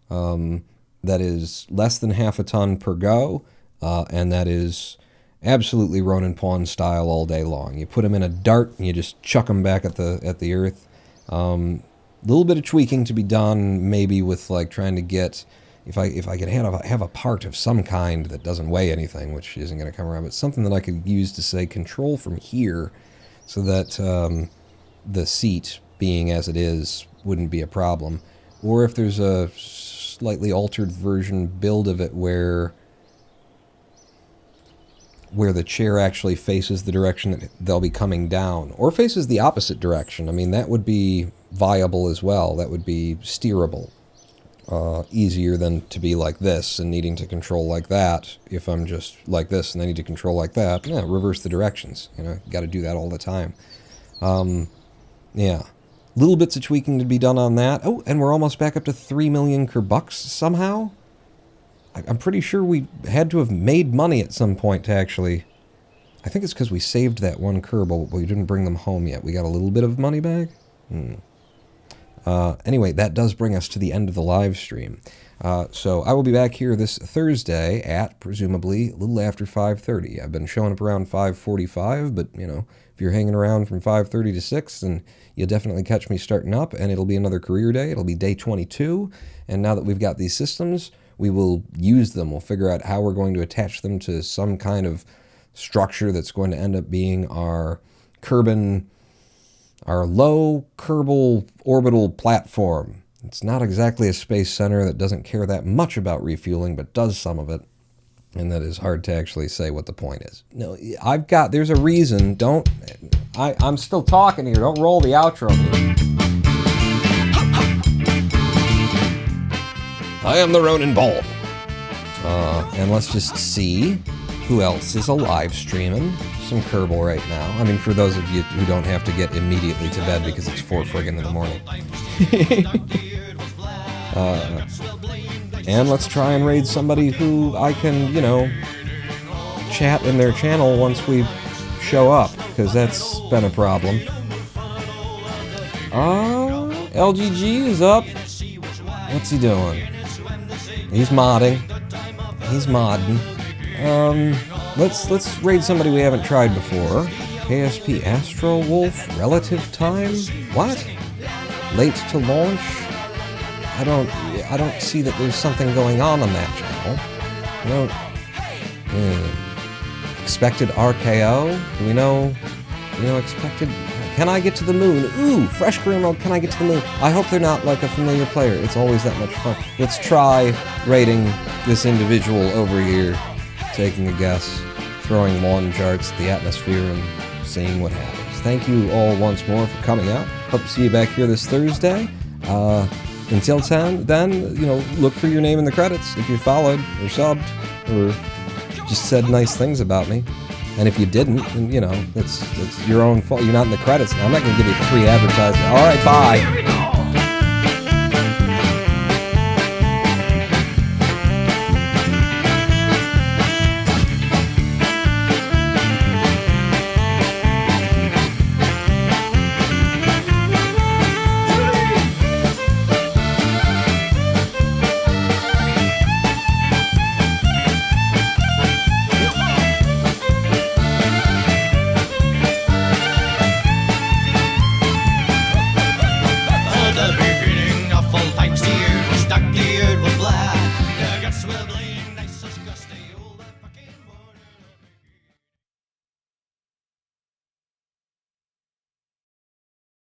Speaker 1: That is less than half a ton per go, and that is absolutely Ronin Pawn style all day long. You put them in a dart and you just chuck them back at the earth. Little bit of tweaking to be done, maybe with like trying to get, if I could have a part of some kind that doesn't weigh anything, which isn't going to come around, but something that I could use to say control from here, so that the seat, being as it is, wouldn't be a problem. Or if there's a slightly altered version build of it where the chair actually faces the direction that they'll be coming down, or faces the opposite direction. I mean, that would be viable as well. That would be steerable. Easier than to be like this and needing to control like that. If I'm just like this and I need to control like that, yeah, reverse the directions. You know, got to do that all the time. Yeah. Little bits of tweaking to be done on that. Oh, and we're almost back up to 3 million Kerbucks somehow. I'm pretty sure we had to have made money at some point to actually... I think it's because we saved that one Kerbal, but we didn't bring them home yet. We got a little bit of money back? Anyway, that does bring us to the end of the live stream. So I will be back here this Thursday at, presumably, a little after 5:30. I've been showing up around 5:45, but, you know, if you're hanging around from 5:30 to 6, then you'll definitely catch me starting up, and it'll be another career day. It'll be day 22, and now that we've got these systems, we will use them. We'll figure out how we're going to attach them to some kind of structure that's going to end up being our Kerbin, our low Kerbal orbital platform. It's not exactly a space center that doesn't care that much about refueling, but does some of it. And that is hard to actually say what the point is. No, there's a reason. I'm still talking here. Don't roll the outro here. I am the Ronin Ball. And let's just see who else is alive streaming some Kerbal right now. I mean, for those of you who don't have to get immediately to bed because it's 4 friggin' in the morning. And let's try and raid somebody who I can, you know, chat in their channel once we show up, because that's been a problem. LGG is up. What's he doing? He's modding. He's modding. Let's raid somebody we haven't tried before. KSP Astro Wolf, relative time? What? Late to launch? I don't see that there's something going on that channel. Expected RKO? Do we know expected? Can I get to the moon? Ooh, fresh career mode, can I get to the moon? I hope they're not like a familiar player. It's always that much fun. Let's try rating this individual over here, taking a guess, throwing lawn charts at the atmosphere and seeing what happens. Thank you all once more for coming out. Hope to see you back here this Thursday. Until then, you know, look for your name in the credits if you followed or subbed or just said nice things about me. And if you didn't, then, you know, it's your own fault. You're not in the credits. I'm not going to give you free advertising. All right, bye.